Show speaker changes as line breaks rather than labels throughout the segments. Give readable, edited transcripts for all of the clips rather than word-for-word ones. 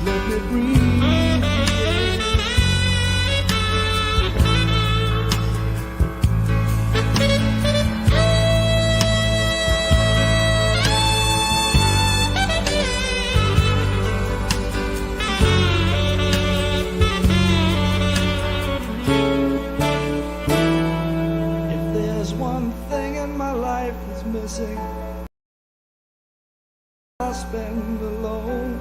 Let me breathe. If there's one thing in my life that's missing, I spend alone,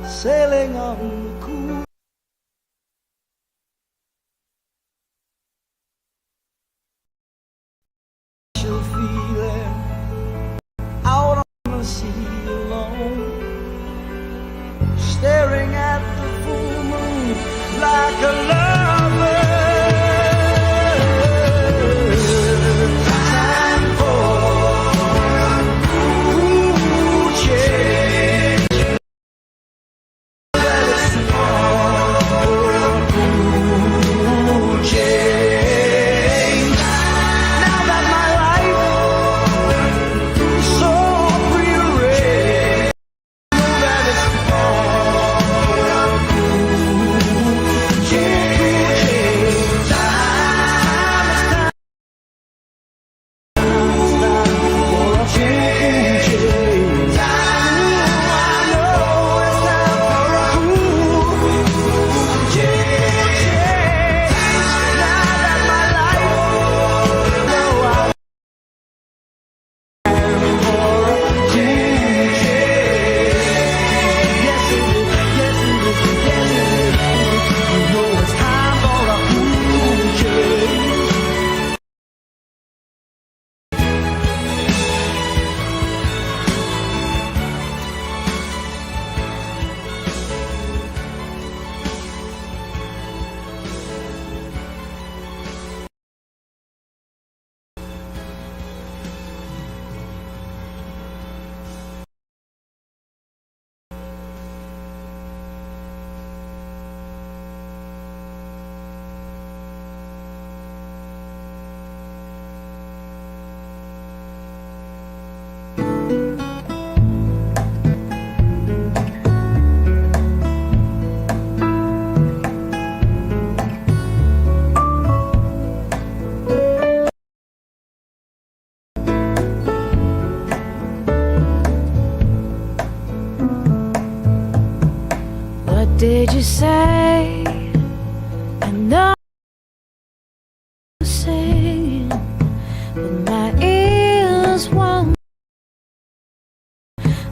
sailing on the cool. Feeling out on the sea alone, staring at the full moon like a lover. Time for a cool change. Well, it's time for a cool change. Now that my life is so prearranged, know that it's time for a cool change. Time is time. It's time for a cool change. I know it's time for a cool change. Now that my life, know I'm for a cool change. Yes it is, yes it is, yes it is. You know it's time for a cool change.
What did you say? I know you're saying, but my ears won't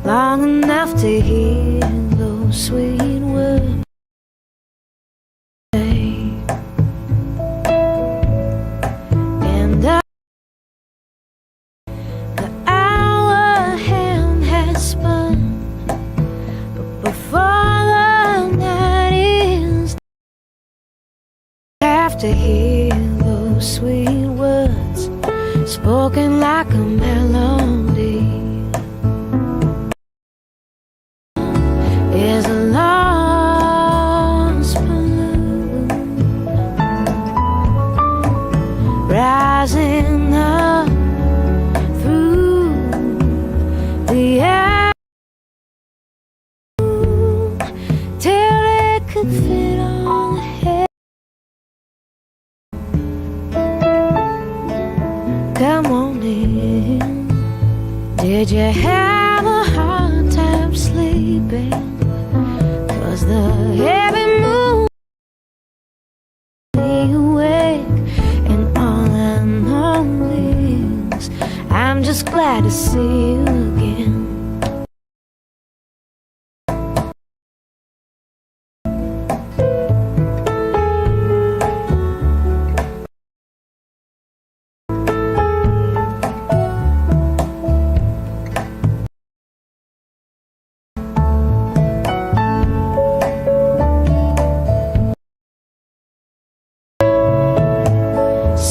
long enough to hear those sweet words. And the hour hand has spun, but before the night is, I have to hear those sweet words spoken like a melody. Is a lost balloon rising up through the air till it could fit on the head. Come on in. Did you have a hard time sleeping? 'Cause the heavy moon lay awake, and all I know is I'm just glad to see you again.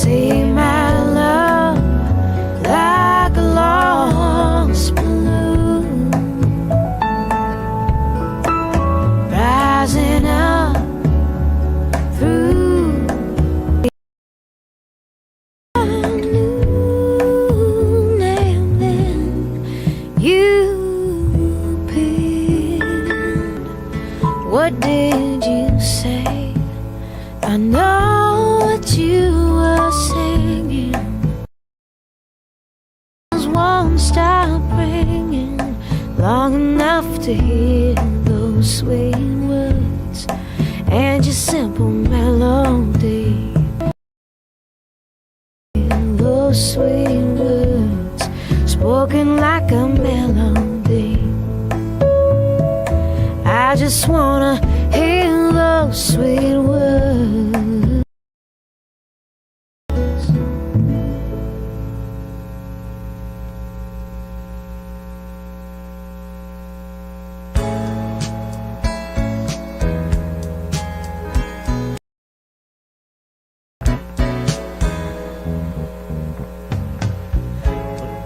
See my love like a lost balloon. to hear those sweet words and your simple melody. Those sweet words spoken like a melody. I just wanna hear those sweet words.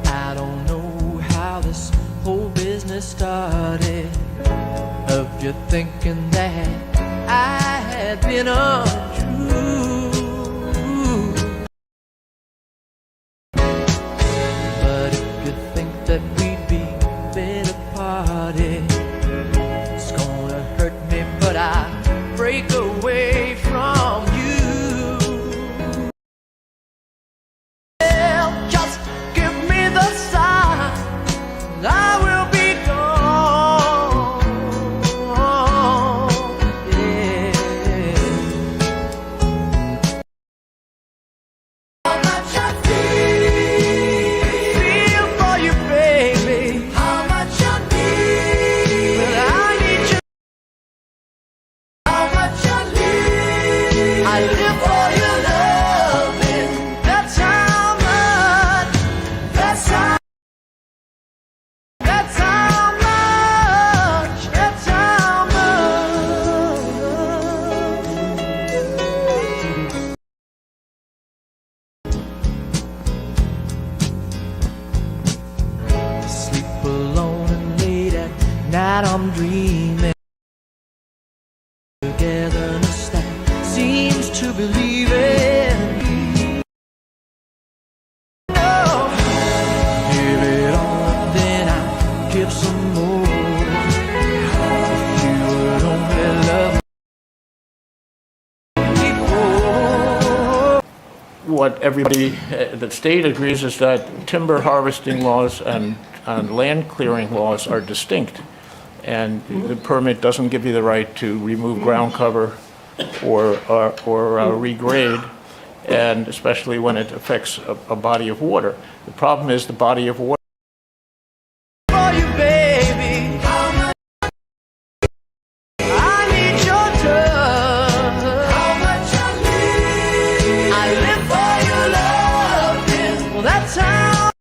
I don't know how this whole business started, of you thinking that I had been untrue. But if you think that we'd be better parted, it's gonna hurt me, but I break away from you. Well, just give me the sign, I will be gone. Yeah. How much I feel for you, baby. How much I need. But I need you. How much I need. I live for your loving. That's how much. That's how. That's how much. That's how much. Sleep alone and late at night I'm dreaming. Togetherness that seems to believe in. No, give it all, then I give some more. If you would only love me before.
What everybody, the state agrees is that timber harvesting laws and land clearing laws are distinct. And the permit doesn't give you the right to remove ground cover or regrade, and especially when it affects a body of water. The problem is the body of water
For you, baby. How much I need your touch. How much I need. I live for your loving. Well, that's how.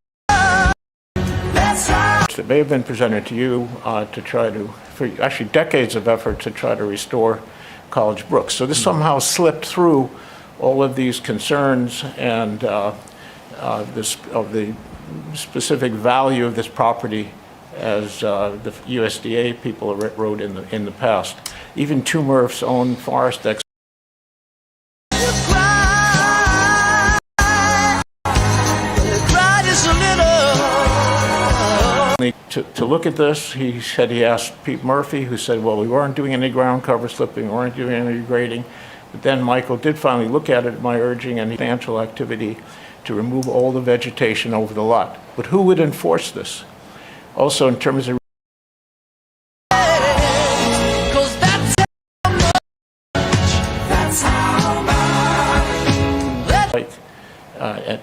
That's how.
that may have been presented to you to try to, for actually decades of effort to try to restore College Brooks. So this somehow slipped through all of these concerns and this of the specific value of this property as the USDA people wrote in the past. Even Two Murph's own forest expert to look at this, he said he asked Pete Murphy, who said, well, we weren't doing any ground cover slipping, we weren't doing any grading. But then Michael did finally look at it at my urging and substantial activity to remove all the vegetation over the lot. But who would enforce this? Also, in terms of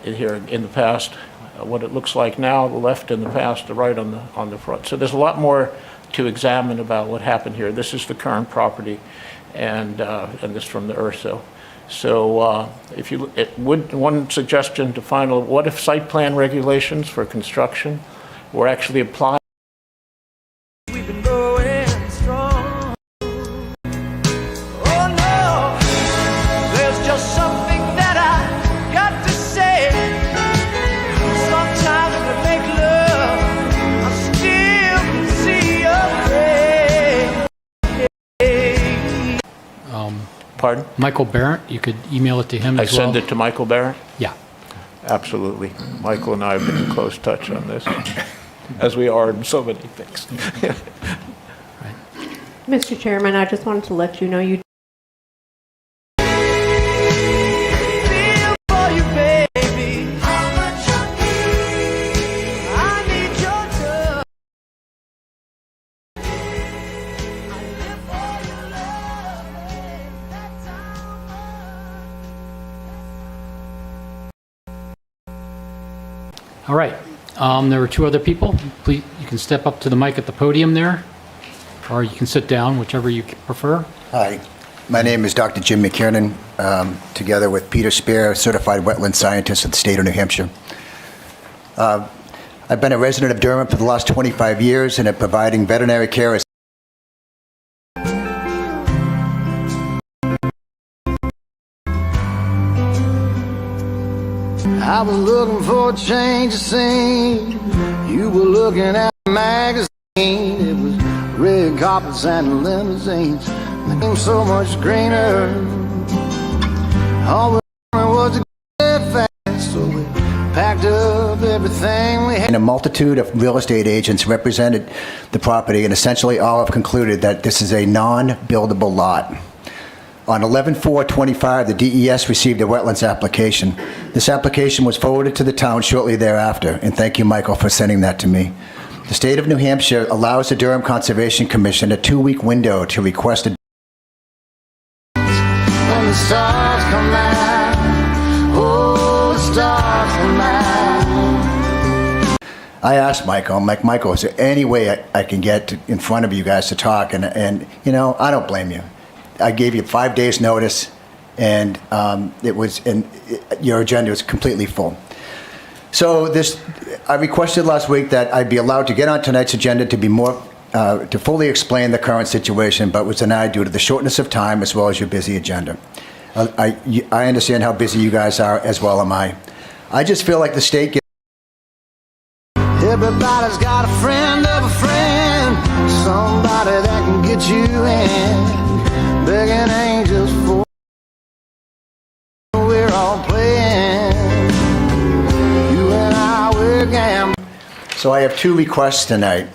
here in the past, what it looks like now, the left in the past, the right on the front. So there's a lot more to examine about what happened here. This is the current property, and this from the Urso. So if you, one suggestion to final, what if site plan regulations for construction were actually applied?
We've been going strong. Oh no, there's just something that I got to say. Sometimes when we make love, I still can see your face.
Pardon?
Michael Barrett, you could email it to him
I
as well.
send it to Michael Barrett?
Yeah.
Absolutely. Michael and I have been in close touch on this, as we are in so many things.
Mr. Chairman, I just wanted to let you know you
Feel for you, baby. How much I need your touch.
All right. There are two other people. Please, you can step up to the mic at the podium there, or you can sit down, whichever you prefer.
Hi, my name is Dr. Jim McKiernan, together with Peter Spear, certified wetland scientist of the state of New Hampshire. I've been a resident of Durham for the last 25 years and am providing veterinary care as
I was looking for a change of scene. You were looking at a magazine. It was red carpets and limousines. The game so much greener. All we wanted was to get fast, so we packed up everything we had.
and a multitude of real estate agents represented the property, and essentially all have concluded that this is a non-buildable lot. On 11/4/25, the DES received a wetlands application. This application was forwarded to the town shortly thereafter, and thank you, Michael, for sending that to me. The state of New Hampshire allows the Durham Conservation Commission a 2-week window to request a
When the stars come out, oh, the stars come out.
I asked Michael, I'm like, Michael, is there any way I can get in front of you guys to talk? And you know, I don't blame you. I gave you 5 days notice, and your agenda was completely full. So I requested last week that I be allowed to get on tonight's agenda to be more, to fully explain the current situation, but was denied due to the shortness of time as well as your busy agenda. I understand how busy you guys are, as well am I. I just feel like the state gets
Everybody's got a friend of a friend, somebody that can get you in. Begging angels for we're all playing. You and I, we're gambling.
So I have 2 requests tonight.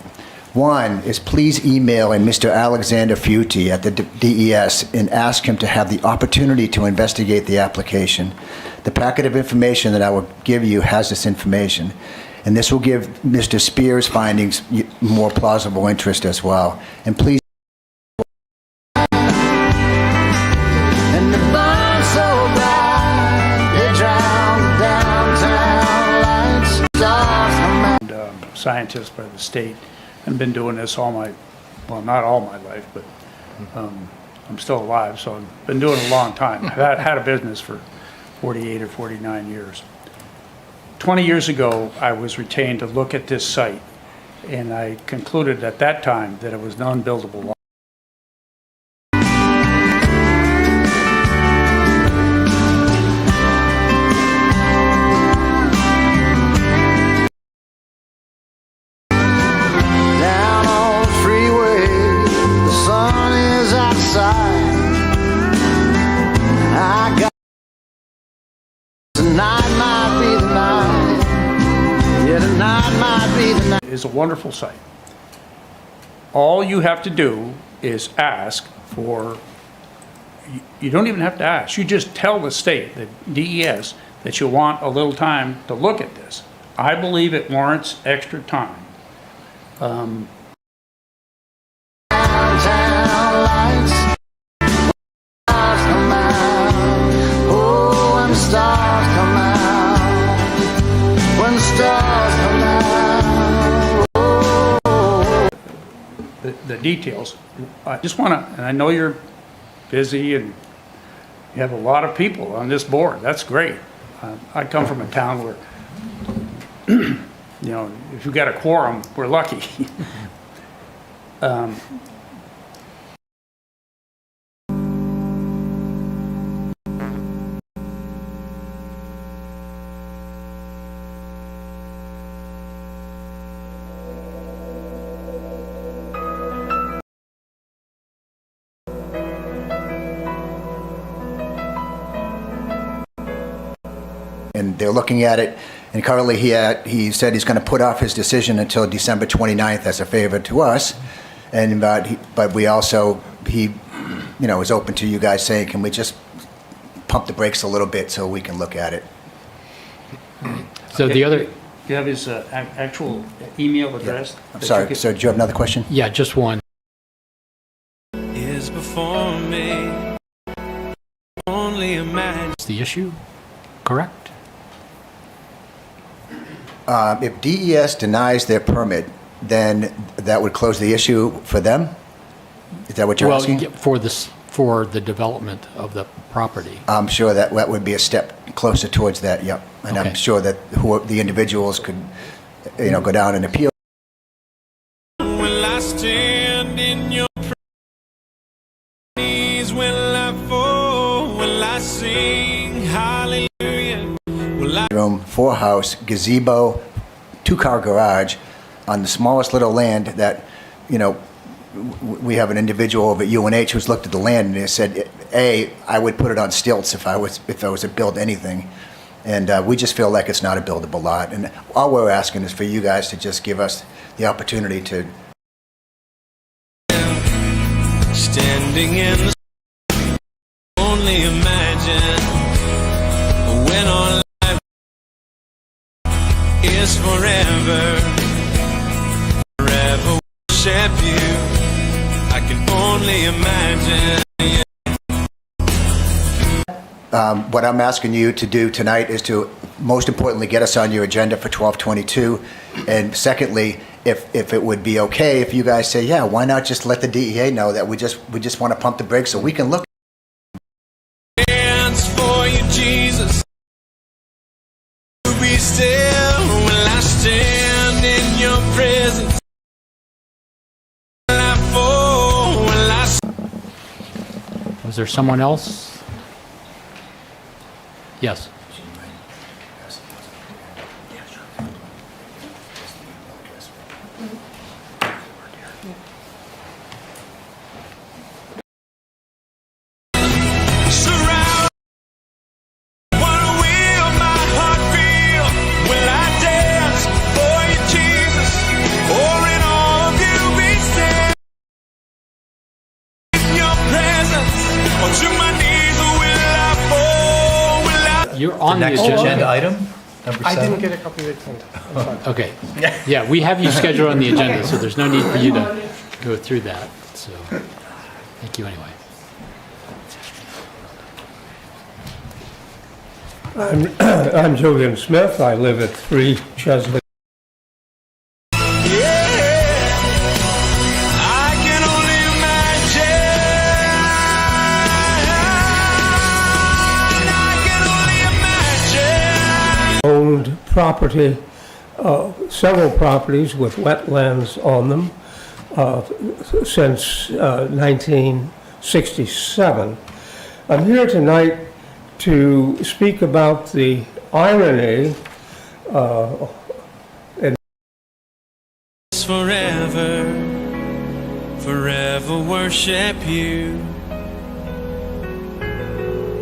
One is please email a Mr. Alexander Feuti at the DES and ask him to have the opportunity to investigate the application. The packet of information that I will give you has this information, and this will give Mr. Spear's findings more plausible interest as well. And please
And the burn so bright, they drown the downtown lights. Stars come out.
Scientist by the state, and been doing this not all my life, but I'm still alive, so I've been doing it a long time. I've had a business for 48 or 49 years. 20 years ago, I was retained to look at this site, and I concluded at that time that it was an unbuildable lot.
Down on the freeway, the sun is outside. I got tonight might be the night. Yeah, tonight might be the night.
It's a wonderful site. All you have to do is ask for, you don't even have to ask, you just tell the state, the DES, that you want a little time to look at this. I believe it warrants extra time.
Downtown lights, stars come out. Oh, when the stars come out. When the stars come out.
The details. I just want to, and I know you're busy and you have a lot of people on this board. That's great. I come from a town where, you know, if you got a quorum, we're lucky.
and they're looking at it, and currently he said he's going to put off his decision until December 29th as a favor to us, and but we also, he is open to you guys saying, can we just pump the brakes a little bit so we can look at it?
So the other,
Do you have his actual email address?
I'm sorry, so do you have another question?
yeah, just one.
is before me. Only imagine.
Is the issue correct?
If DES denies their permit, then that would close the issue for them? Is that what you're
Well,
asking?
yeah, for the development of the property.
I'm sure that would be a step closer towards that, yep. And I'm
Okay.
sure that the individuals could, go down and appeal.
Will I stand in your praise? Will I fall? Will I sing hallelujah? Will I
Room, 4-house, gazebo, 2-car garage on the smallest little land that, we have an individual over at UNH who's looked at the land and has said, I would put it on stilts if I was to build anything. And we just feel like it's not a buildable lot. And all we're asking is for you guys to just give us the opportunity to
standing in the only imagine when our life is forever, forever worship you. I can only imagine.
what I'm asking you to do tonight is to, most importantly, get us on your agenda for 12/22. And secondly, if it would be okay if you guys say, yeah, why not just let the DEA know that we just want to pump the brakes so we can look.
Hands for you, Jesus. Be still will I stand in your presence. Will I fall? Will I
Was there someone else? Yes.
surround? What will my heart feel? Will I dance for you, Jesus? Or in all of you be still in your presence? Or to my knees will I fall? Will I?
You're on the
Next
agenda.
agenda item, number 7.
I didn't get a copy of the agenda.
Okay. Yeah, we have you scheduled on the agenda, so there's no need for you to go through that. So, thank you anyway.
I'm Julian Smith. I live at 3 Chesley.
I can only imagine. I can only imagine.
Owned property, several properties with wetlands on them since 1967. I'm here tonight to speak about the irony
Forever, forever worship you.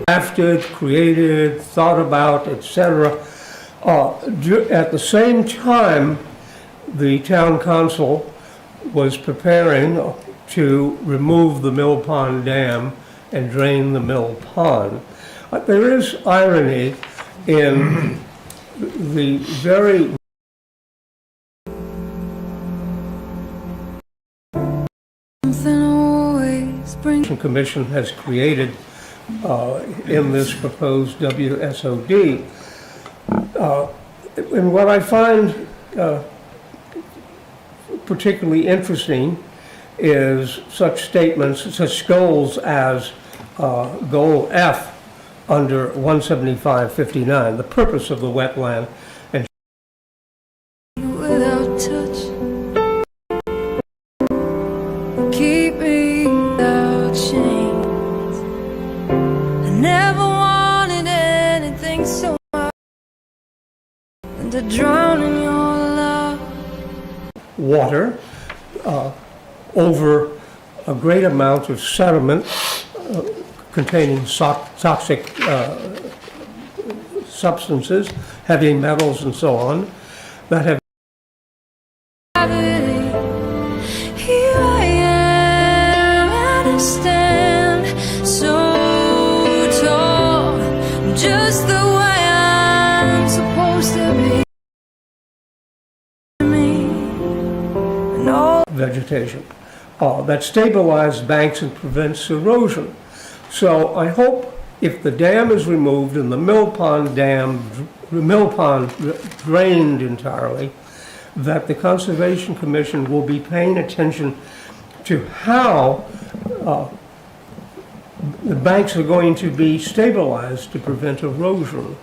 crafted, created, thought about, etc. At the same time, the town council was preparing to remove the Mill Pond Dam and drain the Mill Pond. There is irony in the very Commission has created in this proposed WSOD. And what I find particularly interesting is such statements, such goals as Goal F under 17559, the purpose of the wetland and
Without touch, keep me without chains. I never wanted anything so much than to drown in your love.
water over a great amount of sediment containing toxic substances, heavy metals and so on, that have
Here I am, and I stand so tall, just the way I'm supposed to be. Me and all
vegetation that stabilize banks and prevents erosion. So I hope if the dam is removed and the mill pond drained entirely, that the Conservation Commission will be paying attention to how the banks are going to be stabilized to prevent erosion.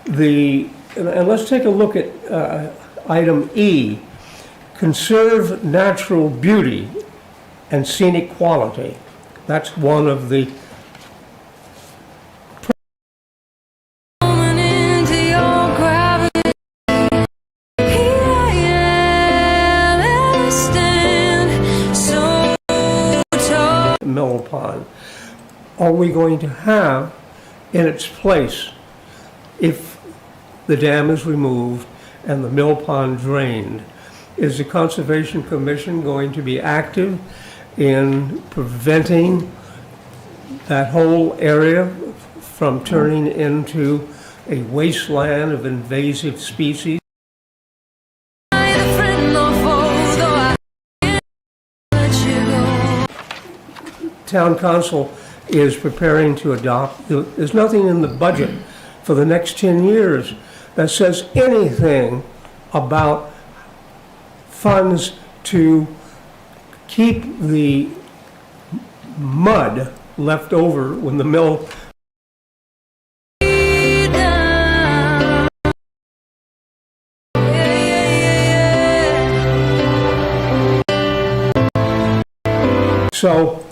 And let's take a look at item E, conserve natural beauty and scenic quality. That's one of the
Into your gravity, here I am, and I stand so tall.
mill pond. Are we going to have in its place, if the dam is removed and the mill pond drained, is the Conservation Commission going to be active in preventing that whole area from turning into a wasteland of invasive species?
Neither friend nor foe, though I can't let you go.
Town council is preparing to adopt, there's nothing in the budget for the next 10 years that says anything about funds to keep the mud left over when the mill So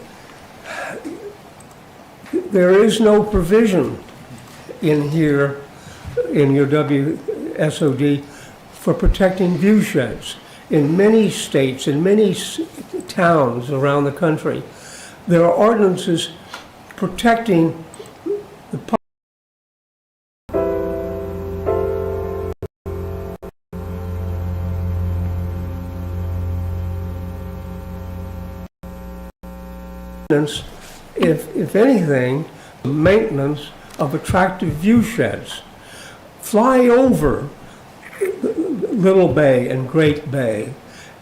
there is no provision in here, in your WSOD, for protecting view sheds. In many states, in many towns around the country, there are ordinances protecting the if anything, maintenance of attractive view sheds. Fly over Little Bay and Great Bay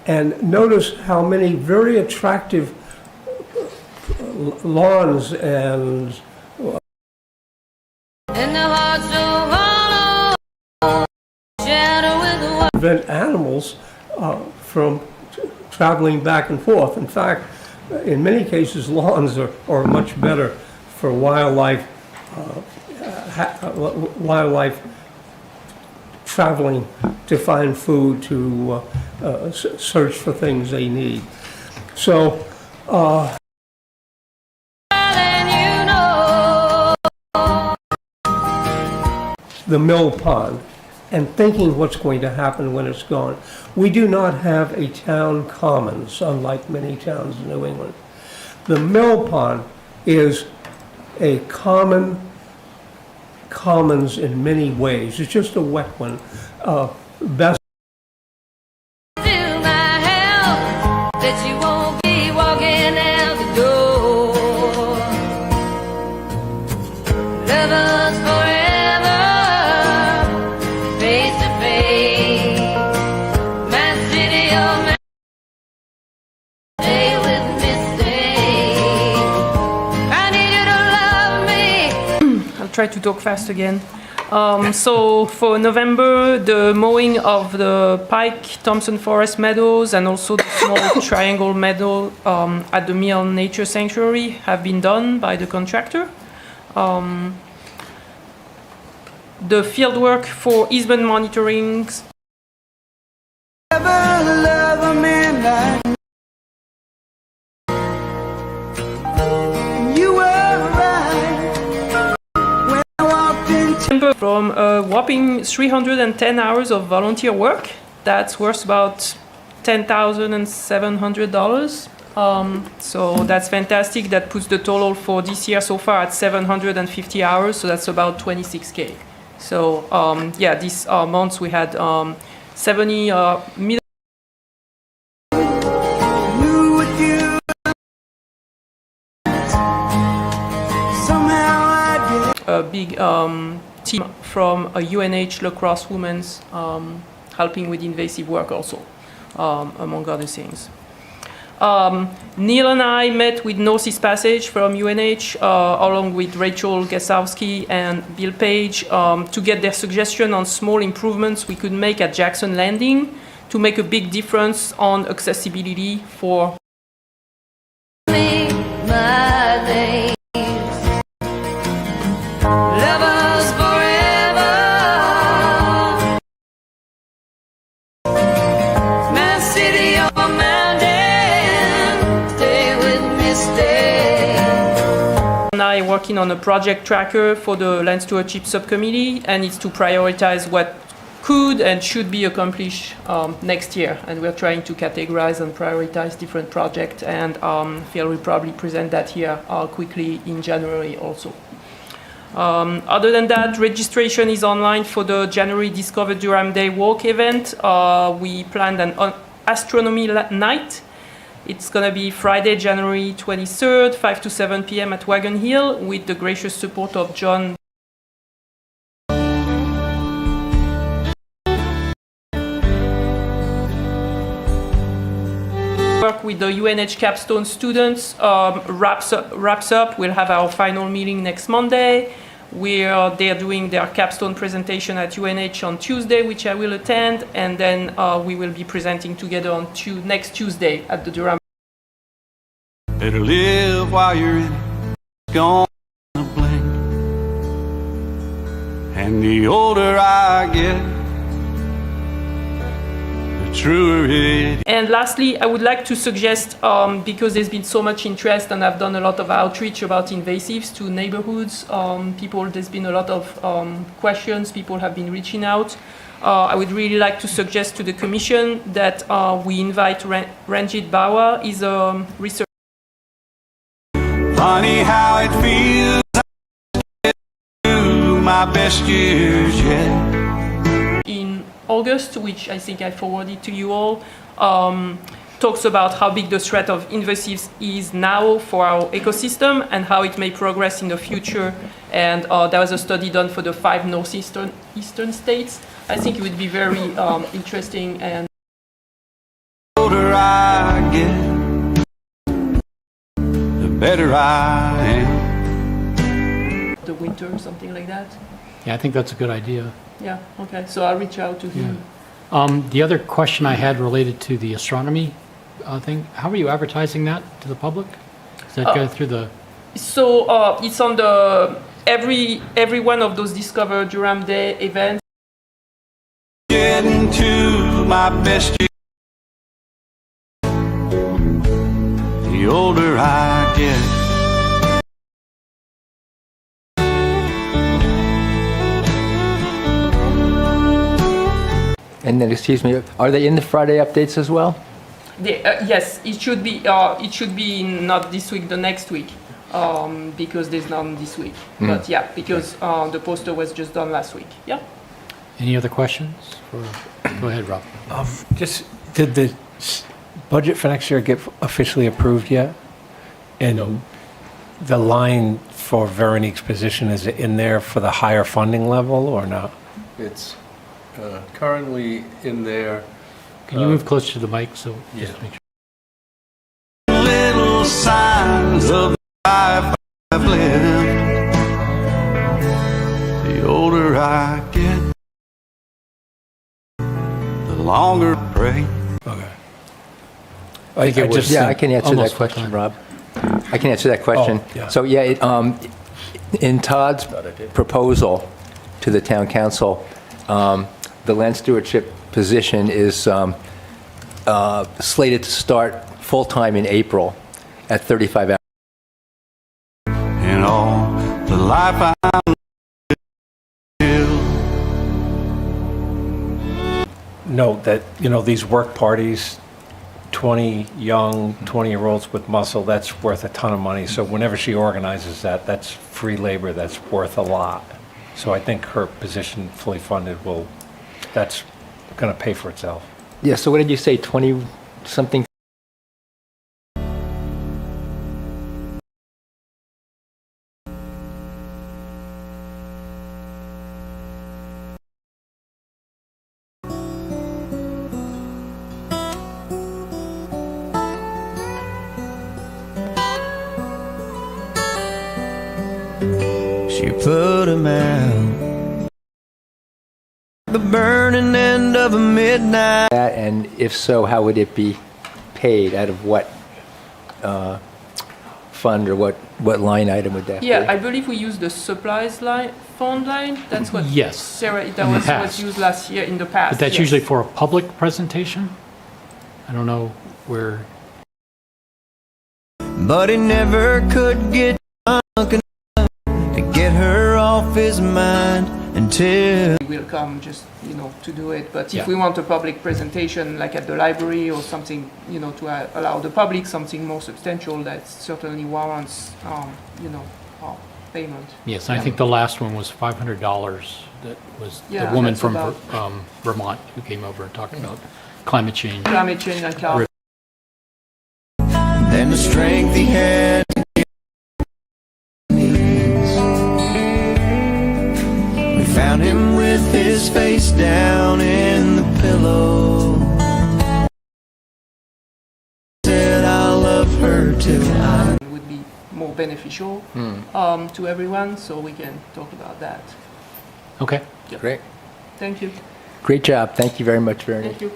and notice how many very attractive lawns and
And the heart's so hollow, shadow with the wild.
prevent animals from traveling back and forth. In fact, in many cases, lawns are much better for wildlife traveling to find food, to search for things they need. So,
And you know,
the mill pond, and thinking what's going to happen when it's gone. We do not have a town commons, unlike many towns in New England. The mill pond is a commons in many ways. It's just a wet one. Best
feel my help, that you won't be walking out the door. Love us forever, face to face. My city of my day with mistake. I need you to love me.
I'll try to talk fast again. So for November, the mowing of the Pike Thompson Forest Meadows and also the small Triangle Meadow at the Mill Nature Sanctuary have been done by the contractor. The fieldwork for easement monitoring from a whopping 310 hours of volunteer work. That's worth about $10,700. So that's fantastic. That puts the total for this year so far at 750 hours. So that's about 26K. So yeah, these months we had 70 million. A big team from a UNH Lacrosse Women's helping with invasive work also, among other things. Neil and I met with Northeast Passage from UNH, along with Rachel Gasowski and Bill Page, to get their suggestion on small improvements we could make at Jackson Landing to make a big difference on accessibility for
My days, lovers forever. My city or mountain, stay with me, stay.
and I working on a project tracker for the Land Stewardship Subcommittee, and it's to prioritize what could and should be accomplished next year. And we're trying to categorize and prioritize different projects, and Phil will probably present that here quickly in January also. Other than that, registration is online for the January Discover Durham Day walk event. We planned an astronomy night. It's going to be Friday, January 23rd, 5 to 7 p.m. at Wagon Hill, with the gracious support of John. Work with the UNH capstone students wraps up. We'll have our final meeting next Monday. They're doing their capstone presentation at UNH on Tuesday, which I will attend, and then we will be presenting together on next Tuesday at the Durham.
Better live while you're in it, it's gonna blink. And the older I get, the truer it.
And lastly, I would like to suggest, because there's been so much interest and I've done a lot of outreach about invasives to neighborhoods, there's been a lot of questions, people have been reaching out. I would really like to suggest to the Commission that we invite Ranjit Bawa. He's a researcher.
Funny how it feels to my best years yet.
In August, which I think I forwarded to you all, talks about how big the threat of invasives is now for our ecosystem and how it may progress in the future. And there was a study done for the 5 northeastern states. I think it would be very interesting. And
The older I get, the better I am.
the winter, something like that.
Yeah, I think that's a good idea.
Yeah, okay. So I'll reach out to him.
The other question I had related to the astronomy thing, how are you advertising that to the public? Does that go through the...
So it's on the every one of those Discover Durham Day events.
Getting to my best years, the older I get.
And then, excuse me, are they in the Friday updates as well?
Yes, it should be. It should be not this week, the next week, because there's none this week. But yeah, because the poster was just done last week. Yeah.
Any other questions? Go ahead, Rob.
Just, did the budget for next year get officially approved yet? And the line for Veronique's position, is it in there for the higher funding level or not?
It's currently in there.
Can you move closer to the mic so
Yeah.
just make sure.
Little signs of the life I've lived. The older I get, the longer I pray.
Okay.
I think it was-
Yeah, I can answer that
almost
question,
full-time.
Rob. I can answer that question.
Oh, yeah.
So, yeah, in Todd's proposal to the town council, the land stewardship position is slated to start full-time in April at 35 hours.
And all the life I'm living.
Note that, these work parties, 20 young, 20-year-olds with muscle, that's worth a ton of money. So whenever she organizes that, that's free labor, that's worth a lot. So I think her position, fully funded, that's going to pay for itself.
Yeah, so what did you say, 20-something?
she put him out. The burning end of a midnight.
And if so, how would it be paid? Out of what fund, or what line item would that be?
Yeah, I believe we used the supplies line, fund line. That's what
Yes.
Sarah, that
In the
was
past.
used last year in the past.
But that's
yes.
usually for a public presentation? I don't know where,
But he never could get drunk enough to get her off his mind until
We will come just, to do it. But
Yeah.
if we want a public presentation, like at the library or something, to allow the public something more substantial, that certainly warrants, payment.
yes, I think the last one was $500. That was
Yeah,
the woman
that's
from
about-
Vermont who came over and talked about climate change.
Climate change and carbon.
then the strength he had to get on his knees. We found him with his face down in the pillow. Said I love her till I
Would be more beneficial to everyone, so we can talk about that.
Okay.
Great.
Thank you.
Great job. Thank you very much, Vernie.
Thank you.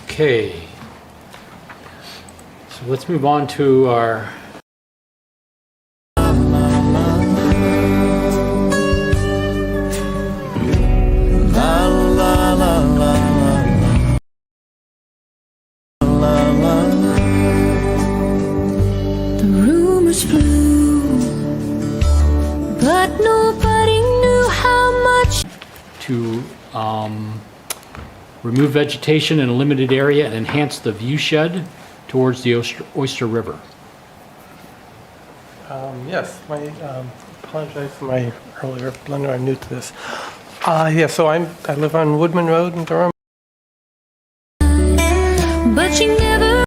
Okay. So let's move on to our
la la la la la la la.
The rumors flew, but nobody knew how much.
to remove vegetation in a limited area and enhance the view shed towards the Oyster River.
Yes, apologize for my earlier blunder. I'm new to this. So I live on Woodman Road in Durham.
But she never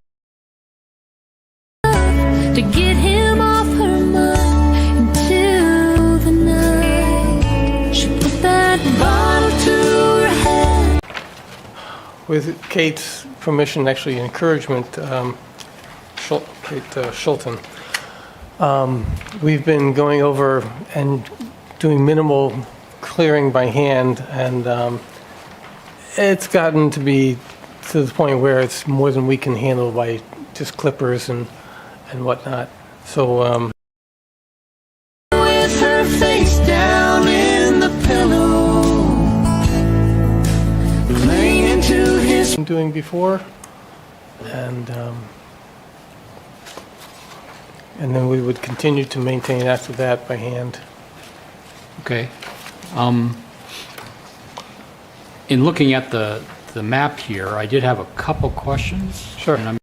to get him off her mind until the night she put that bottle to her head.
With Kate's permission, actually encouragement, Kate Schulten, we've been going over and doing minimal clearing by hand, and it's gotten to be to the point where it's more than we can handle by just clippers and whatnot. So
With her face down in the pillow, clinging to his.
I'm doing before, and then we would continue to maintain after that by hand.
Okay. In looking at the map here, I did have a couple questions.
Sure.
And I'm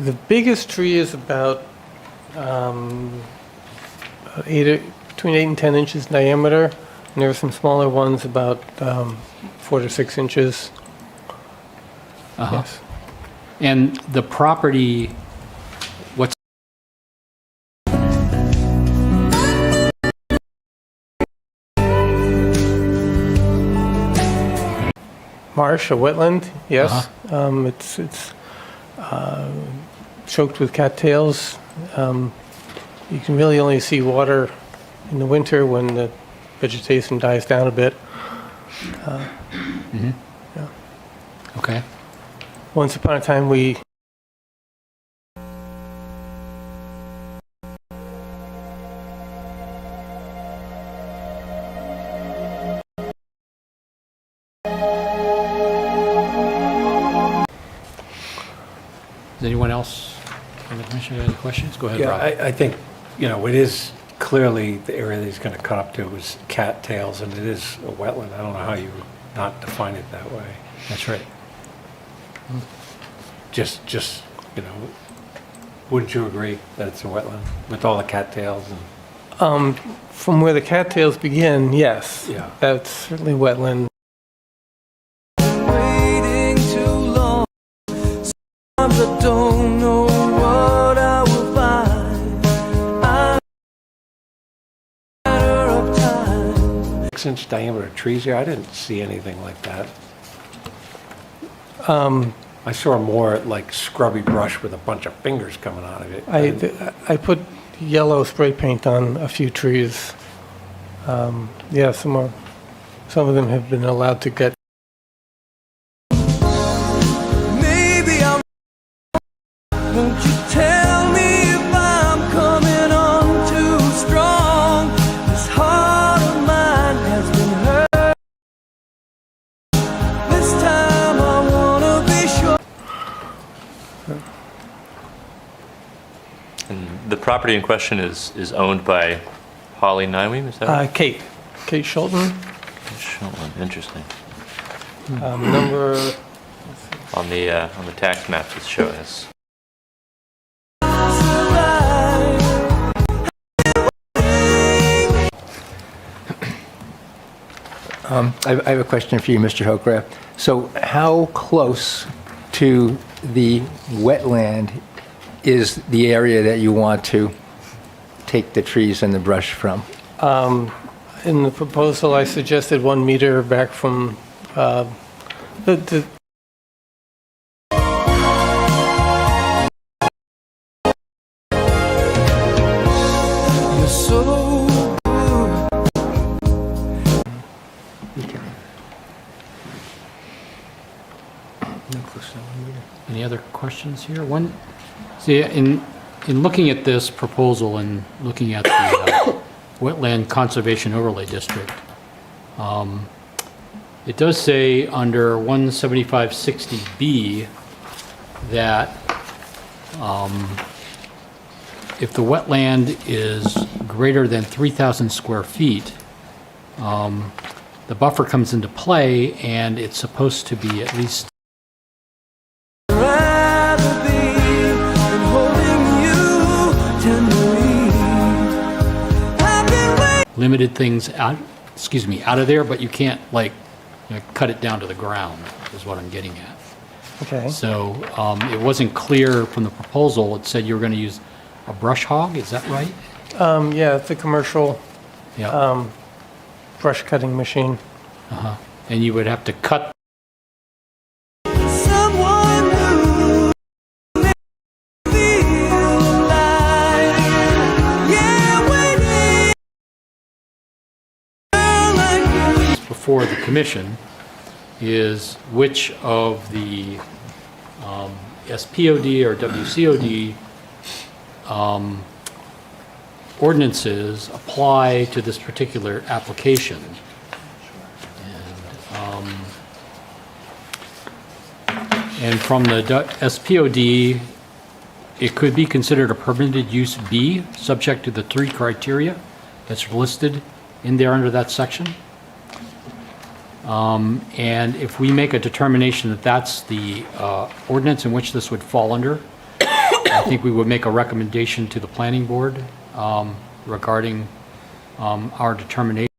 The biggest tree is about between 8 and 10 inches diameter, and there are some smaller ones about 4 to 6 inches.
Uh-huh.
Yes.
And the property, what's
Marsh, a wetland, yes. It's choked with cattails. You can really only see water in the winter when the vegetation dies down a bit.
okay?
Once upon a time, we
Does anyone else on the commission have any questions? Go ahead,
Yeah,
Rob.
I think, it is clearly the area that he's going to cut up to is cattails, and it is a wetland. I don't know how you not define it that way.
That's right.
Just, wouldn't you agree that it's a wetland with all the cattails and?
from where the cattails begin, yes.
Yeah.
That's certainly wetland.
Waiting too long. Sometimes I don't know what I will find. I'm a matter of time.
6-inch diameter trees here? I didn't see anything like that. I saw more like scrubby brush with a bunch of fingers coming out of it.
I put yellow spray paint on a few trees. Yeah, some of them have been allowed to get.
Maybe I'm. Won't you tell me if I'm coming on too strong? This heart of mine has been hurt. This time I wanna be sure.
And the property in question is owned by Holly Nyweem, is that right?
Kate Schulten,
Shelton, interesting.
number.
On the tax maps it's showing us.
I have a question for you, Mr. Hokra. So how close to the wetland is the area that you want to take the trees and the brush from?
In the proposal, I suggested 1 meter back from the
You're so good.
Any other questions here? See, in looking at this proposal and looking at the Wetland Conservation Overlay District, it does say under 17560B that if the wetland is greater than 3,000 square feet, the buffer comes into play, and it's supposed to be at least
Rather be than holding you tenderly. I've been waiting.
limited things out of there, but you can't cut it down to the ground, is what I'm getting at.
okay.
So it wasn't clear from the proposal. It said you were going to use a brush hog, is that right?
Yeah, it's a commercial
Yeah.
brush cutting machine.
And you would have to cut
Someone who makes me feel alive. Yeah, waiting. Like you.
before the commission is which of the SPOD or WCOD ordinances apply to this particular application. And from the SPOD, it could be considered a permitted use B, subject to the 3 criteria that's listed in there under that section. And if we make a determination that that's the ordinance in which this would fall under, I think we would make a recommendation to the planning board regarding our determination.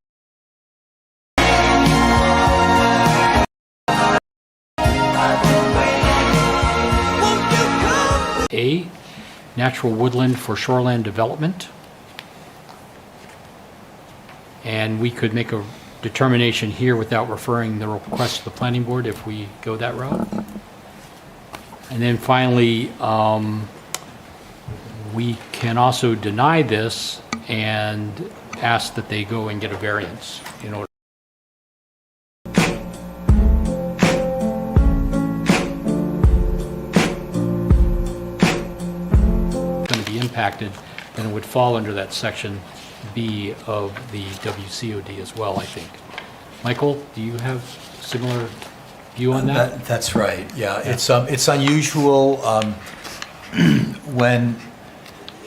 A, natural woodland for shoreland development. And we could make a determination here without referring the request to the planning board if we go that route. And then finally, we can also deny this and ask that they go and get a variance in order. Going to be impacted, then it would fall under that section B of the WCOD as well, I think. Michael, do you have similar view on that?
That's right, yeah. It's unusual when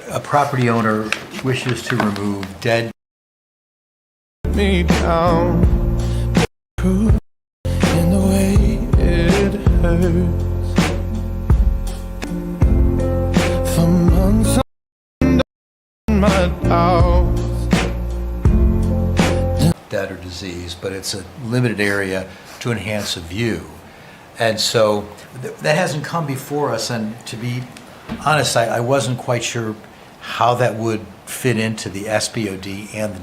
a property owner wishes to remove dead.
Me down. In the way it hurts. For months on my house.
Dead or disease, but it's a limited area to enhance a view. And so that hasn't come before us, and to be honest, I wasn't quite sure how that would fit into the SPOD and the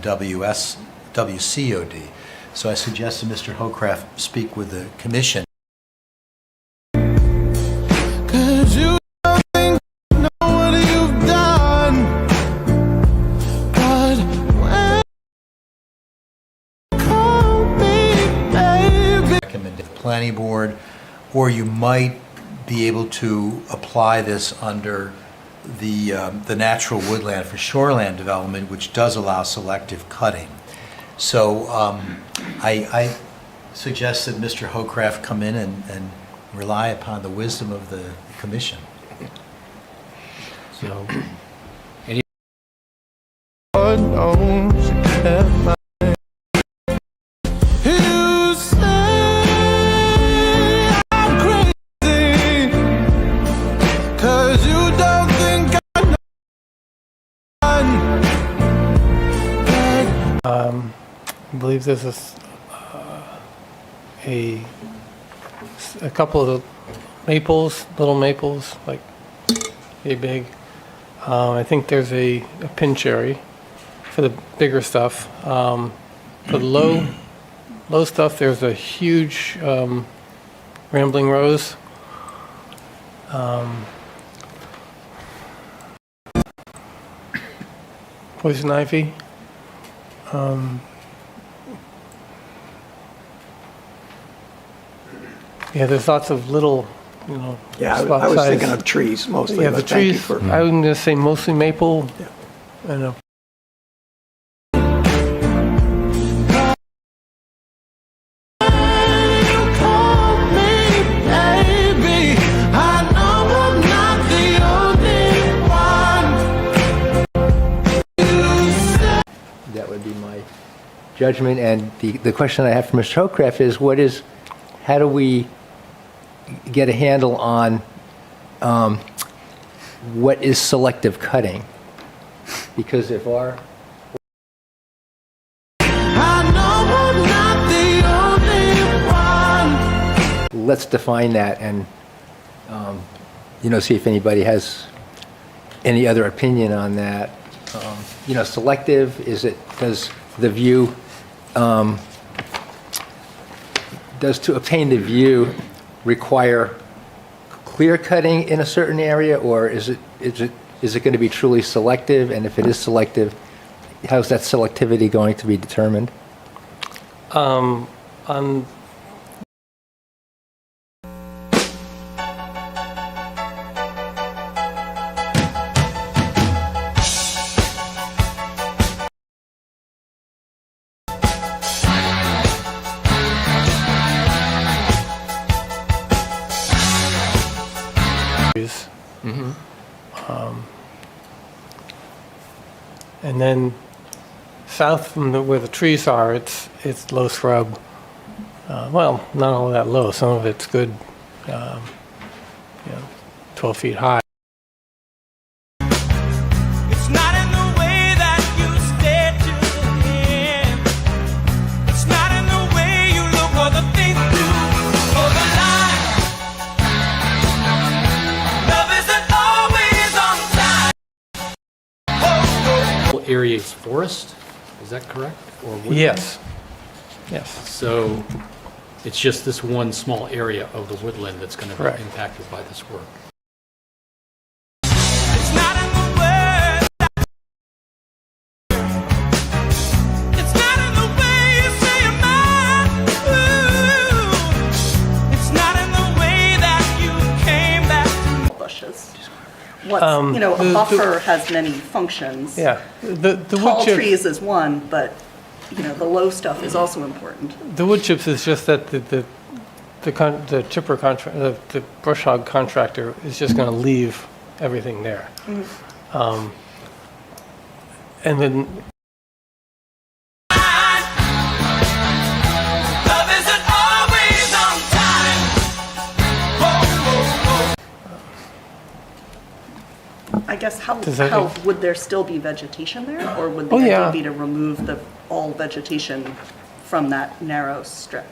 WCOD. So I suggested Mr. Hocraft speak with the commission. Recommend the planning board, or you might be able to apply this under the natural woodland for shoreland development, which does allow selective cutting. So I suggest that Mr. Hocraft come in and rely upon the wisdom of the commission.
So,
I believe there's a couple of maples, little maples, like a big. I think there's a pin cherry for the bigger stuff. For the low stuff, there's a huge rambling rose. Poison ivy. Yeah, there's lots of little,
Yeah,
spot
I was
size.
thinking of trees mostly.
Yeah, the
but thank you
trees,
for-
I was going to say mostly maple. And
That would be my judgment. And the question I have for Mr. Hocraft is, how do we get a handle on what is selective cutting? Because if our... Let's define that and, see if anybody has any other opinion on that. Selective, does the view, does to obtain the view require clear cutting in a certain area, or is it going to be truly selective? And if it is selective, how's that selectivity going to be determined?
on and then south from where the trees are, it's low scrub. Well, not all that low. Some of it's good, 12 feet high.
It's not in the way that you stare to the end. It's not in the way you look or the things you do or the line. Love isn't always on time.
area is forest, is that correct? Or woodland?
Yes. Yes.
So it's just this one small area of the woodland that's going to be
Correct.
impacted by this work.
It's not in the words. It's not in the way you say your mind. Ooh. It's not in the way that you came back.
Bushes. What's,
the-
a buffer has many functions.
Yeah. The
Tall
wood chip,
trees is one, but, the low stuff is also important.
the wood chips is just that the chipper contract, the brush hog contractor is just going to leave everything there. And then
Love isn't always on time.
I guess how
Does that make-
would there still be vegetation there? Or would the
Oh,
idea
yeah.
be to remove all vegetation from that narrow strip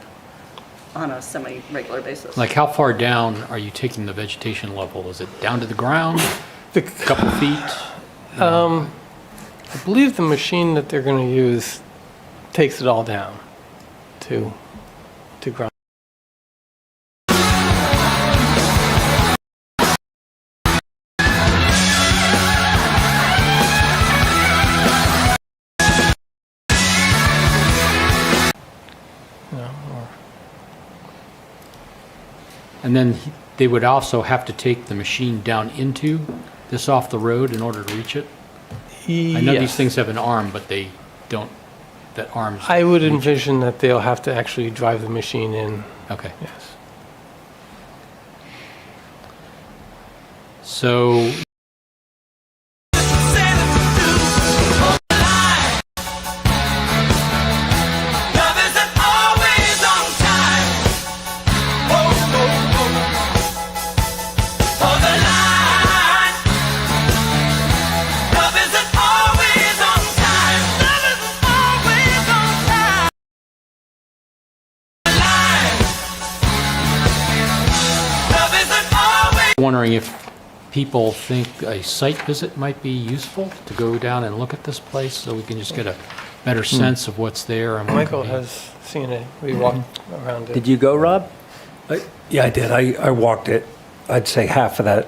on a semi-regular basis?
Like how far down are you taking the vegetation level? Is it down to the ground,
the,
a couple feet?
I believe the machine that they're going to use takes it all down to ground.
And then they would also have to take the machine down into this off the road in order to reach it? I know these
Yes.
things have an arm, but they don't, that arm's...
I would envision that they'll have to actually drive the machine in.
Okay.
Yes.
So
Love isn't always on time. For the line. Love isn't always on time. Love isn't always on time. Line. Love isn't always.
wondering if people think a site visit might be useful to go down and look at this place so we can just get a better sense of what's there and what
Michael
could be.
has seen it. We walked around it.
Did you go, Rob?
Yeah, I did. I walked it. I'd say half of that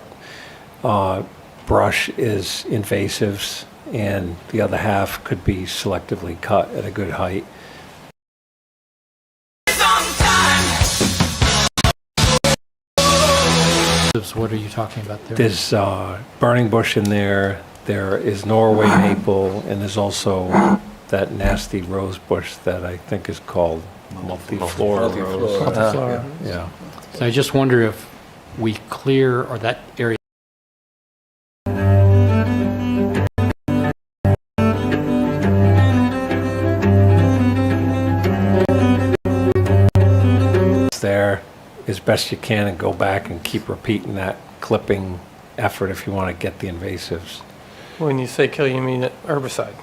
brush is invasives, and the other half could be selectively cut at a good height.
What are you talking about there?
There's burning bush in there. There is Norway maple, and there's also that nasty rose bush that I think is called multiflora rose.
Multiflora.
Yeah.
So I just wonder if we clear, or that area
there as best you can and go back and keep repeating that clipping effort if you want to get the invasives.
When you say kill, you mean herbicide?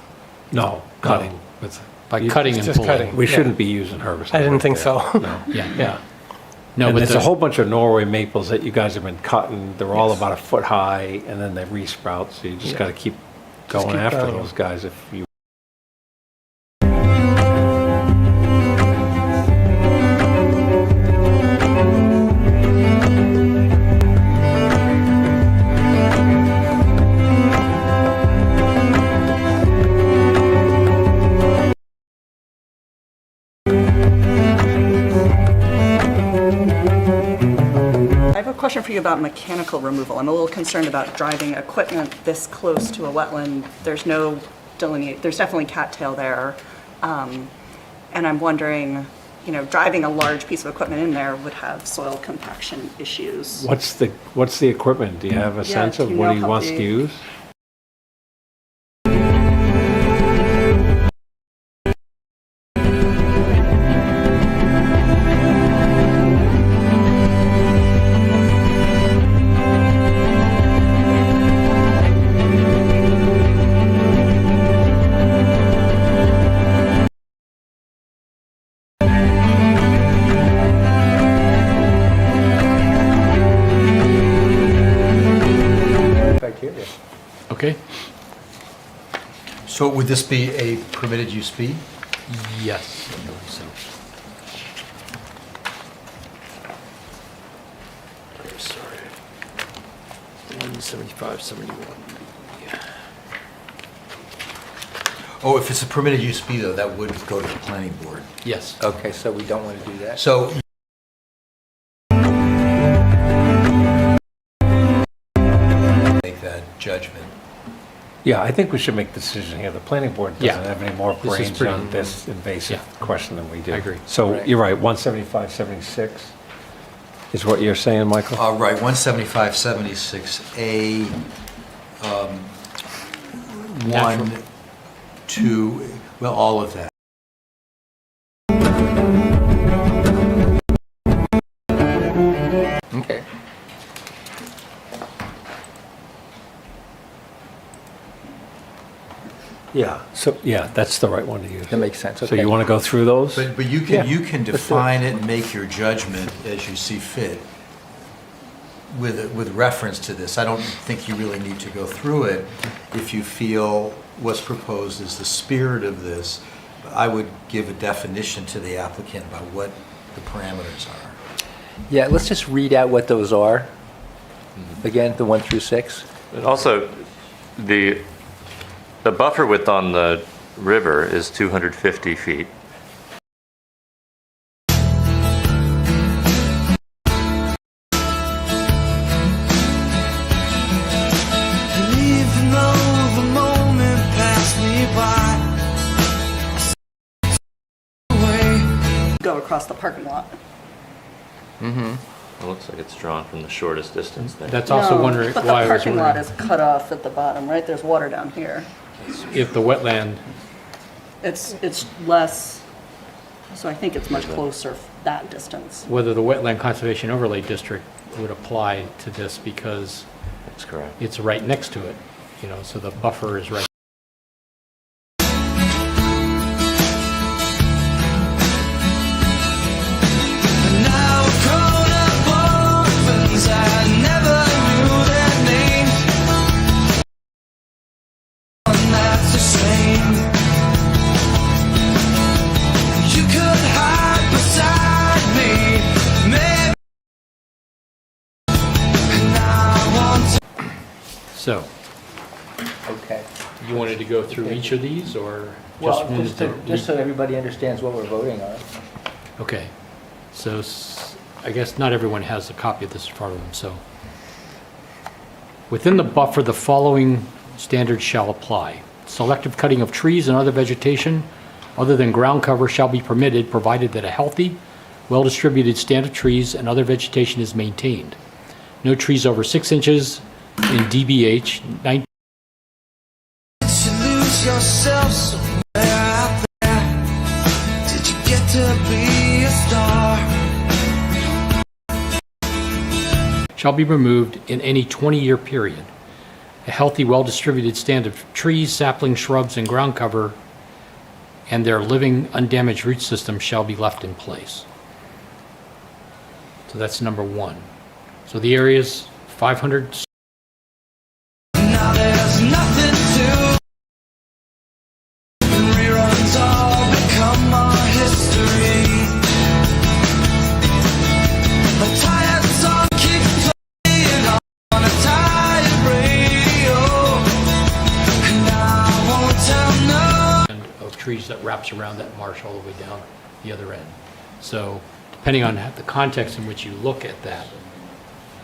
No, cutting. With,
by cutting and
just
pulling.
cutting.
we
Yeah.
shouldn't be using herbicide.
I didn't
right
think
there.
so.
No.
Yeah.
No,
but
there's
the-
a whole bunch of Norway maples that you guys have been cutting. They're all about a foot high, and then they resprout. So you just got to keep going
keep
after
going.
those guys if you.
I have a question for you about mechanical removal. I'm a little concerned about driving equipment this close to a wetland. There's no delineate, there's definitely cattail there. And I'm wondering, driving a large piece of equipment in there would have soil compaction issues.
What's the equipment? Do you have a sense
do
of
you
what
know
he
how
wants to
big?
use? Criteria.
Okay?
So would this be a permitted use speed?
Yes. I believe so.
Sorry. 175, 71.
Oh, if it's a permitted use speed, though, that would go to the planning board.
Yes.
Okay, so we don't want to do that.
So make that judgment.
Yeah, I think we should make the decision here. The planning board doesn't
Yeah.
have any more
This is
brains
pretty-
on this invasive question than we do.
I agree.
So
Right.
you're right, 175, 76 is what you're saying, Michael?
Right, 175, 76A, 1, 2, well, all of that.
Okay.
Yeah. So, yeah, that's the right one to use.
That makes sense.
So
Okay.
you want to go through those?
But you
Yeah,
can, you can
let's do it.
define it and make your judgment as you see fit with reference to this. I don't think you really need to go through it if you feel what's proposed is the spirit of this. I would give a definition to the applicant about what the parameters are.
Yeah, let's just read out what those are. Again, the 1 through 6.
And also, the buffer width on the river is 250 feet.
Even though the moment passed me by.
Go across the parking lot.
It looks like it's drawn from the shortest distance there.
That's also
No,
wondering
but
why I
the
was
parking lot
wondering
is cut off at the bottom, right? There's water down here.
if the wetland,
It's less, so I think it's much closer that distance.
whether the Wetland Conservation Overlay District would apply to this because
That's correct.
it's right next to it, you know, so the buffer is right.
Now grown up orphans, I never knew their names. And that's a shame. You could hide beside me, maybe. And I want to.
So,
Okay.
you wanted to go through each of these or
Well,
just wanted to?
just so everybody understands what we're voting on.
Okay, so I guess not everyone has a copy of this in front of them, so. Within the buffer, the following standards shall apply. Selective cutting of trees and other vegetation other than ground cover shall be permitted, provided that a healthy, well-distributed stand of trees and other vegetation is maintained. No trees over 6 inches in DBH,
You lose yourself somewhere out there. Did you get to be a star?
shall be removed in any 20-year period. A healthy, well-distributed stand of trees, saplings, shrubs, and ground cover and their living, undamaged root system shall be left in place. So that's number 1. So the area's 500.
Now there's nothing to. Reruns all become our history. A tired song keeps playing on a tired radio. And I won't tell no.
Of trees that wraps around that marsh all the way down the other end. So depending on the context in which you look at that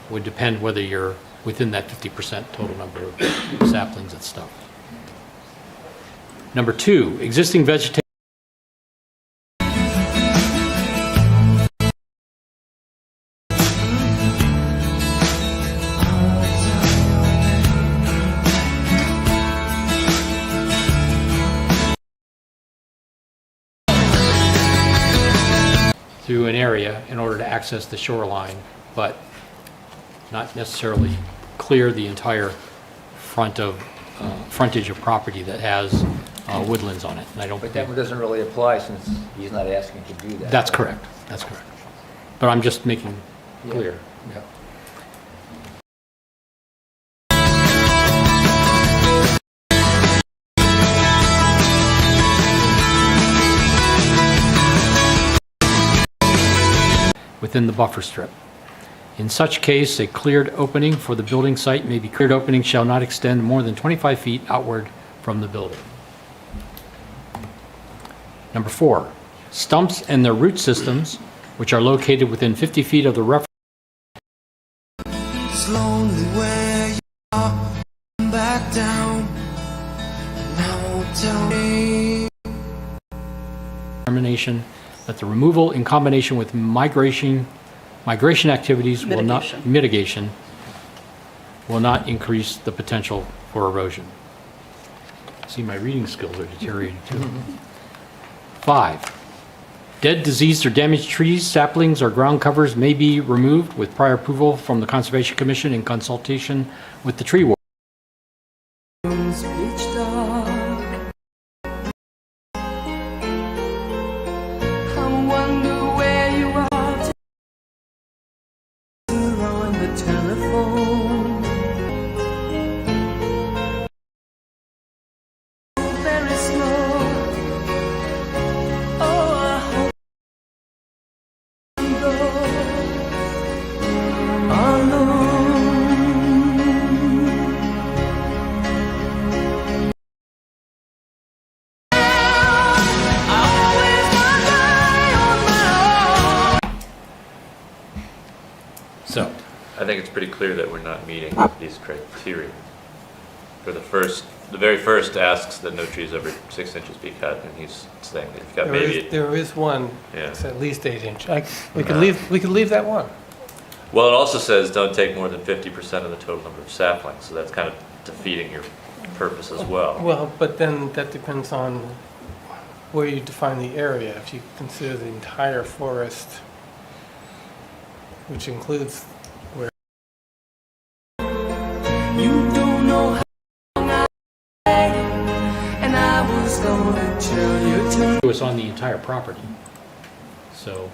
would depend whether you're within that 50% total number of saplings and stuff. Number 2, existing vegetation. Through an area in order to access the shoreline, but not necessarily clear the entire frontage of property that has woodlands on it. And I don't.
But that one doesn't really apply since he's not asking to do that.
That's correct. That's correct. But I'm just making clear.
Yeah.
Within the buffer strip. In such case, a cleared opening for the building site may be cleared opening shall not extend more than 25 feet outward from the building. Number 4, stumps and their root systems, which are located within 50 feet of the reference.
It's lonely where you are. Back down. Now won't tell me.
Determination that the removal in combination with migration activities will not mitigation will not increase the potential for erosion. See, my reading skills are deteriorating too. 5, dead, diseased, or damaged trees, saplings, or ground covers may be removed with prior approval from the Conservation Commission in consultation with the tree warden.
Pitch dark. I wonder where you are. On the telephone. Very slow.
I think it's pretty clear that we're not meeting these criteria. For the very first asks that no trees over 6 inches be cut, and he's saying that you've got maybe.
There is one,
Yeah.
it's at least 8 inch. We could leave that one.
Well, it also says don't take more than 50% of the total number of saplings, so that's kind of defeating your purpose as well.
Well, but then that depends on where you define the area. If you consider the entire forest, which includes where.
You don't know how long I waited, and I was gonna tell you to.
It was on the entire property. So,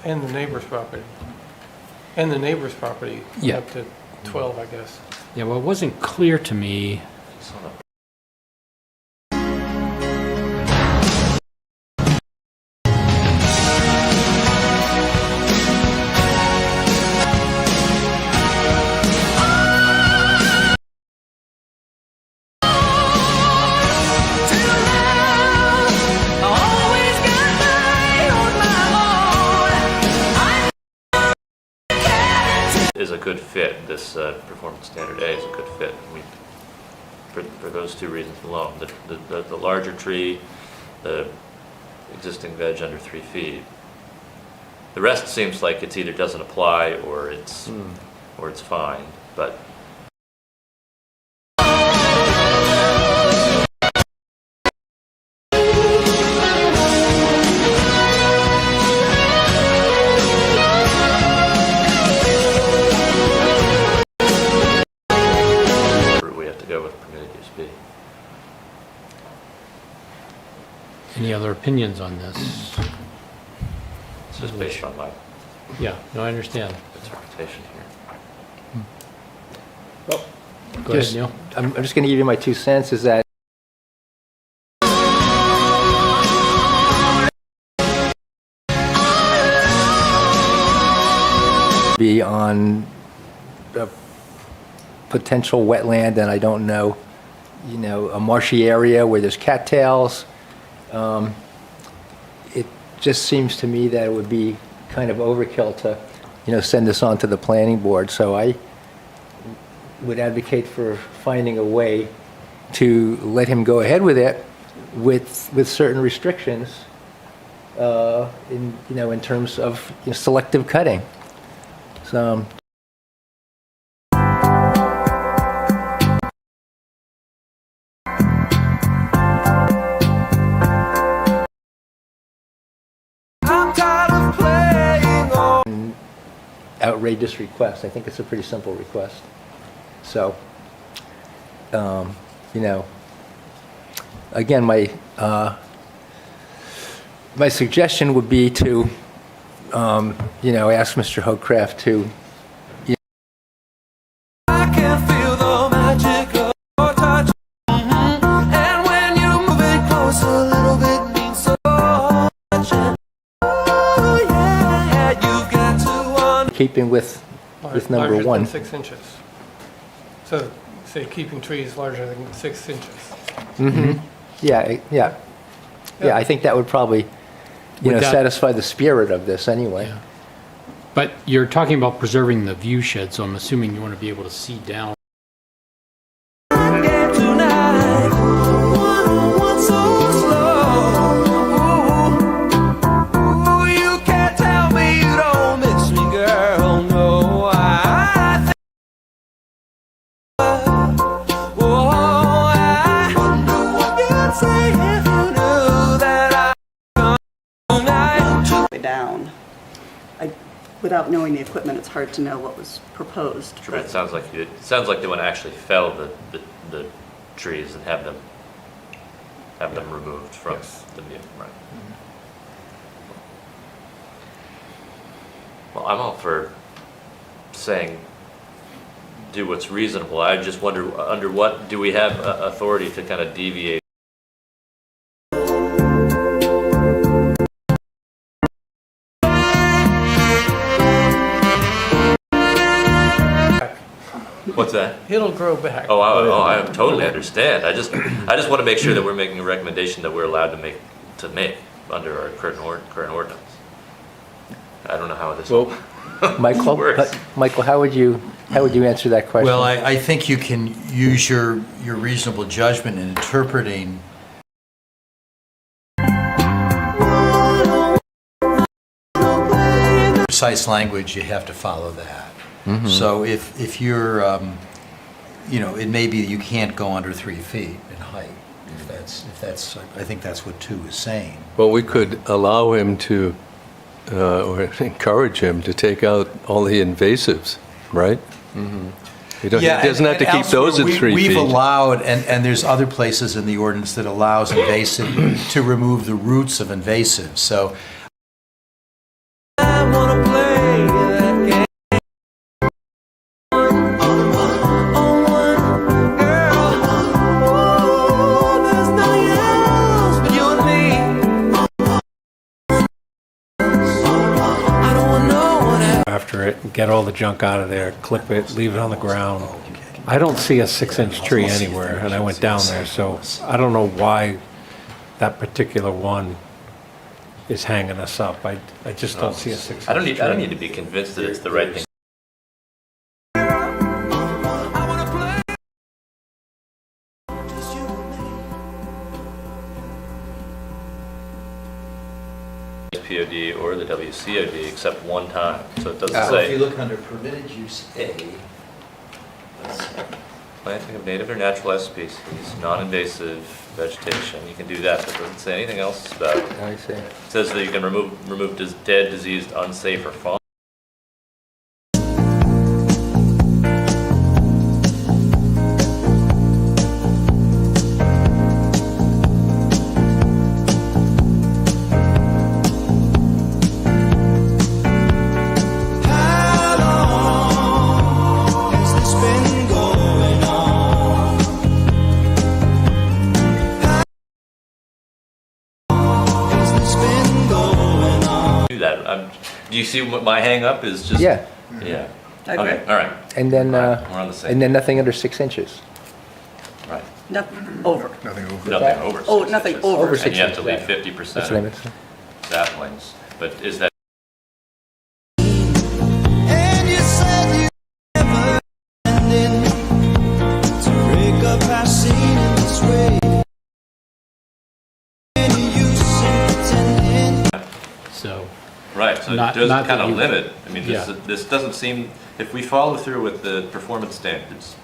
And the neighbor's property. And the neighbor's property,
Yeah.
up to 12, I guess.
yeah, well, it wasn't clear to me.
Is a good fit. This performance standard A is a good fit. For those two reasons alone, the larger tree, the existing veg under 3 feet. The rest seems like it's either doesn't apply or it's fine. But
Any other opinions on this?
it's just based on my
Yeah, no, I understand.
interpretation here.
Go ahead, Neil.
I'm just going to give you my 2 cents, is that be on a potential wetland, and I don't know, a marshy area where there's cattails. It just seems to me that it would be kind of overkill to, send this on to the planning board. So I would advocate for finding a way to let him go ahead with it with certain restrictions in terms of selective cutting. So outrageous request. I think it's a pretty simple request. So, again, my suggestion would be to, ask Mr. Hoagcraft to.
I can feel the magic of your touch, and when you move it close, a little bit means so much. Oh yeah, you've got to
Keeping with number
Larger
one.
than 6 inches. So, say keeping trees larger than 6 inches.
Mm-hmm. Yeah. I think that would probably,
Would that-
satisfy the spirit of this anyway.
Yeah. But you're talking about preserving the view shed, so I'm assuming you want to be able to see down.
get tonight. One so slow. Ooh, you can't tell me you don't miss me, girl. No, I think. Oh, I wonder what you'd say if you knew that I tonight.
Down. Without knowing the equipment, it's hard to know what was proposed.
But it sounds like they want to actually fell the trees and have them removed from the view. Right. Well, I'm all for saying do what's reasonable. I just wonder under what do we have authority to kind of deviate. What's that?
It'll grow back.
I totally understand. I just want to make sure that we're making a recommendation that we're allowed to make under our current ordinance. I don't know how this
Well,
Michael,
works.
Michael, how would you answer that question?
Well, I think you can use your reasonable judgment in interpreting precise language, you have to follow that. So if you're, it may be that you can't go under 3 feet in height, if that's, I think that's what 2 is saying.
Well, we could allow him to, or encourage him to take out all the invasives, right? He doesn't have to keep those at 3 feet.
We've allowed, and there's other places in the ordinance that allows invasive, to remove the roots of invasives, so
I wanna play that game. On one girl. Ooh, there's nothing else but you and me. I don't want no one else.
After it, get all the junk out of there, clip it, leave it on the ground. I don't see a 6-inch tree anywhere, and I went down there, so I don't know why that particular one is hanging us up. I just don't see a 6-inch tree.
I don't need to be convinced that it's the right thing.
I wanna play. Just you and me.
POD or the WCOD except one time, so it doesn't
So if you
say
look under permitted use A,
planting of native or naturalized species, non-invasive vegetation, you can do that, but it doesn't say anything else about it.
I see.
It says that you can remove dead, diseased, unsafe, or fallen.
How long has this been going on? How has this been going on?
Do that. Do you see what my hang-up is? Just
Yeah.
Yeah.
I agree.
Okay. All right.
And then,
We're on the same.
and then nothing under 6 inches.
Right.
Nothing over.
Nothing
that?
over.
Oh,
6
nothing
inches.
over.
Over
And
6
you have to
inches,
leave
yeah.
50%
That's what I meant.
saplings. But is that?
And you said you never intended to break up our scene in this way. Any use in pretending?
So,
Right, so
Not-
it does
not that
kind of
you-
limit, I mean,
Yeah.
this doesn't seem, if we follow through with the performance standards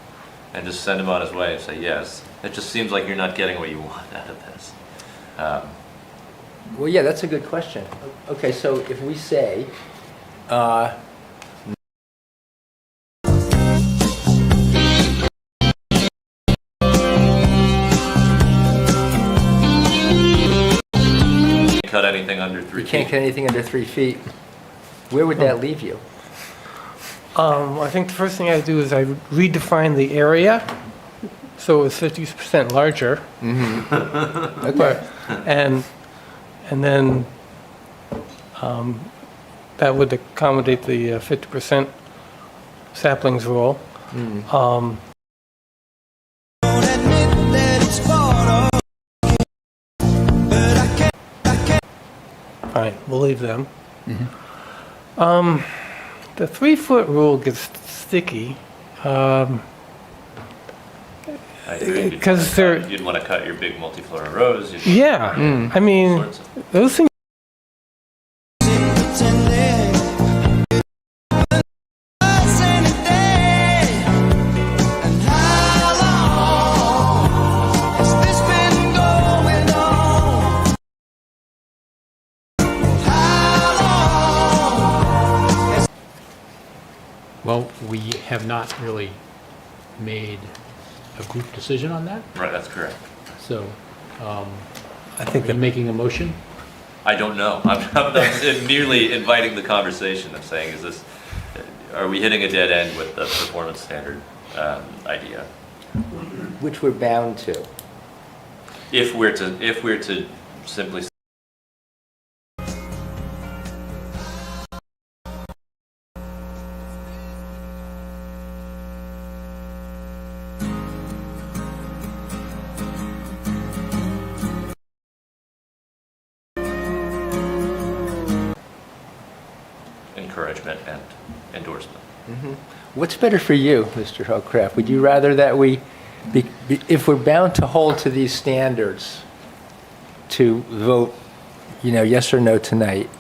and just send him on his way and say yes, it just seems like you're not getting what you want out of this.
Well, yeah, that's a good question. Okay, so if we say,
Cut anything under 3
you can't
feet.
cut anything under 3 feet, where would that leave you?
I think the first thing I do is I redefine the area, so it's 50% larger.
Okay.
And then that would accommodate the 50% saplings rule.
Don't admit that it's part of. But I can't.
Fine, we'll leave them. The 3-foot rule gets sticky.
I think
Because they're-
you'd want to cut your big multiflora rose.
Yeah, I mean,
Sorts of-
those things.
Pretending. Us any day. And how long has this been going on? How long?
well, we have not really made a group decision on that,
Right, that's correct.
so,
I think
are you
that
making a motion?
I don't know. I'm merely inviting the conversation. I'm saying, are we hitting a dead end with the performance standard idea?
Which we're bound to.
If we're to simply judgment and endorsement.
What's better for you, Mr. Hockraft? Would you rather that if we're bound to hold to these standards, to vote, yes or no tonight,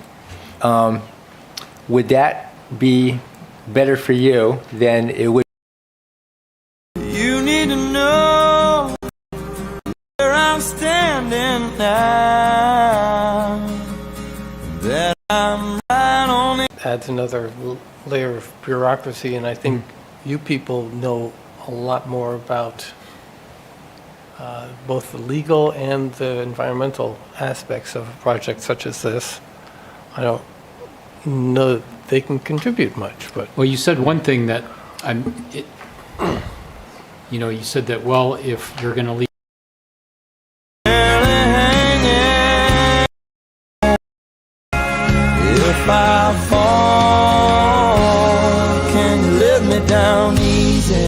would that be better for you than it would?
You need to know where I'm standing now. That I'm right on it.
Adds another layer of bureaucracy, and I think you people know a lot more about both the legal and the environmental aspects of a project such as this. I don't know that they can contribute much, but...
Well, you said one thing that you said that, well, if you're going to leave.
If I fall, can you let me down easy?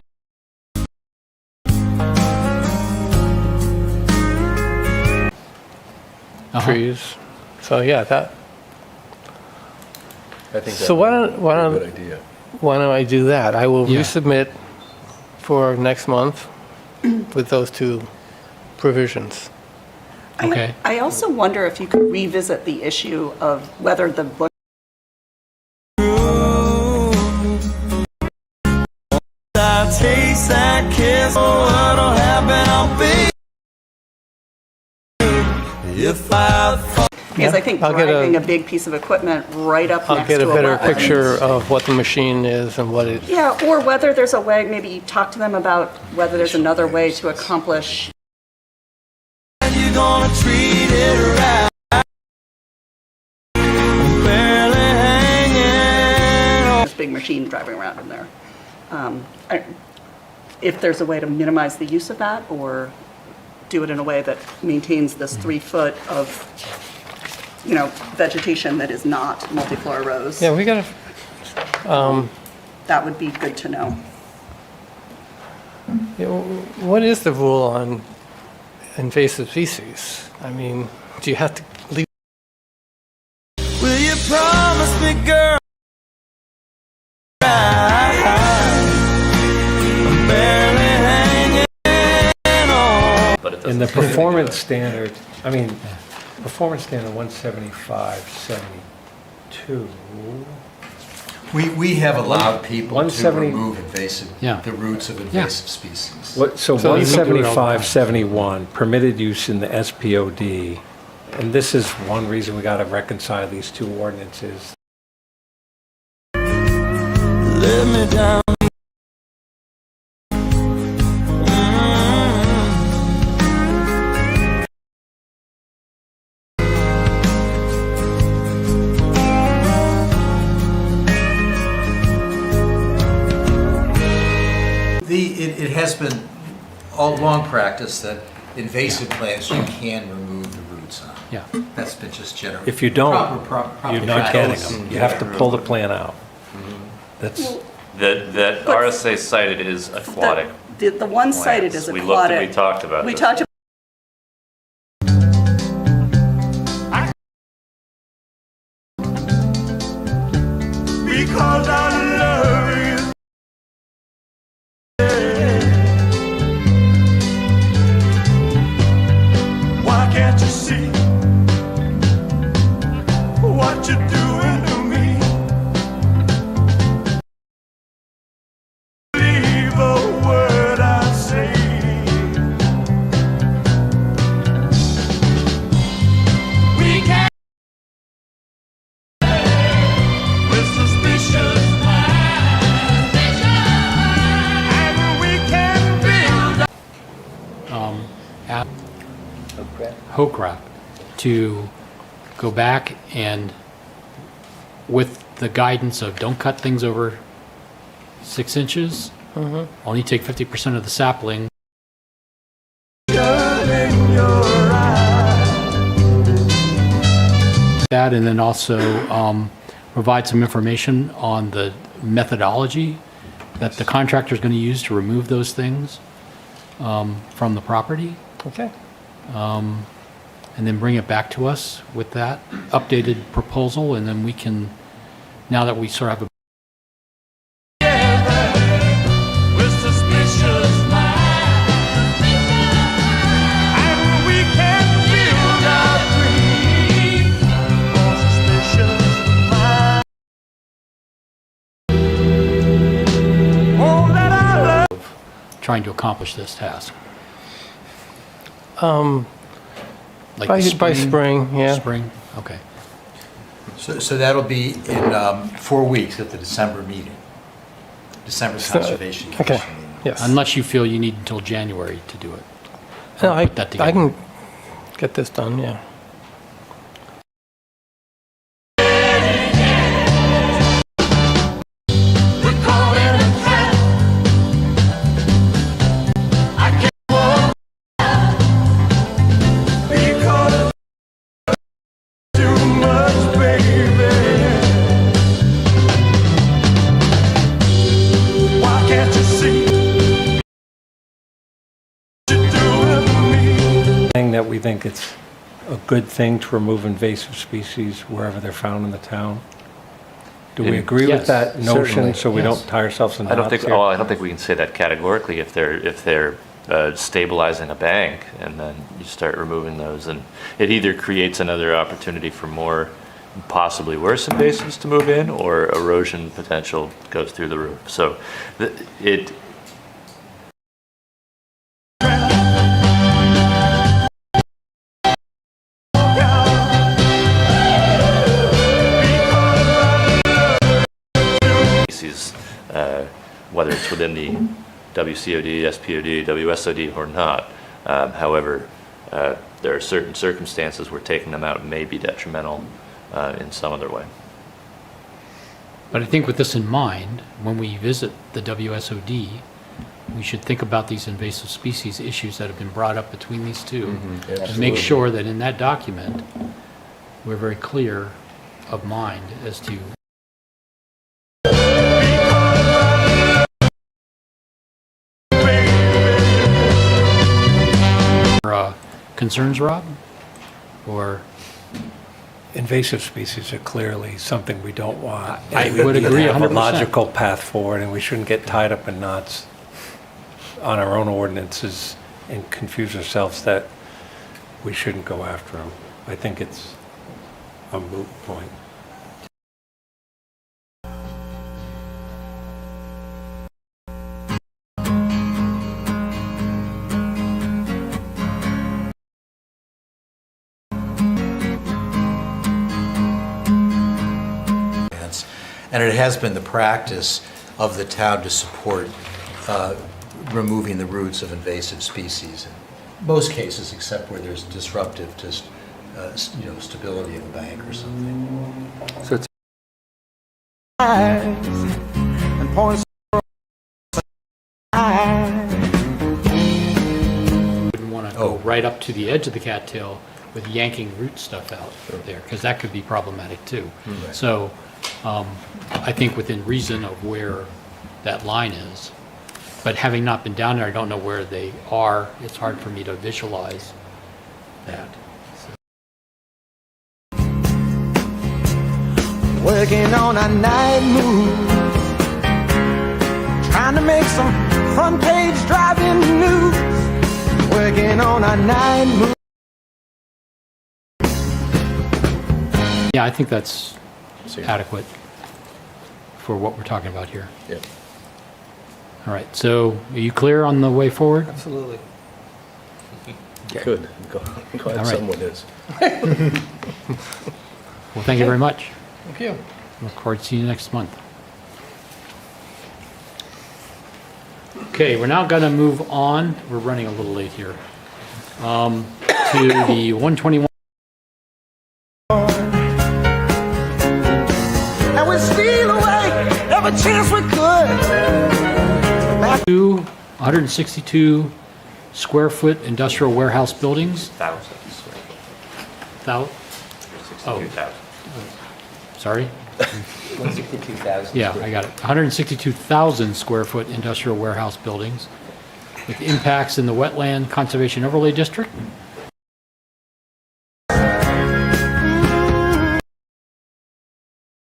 Trees. So yeah, that.
I think
So why don't
a good idea.
why don't I do that? I will resubmit for next month with those two provisions.
Okay.
I also wonder if you could revisit the issue of whether the book
I taste that kiss, oh, what'll happen, I'll be. If I fall.
because I think
I'll get
driving a big piece of equipment right up
I'll
next
get
to
a
a
better
wetland.
picture of what the machine is and what it.
Yeah, or whether there's a way, maybe you talk to them about whether there's another way to accomplish.
You gonna treat it right? Barely hanging on.
This big machine driving around in there. If there's a way to minimize the use of that, or do it in a way that maintains this 3 foot of, vegetation that is not multiflora rose.
Yeah, we gotta.
That would be good to know.
What is the rule on invasive species? I mean, do you have to leave?
Will you promise me, girl? I'm barely hanging on.
But it doesn't
In the
seem to be
performance
good.
standard, performance standard 175/72.
We have allowed people to
170
remove
Yeah.
the roots of invasive species.
So
So you can do it all the time.
175/71, permitted use in the SPOD, and this is one reason we got to reconcile these two ordinances.
Let me down.
It has been all long practice that invasive plants you can remove the roots on.
Yeah.
That's been just general.
If you don't,
proper
you're not getting
practice.
them. You have to pull the plant out. That's,
That RSA cited is aquatic.
The one cited is
plants.
aquatic.
We talked about
We
this.
talked
Because I love you. Why can't you see what you're doing to me? Believe a word I say. We can't. With suspicious minds, and we can build.
At Hockraft to go back and, with the guidance of don't cut things over 6 inches, only take 50% of the sapling. That, and then also provide some information on the methodology that the contractor is going to use to remove those things from the property.
Okay.
And then bring it back to us with that updated proposal, and then we can now that we sort of have a
with suspicious minds, and we can build our dreams on suspicious minds. Oh, let our love
trying to accomplish this task? Like
By
the
spring, yeah.
Spring, okay.
So that'll be in 4 weeks at the December meeting, December Conservation
Okay,
Commission meeting.
yes.
Unless you feel you need until January to do it.
No, I
Put that together.
can get this done, yeah.
we're caught in a trap. I can't walk out because of too much, baby. Why can't you see what you're doing to me?
Saying that we think it's a good thing to remove invasive species wherever they're found in the town. Do we agree
Yes,
with that notion,
certainly,
so we
yes.
don't tie ourselves in
I don't
knots
think,
here?
I don't think we can say that categorically if they're stabilizing a bank and then you start removing those, and it either creates another opportunity for more possibly worse invasives to move in, or erosion potential goes through the roof. So it species, whether it's within the WCOD, SPOD, WSOD or not. However, there are certain circumstances where taking them out may be detrimental in some other way.
But I think with this in mind, when we visit the WSOD, we should think about these invasive species issues that have been brought up between these two. And make sure that in that document, we're very clear of mind as to concerns, Rob? Or
Invasive species are clearly something we don't want.
I
We
would
need to
agree
have
100%.
a logical path forward, and we shouldn't get tied up in knots on our own ordinances and confuse ourselves that we shouldn't go after them. I think it's a moot point.
And it has been the practice of the town to support removing the roots of invasive species in most cases, except where there's disruptive to stability of the bank or something.
So it's
and points
wouldn't want to go right up to the edge of the cattail with yanking root stuff out there, because that could be problematic too.
Right.
So I think within reason of where that line is, but having not been down there, I don't know where they are. It's hard for me to visualize that.
working on a night move, trying to make some front page driving news, working on a night move.
Yeah, I think that's adequate for what we're talking about here.
Yeah.
All right, so are you clear on the way forward?
absolutely.
Good. Glad
All right.
someone is.
Well, thank you very much.
Thank you.
Look forward to seeing you next month. Okay, we're now going to move on. We're running a little late here. To the 121.
And we steal away every chance we could.
162 square foot industrial warehouse buildings.
1,000 square foot. 62,000.
Sorry?
162,000.
Yeah, I got it. 162,000 square foot industrial warehouse buildings with impacts in the Wetland Conservation Overlay District.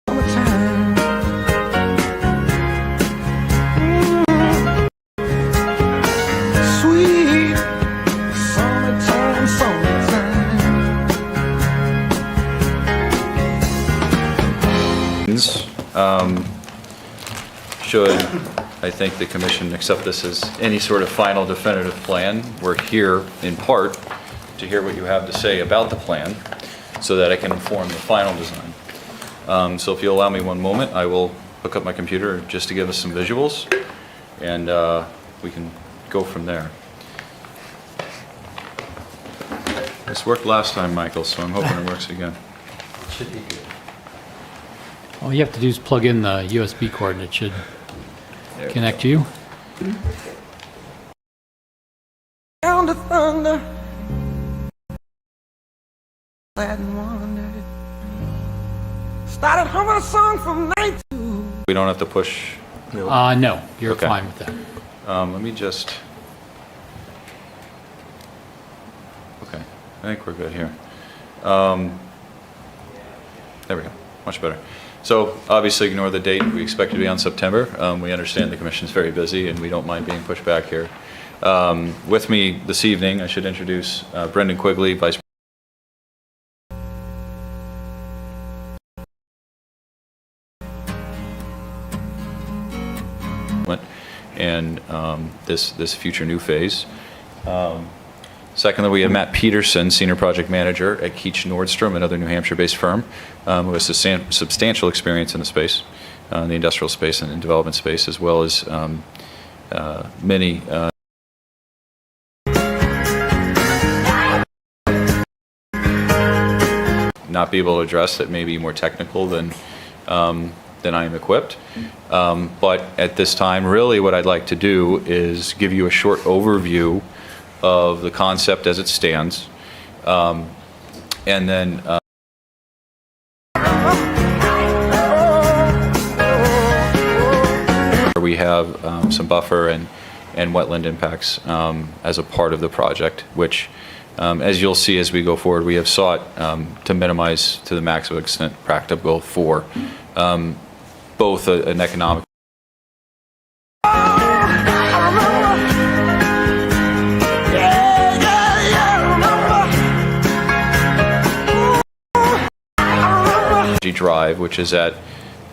Summertime.
Should, I think, the commission accept this as any sort of final definitive plan, we're here in part to hear what you have to say about the plan so that I can inform the final design. So if you'll allow me one moment, I will hook up my computer just to give us some visuals, and we can go from there. This worked last time, Michael, so I'm hoping it works again.
Should be good.
All you have to do is plug in the USB cord and it should connect to you.
Sound of thunder, glad and wondered. Started humming a song from 92.
We don't have to push.
No, you're
Okay.
fine with that.
Let me just. Okay, I think we're good here. There we go, much better. So obviously ignore the date. We expect it to be on September. We understand the commission's very busy and we don't mind being pushed back here. With me this evening, I should introduce Brendan Quigley, Vice President, and this future new phase. Secondly, we have Matt Peterson, Senior Project Manager at Keach Nordstrom, another New Hampshire-based firm, who has substantial experience in the space, in the industrial space and in development space, as well as many not be able to address that may be more technical than I am equipped. But at this time, really what I'd like to do is give you a short overview of the concept as it stands, and then we have some buffer and wetland impacts as a part of the project, which, as you'll see as we go forward, we have sought to minimize to the maximum extent practicable for both an economic Drive, which is at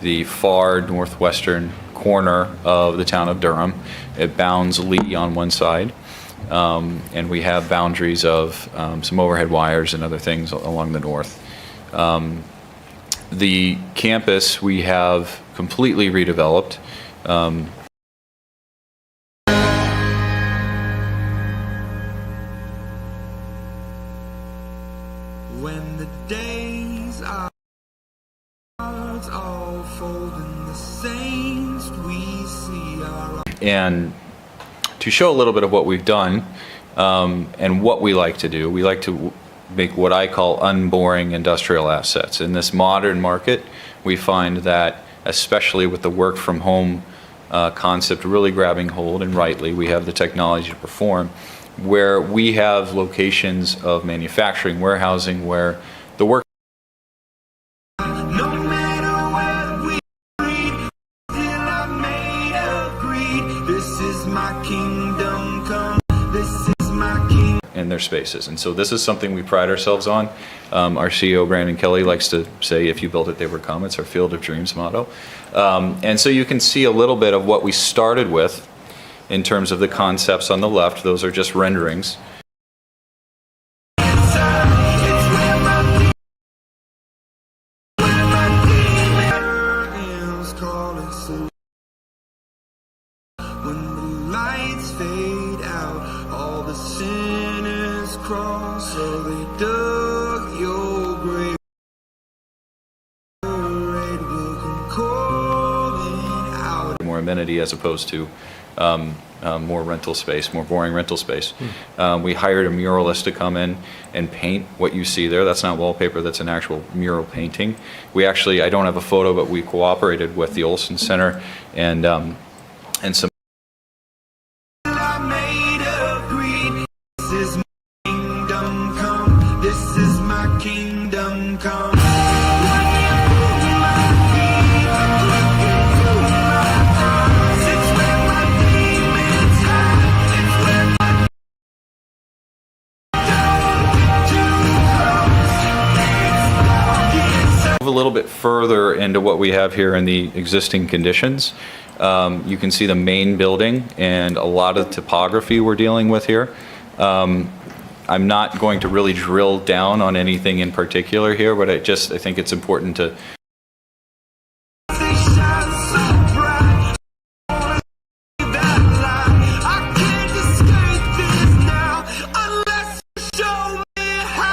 the far northwestern corner of the town of Durham. It bounds Lee on one side, and we have boundaries of some overhead wires and other things along the north. The campus we have completely redeveloped.
When the days are all folding, the saints we see are.
And to show a little bit of what we've done and what we like to do, we like to make what I call unboring industrial assets. In this modern market, we find that, especially with the work from home concept really grabbing hold, and rightly, we have the technology to perform, where we have locations of manufacturing, warehousing, where the work in their spaces. And so this is something we pride ourselves on. Our CEO, Brandon Kelly, likes to say, if you built it, they would come. It's our Field of Dreams motto. And so you can see a little bit of what we started with in terms of the concepts on the left. Those are just renderings.
So they dug your grave.
More amenity as opposed to more rental space, more boring rental space. We hired a muralist to come in and paint what you see there. That's not wallpaper, that's an actual mural painting. We actually, I don't have a photo, but we cooperated with the Olson Center and some little bit further into what we have here in the existing conditions, you can see the main building and a lot of topography we're dealing with here. I'm not going to really drill down on anything in particular here, but I think it's important to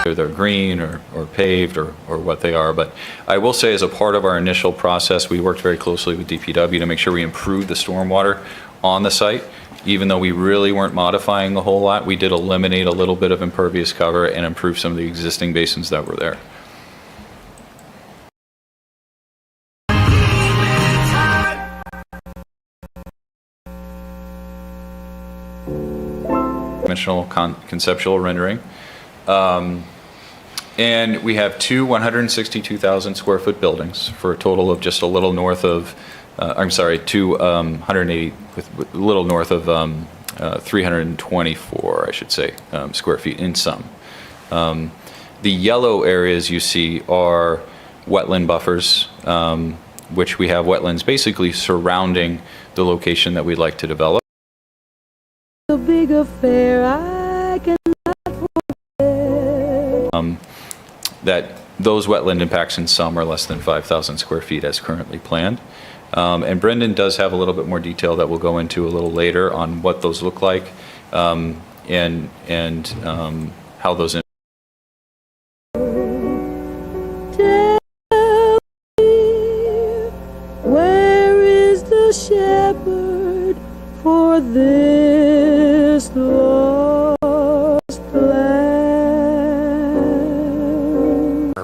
whether they're green or paved or what they are. But I will say, as a part of our initial process, we worked very closely with DPW to make sure we improved the stormwater on the site. Even though we really weren't modifying a whole lot, we did eliminate a little bit of impervious cover and improve some of the existing basins that were there. Dimensional conceptual rendering. And we have two 162,000 square foot buildings for a total of just a little north of, two 180, with a little north of 324, I should say, square feet in sum. The yellow areas you see are wetland buffers, which we have wetlands basically surrounding the location that we'd like to develop.
A big affair I cannot forget.
That those wetland impacts in some are less than 5,000 square feet as currently planned. And Brendan does have a little bit more detail that we'll go into a little later on what those look like, and how those.
Where is the shepherd for this lost land?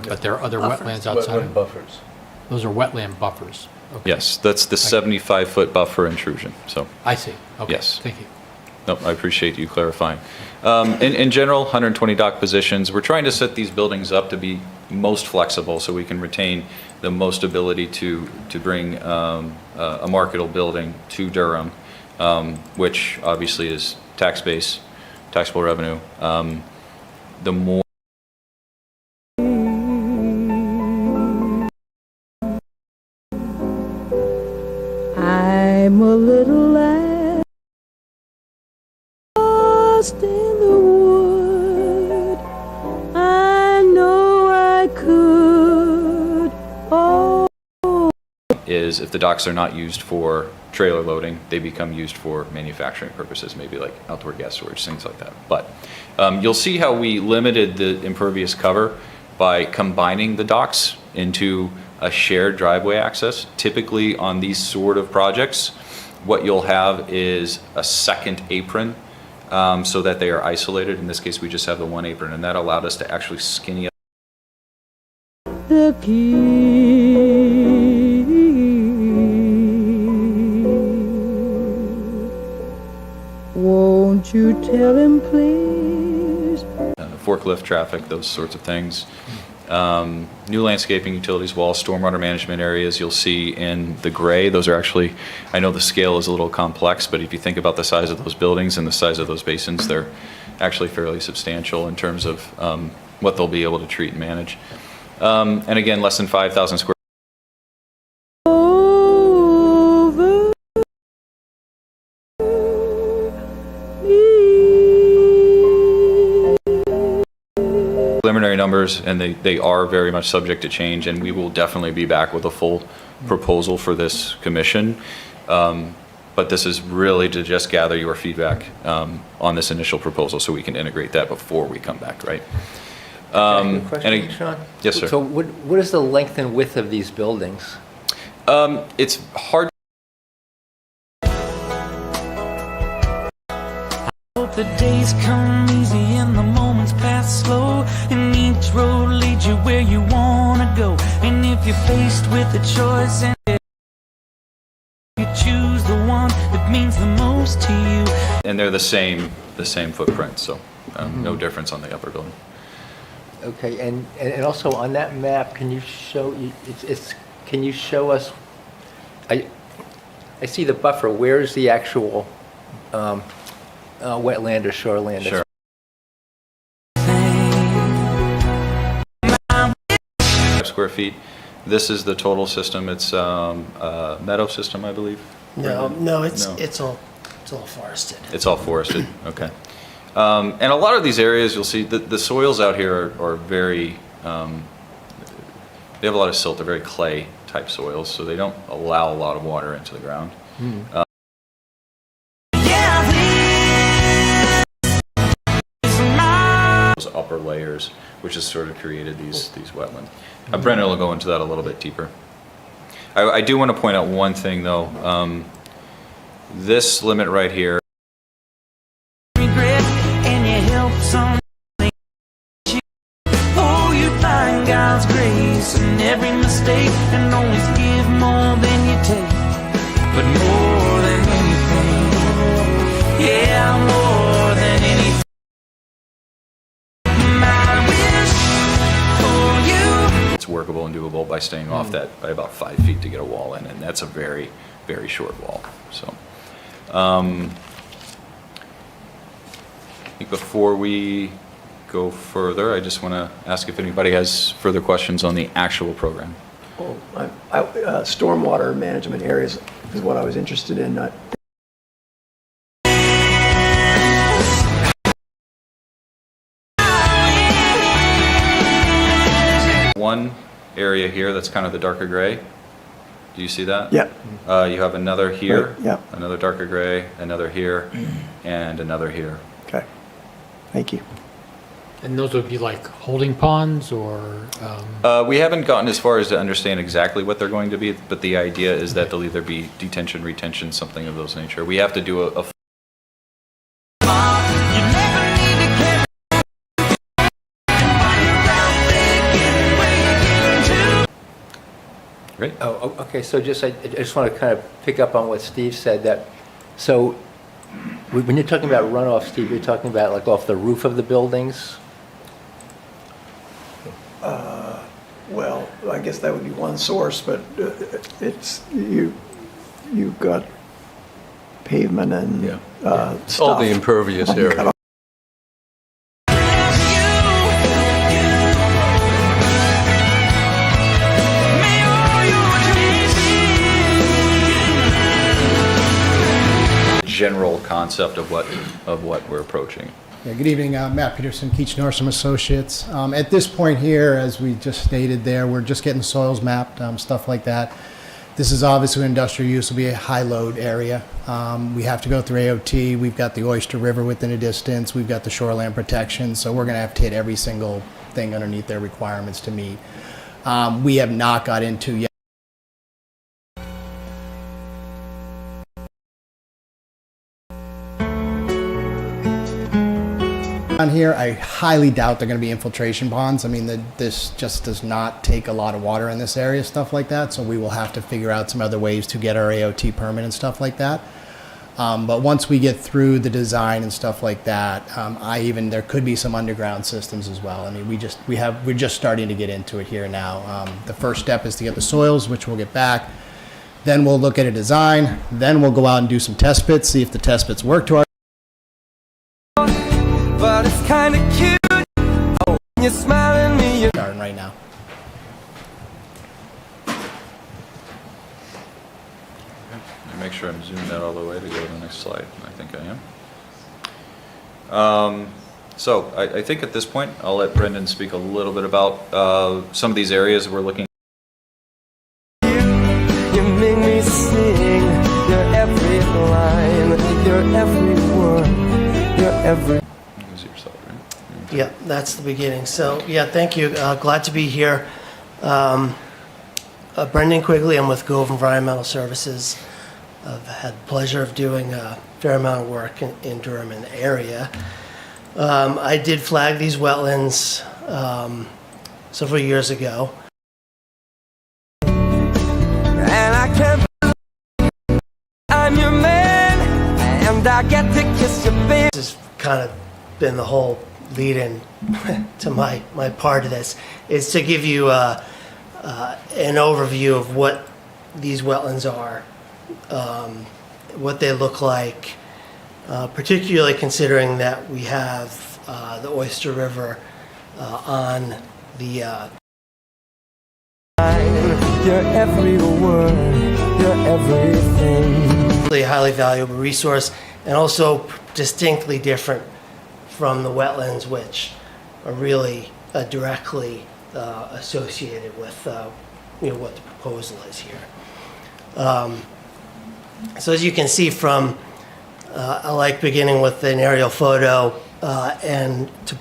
But there are other wetlands outside.
Wetland buffers.
Those are wetland buffers. Okay.
Yes, that's the 75-foot buffer intrusion, so.
I see. Okay.
Yes.
Thank you.
Nope, I appreciate you clarifying. In general, 120 dock positions. We're trying to set these buildings up to be most flexible so we can retain the most ability to bring a marketable building to Durham, which obviously is tax base, taxable revenue. The more
I'm a little lost in the wood. I know I could. Oh.
is if the docks are not used for trailer loading, they become used for manufacturing purposes, maybe like outdoor gas storage, things like that. But you'll see how we limited the impervious cover by combining the docks into a shared driveway access. Typically on these sort of projects, what you'll have is a second apron so that they are isolated. In this case, we just have the one apron, and that allowed us to actually skinny up.
The key. Won't you tell him, please?
Forklift traffic, those sorts of things. New landscaping, utilities, walls, stormwater management areas you'll see in the gray. Those are actually, I know the scale is a little complex, but if you think about the size of those buildings and the size of those basins, they're actually fairly substantial in terms of what they'll be able to treat and manage. And again, less than 5,000 square. Preliminary numbers, and they are very much subject to change, and we will definitely be back with a full proposal for this commission. But this is really to just gather your feedback on this initial proposal so we can integrate that before we come back, right?
Question, Sean?
Yes, sir.
So what is the length and width of these buildings?
It's hard.
The days come easy and the moments pass slow, and each road leads you where you wanna go. And if you're faced with a choice and you choose the one that means the most to you.
And they're the same footprint, so no difference on the upper building.
Okay, and also on that map, can you show can you show us? I see the buffer. Where's the actual wetland or shoreland?
Sure. Square feet. This is the total system. It's a meadow system, I believe.
No, it's all forested.
It's all forested. Okay. And a lot of these areas, you'll see the soils out here are very. They have a lot of silt. They're very clay type soils, so they don't allow a lot of water into the ground. Those upper layers, which has sort of created these wetlands. Brendan will go into that a little bit deeper. I do want to point out one thing though. This limit right here.
And you help some. Oh, you find God's grace in every mistake and always give more than you take. But more than anything, yeah, more than anything. I wish for you.
It's workable and doable by staying off that by about 5 feet to get a wall in, and that's a very, very short wall. So. I think before we go further, I just want to ask if anybody has further questions on the actual program.
Well, stormwater management areas is what I was interested in.
One area here that's kind of the darker gray. Do you see that?
Yeah.
You have another here,
right. Yep.
Another darker gray, another here, and another here.
Okay. Thank you.
And those would be like holding ponds or?
We haven't gotten as far as to understand exactly what they're going to be, but the idea is that they'll either be detention, retention, something of those nature. We have to do a Great.
Oh, okay, so I just want to kind of pick up on what Steve said, that, so when you're talking about runoff, Steve, you're talking about like off the roof of the buildings?
Well, I guess that would be one source, but it's, you've got pavement and stuff.
All the impervious area.
general concept of what we're approaching.
Yeah, good evening, Matt Peterson, Keach Nordstrom Associates. At this point here, as we just stated there, we're just getting the soils mapped, stuff like that. This is obviously industrial use, will be a high load area. We have to go through AOT, we've got the Oyster River within a distance, we've got the shoreline protection, so we're gonna have to hit every single thing underneath their requirements to meet. We have not got into yet. On here, I highly doubt they're going to be infiltration ponds. I mean, this just does not take a lot of water in this area, stuff like that. So we will have to figure out some other ways to get our AOT permit and stuff like that. But once we get through the design and stuff like that, there could be some underground systems as well. I mean, we're just starting to get into it here now. The first step is to get the soils, which we'll get back. Then we'll look at a design. Then we'll go out and do some test pits, see if the test pits work to our.
But it's kinda cute. Oh, when you're smiling me, you're
starting right now.
Let me make sure I'm zoomed out all the way to go to the next slide. I think I am. So I think at this point, I'll let Brendan speak a little bit about some of these areas we're looking.
You make me sing. You're every line. You're every word. You're every.
Yeah, that's the beginning. So, yeah, thank you. Glad to be here. Brendan Quigley, I'm with Gove Environmental Services. I've had the pleasure of doing a fair amount of work in Durham and the area. I did flag these wetlands several years ago.
And I can't. I'm your man, and I get to kiss your face.
This has kind of been the whole lead-in to my part of this, is to give you an overview of what these wetlands are, what they look like, particularly considering that we have the Oyster River on the
You're every word, you're everything.
Really a highly valuable resource, and also distinctly different from the wetlands, which are really directly associated with what the proposal is here. So as you can see from, I like beginning with an aerial photo and to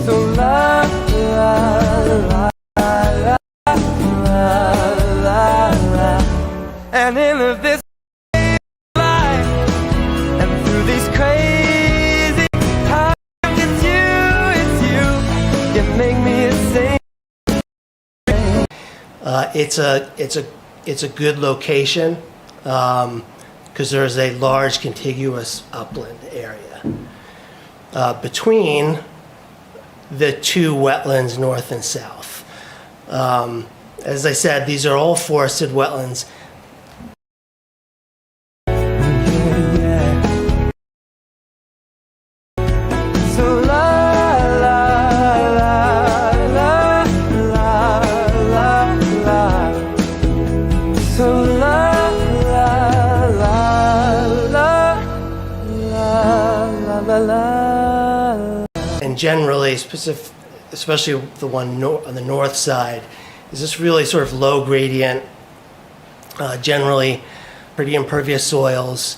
So la la la la la la la, and in this life and through these crazy times, it's you, you make me sing.
It's a good location because there's a large contiguous upland area between the two wetlands north and south. As I said, these are all forested wetlands.
So la la la la la la la. So la la la la la la la.
And generally, especially the one on the north side, is this really sort of low gradient, generally pretty impervious soils,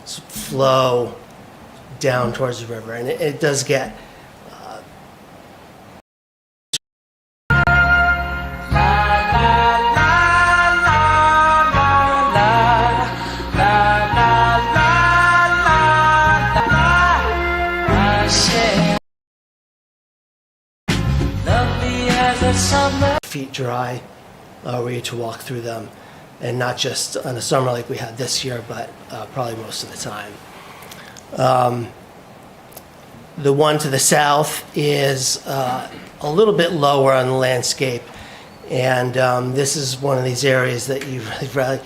flow down towards the river. And it does get feet dry were you to walk through them, and not just on a summer like we had this year, but probably most of the time. The one to the south is a little bit lower on the landscape, and this is one of these areas that you really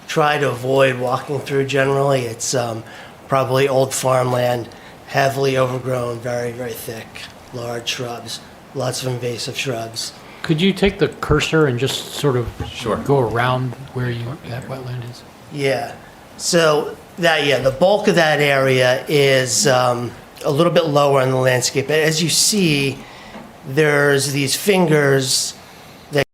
try to avoid walking through generally. It's probably old farmland, heavily overgrown, very, very thick, large shrubs, lots of invasive shrubs.
Could you take the cursor and just sort of go around where that wetland is?
Yeah. So the bulk of that area is a little bit lower on the landscape. As you see, there's these fingers that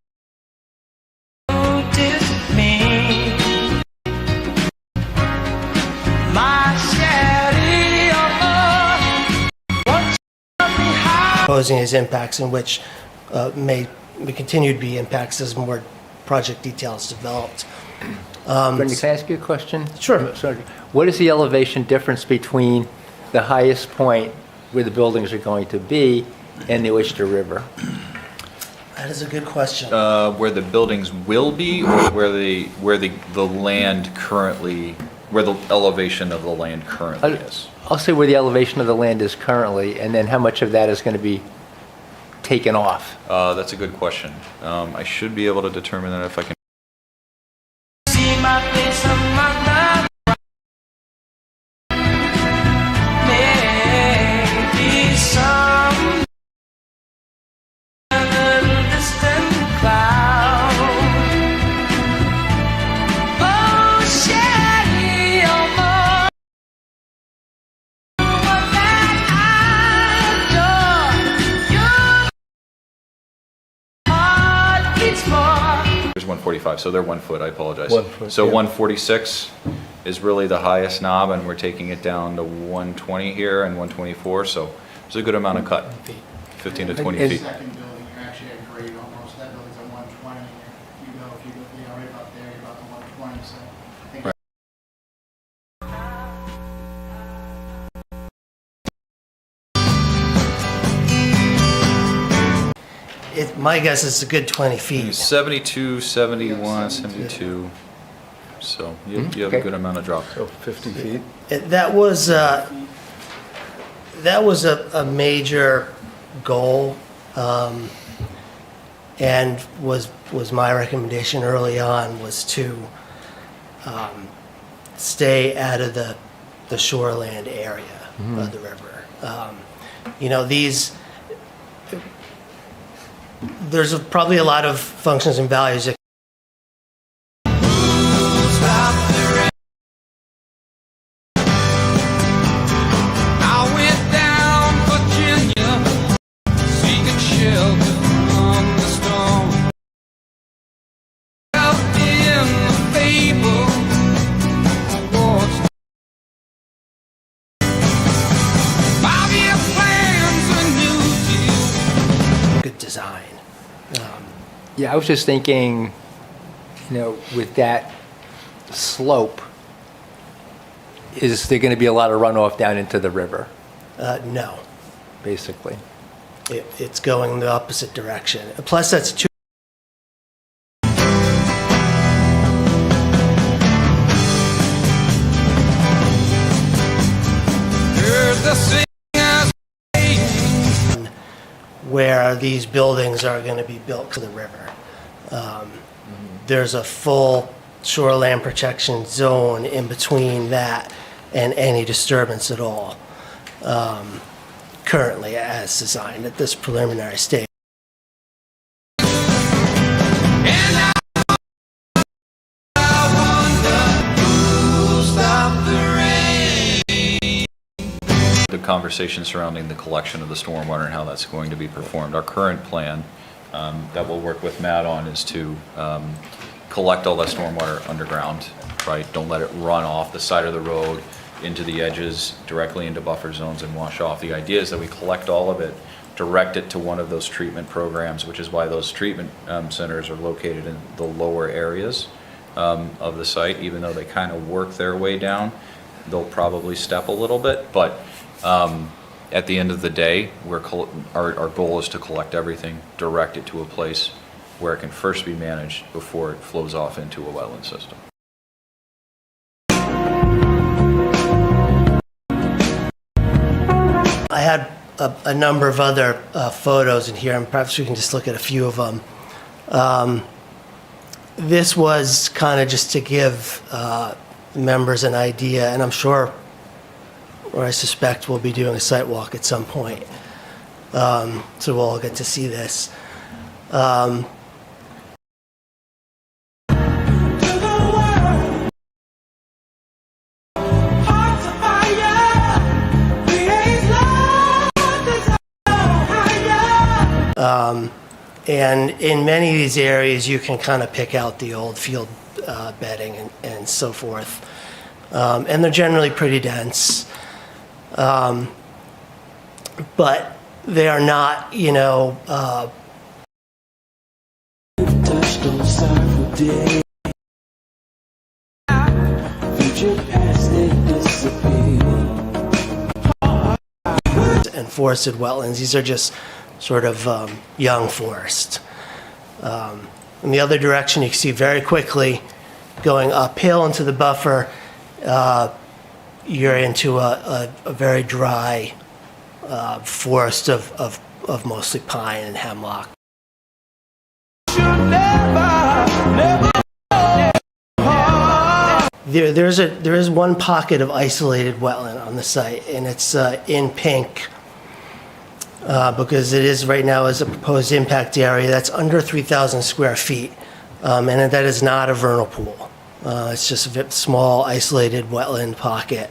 posing as impacts, in which may continue to be impacts as more project details developed.
Brendan, can I ask you a question?
Sure.
Sorry. What is the elevation difference between the highest point where the buildings are going to be and the Oyster River?
That is a good question.
Where the buildings will be, or where the land currently, where the elevation of the land currently is?
I'll say where the elevation of the land is currently, and then how much of that is going to be taken off.
That's a good question. I should be able to determine that if I can.
See my face on my love. Maybe some distant cloud. Oh, Sherry, almost what that I adore. Your heart beats for.
There's 145, so they're 1 foot, I apologize.
1 foot,
So
yeah.
146 is really the highest knob, and we're taking it down to 120 here and 124, so there's a good amount of cut, 15 to 20 feet.
Second building, you're actually at grade almost. That building's at 120. If you go, right about there, you're about to 120. So I think.
Right.
My guess is a good 20 feet.
72, 71, 72, so you have a
Okay.
good amount of drop.
So 50 feet?
That was a major goal, and was my recommendation early on, was to stay out of the shoreland area of the river. These there's probably a lot of functions and values that
I went down Virginia, seeking shelter from the storm. Out in the fable, I watched 5-year plans and new deals.
good design.
Yeah, I was just thinking, with that slope, is there going to be a lot of runoff down into the river,
No,
basically?
it's going the opposite direction. Plus, that's two.
Heard the singers
Where these buildings are going to be built to the river. There's a full shoreland protection zone in between that and any disturbance at all, currently as designed at this preliminary stage.
The conversation surrounding the collection of the stormwater and how that's going to be performed. Our current plan that we'll work with Matt on is to collect all that stormwater underground, right? Don't let it run off the side of the road into the edges, directly into buffer zones and wash off. The idea is that we collect all of it, direct it to one of those treatment programs, which is why those treatment centers are located in the lower areas of the site. Even though they kind of work their way down, they'll probably step a little bit, but at the end of the day, our goal is to collect everything, direct it to a place where it can first be managed before it flows off into a wetland system.
I had a number of other photos in here, and perhaps we can just look at a few of them. This was kind of just to give members an idea, and I'm sure, or I suspect we'll be doing a site walk at some point. So we'll all get to see this. And in many of these areas, you can kind of pick out the old field bedding and so forth. And they're generally pretty dense. But they are not, and forested wetlands. These are just sort of young forest. In the other direction, you can see very quickly going uphill into the buffer, you're into a very dry forest of mostly pine and hemlock. There is one pocket of isolated wetland on the site, and it's in pink because it is right now is a proposed impact area that's under 3,000 square feet, and that is not a vernal pool. It's just a small isolated wetland pocket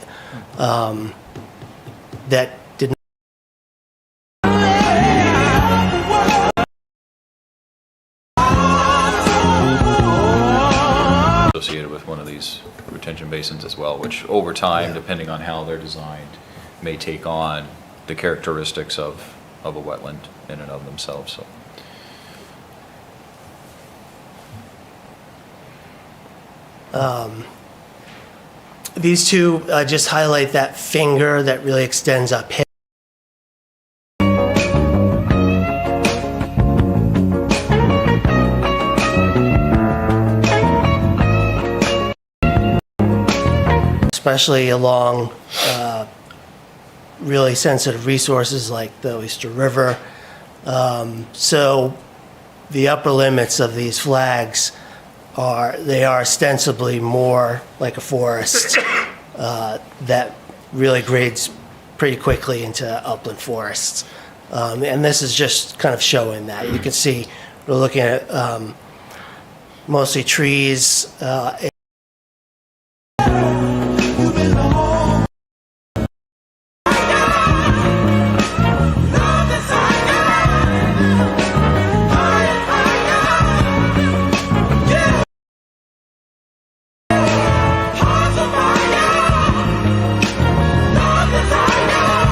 that did not.
Associated with one of these retention basins as well, which over time, depending on how they're designed, may take on the characteristics of a wetland in and of themselves. So.
These two just highlight that finger that really extends uphill. Especially along really sensitive resources like the Oyster River. So the upper limits of these flags are ostensibly more like a forest that really grades pretty quickly into upland forests. And this is just kind of showing that. You can see we're looking at mostly trees.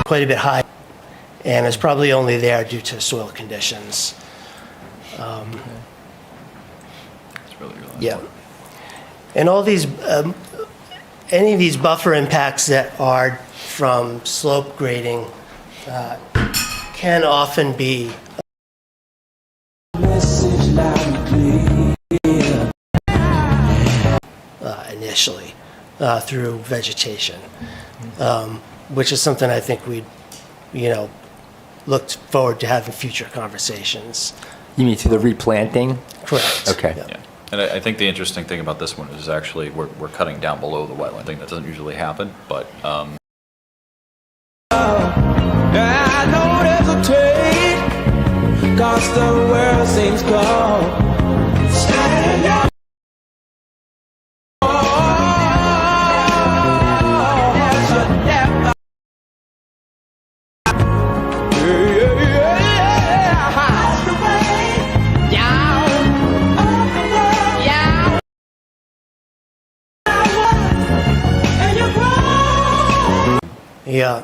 Quite a bit high, and it's probably only there due to soil conditions. Yeah. And all these, any of these buffer impacts that are from slope grading can often be initially through vegetation, which is something I think we'd, looked forward to having future conversations.
You mean to the replanting?
Correct.
Okay.
Yeah. And I think the interesting thing about this one is actually we're cutting down below the wetland thing. That doesn't usually happen, but
I don't hesitate, 'cause the world seems cold. Stand up.
Yeah.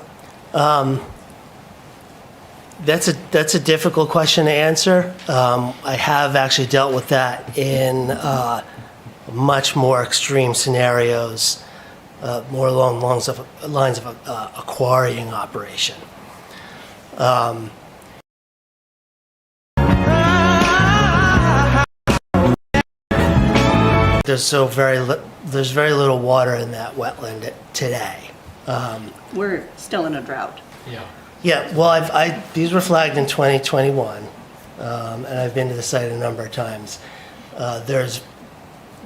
That's a difficult question to answer. I have actually dealt with that in much more extreme scenarios, more along lines of a quarrying operation. There's very little water in that wetland today.
We're still in a drought.
Yeah.
Yeah, well, these were flagged in 2021, and I've been to the site a number of times. There's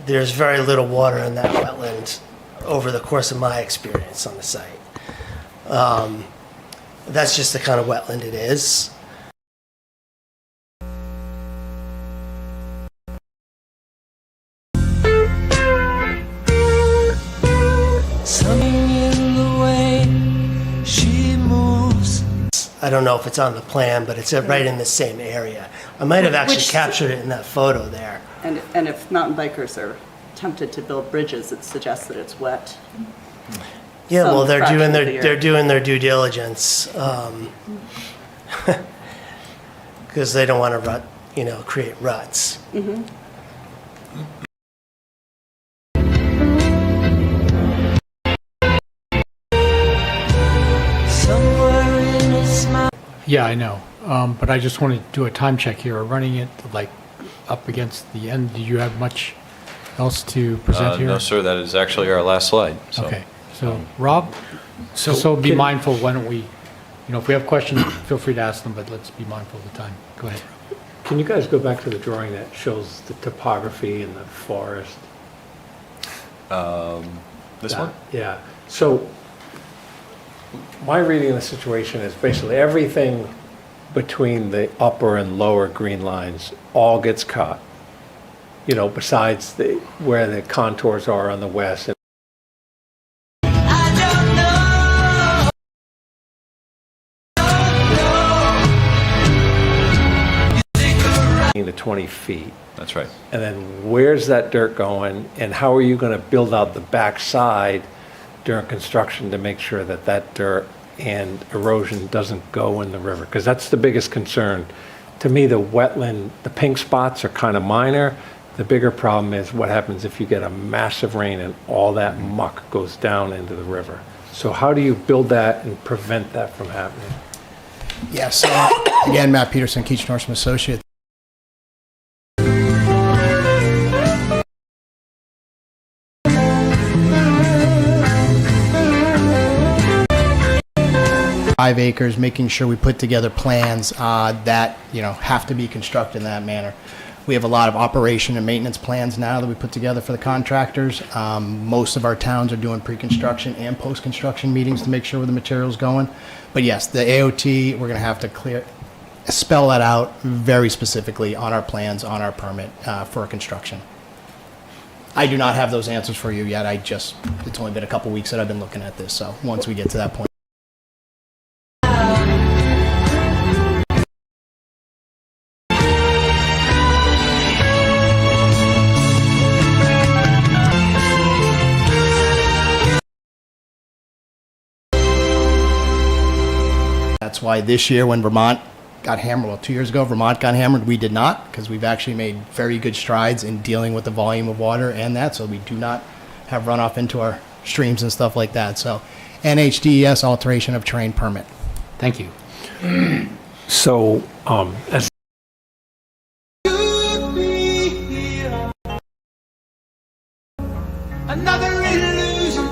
very little water in that wetland over the course of my experience on the site. That's just the kind of wetland it is. I don't know if it's on the plan, but it's right in the same area. I might have actually captured it in that photo there.
And if mountain bikers are tempted to build bridges, it suggests that it's wet.
Yeah, well, they're
fraction
doing
of
their
the year.
they're doing their due diligence because they don't want to create ruts.
Mhm.
Yeah, I know. But I just want to do a time check here. We're running it like up against the end. Do you have much else to present here?
no, sir. That is actually our last slide. So.
Okay. So, Rob, so be mindful. Why don't we, if we have questions, feel free to ask them, but let's be mindful of the time. Go ahead.
Can you guys go back to the drawing that shows the topography and the forest?
This one?
Yeah. So my reading of the situation is basically everything between the upper and lower green lines all gets cut, besides where the contours are on the west. To 20 feet.
That's right.
And then where's that dirt going, and how are you going to build out the backside during construction to make sure that that dirt and erosion doesn't go in the river? Because that's the biggest concern. To me, the wetland, the pink spots are kind of minor. The bigger problem is what happens if you get a massive rain and all that muck goes down into the river. So how do you build that and prevent that from happening?
Yeah, so again, Matt Peterson, Keach Norseman Associate. 5 acres, making sure we put together plans that have to be constructed in that manner. We have a lot of operation and maintenance plans now that we put together for the contractors. Most of our towns are doing pre-construction and post-construction meetings to make sure where the material's going. But yes, the AOT, we're going to have to spell that out very specifically on our plans, on our permit for construction. I do not have those answers for you yet. It's only been a couple weeks that I've been looking at this, so once we get to that point. That's why this year when Vermont got hammered, well, 2 years ago, Vermont got hammered, we did not, because we've actually made very good strides in dealing with the volume of water and that, so we do not have runoff into our streams and stuff like that. So NHDES alteration of terrain permit.
Thank you.
So, as
Another illusion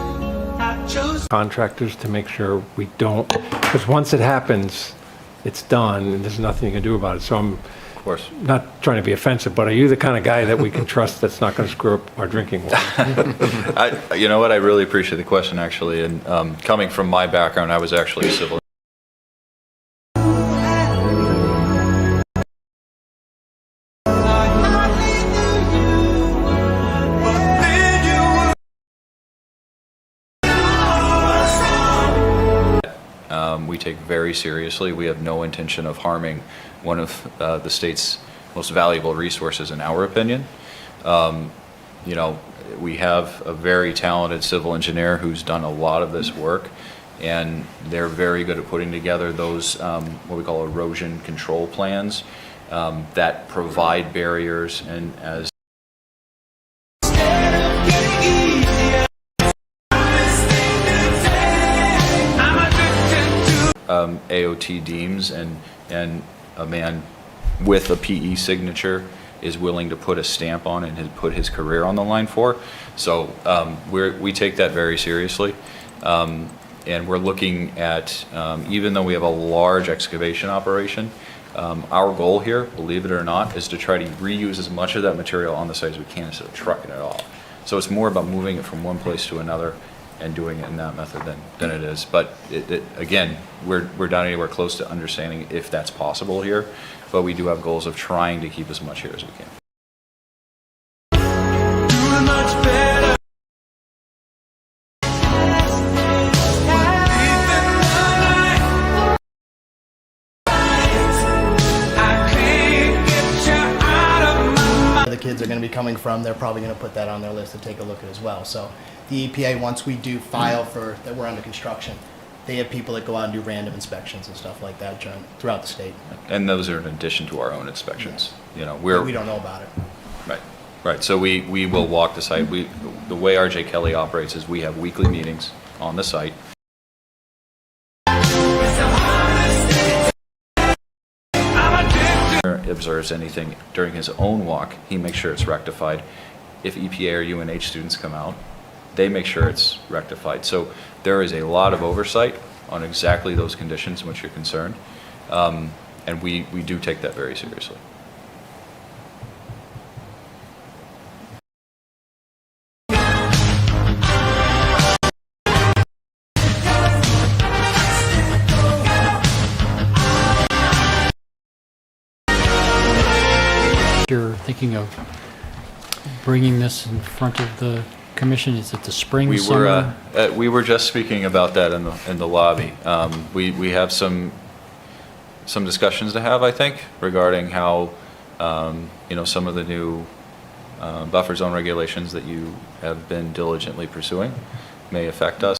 I chose.
contractors to make sure we don't, because once it happens, it's done, and there's nothing you can do about it. So I'm
Of course.
not trying to be offensive, but are you the kind of guy that we can trust that's not going to screw up our drinking water?
You know what? I really appreciate the question, actually. And coming from my background, I was actually a civil. We take very seriously. We have no intention of harming one of the state's most valuable resources, in our opinion. You know, we have a very talented civil engineer who's done a lot of this work, and they're very good at putting together those what we call erosion control plans that provide barriers, and as AOT deems, and a man with a PE signature is willing to put a stamp on and has put his career on the line for. So we take that very seriously. And we're looking at, even though we have a large excavation operation, our goal here, believe it or not, is to try to reuse as much of that material on the site as we can instead of trucking it off. So it's more about moving it from one place to another and doing it in that method than it is. But again, we're not anywhere close to understanding if that's possible here, but we do have goals of trying to keep as much here as we can.
Doing much better.
The kids are going to be coming from, they're probably going to put that on their list to take a look at as well. So the EPA, once we do file for that we're under construction, they have people that go out and do random inspections and stuff like that throughout the state.
And those are in addition to our own inspections. You know,
We don't know about it.
Right. So we will walk the site. The way RJ Kelly operates is we have weekly meetings on the site. Observes anything during his own walk, he makes sure it's rectified. If EPA or UNH students come out, they make sure it's rectified. So there is a lot of oversight on exactly those conditions in which you're concerned, and we do take that very seriously.
You're thinking of bringing this in front of the commission? Is it the spring, summer?
We were just speaking about that in the lobby. We have some discussions to have, I think, regarding how you know, some of the new buffer zone regulations that you have been diligently pursuing may affect us.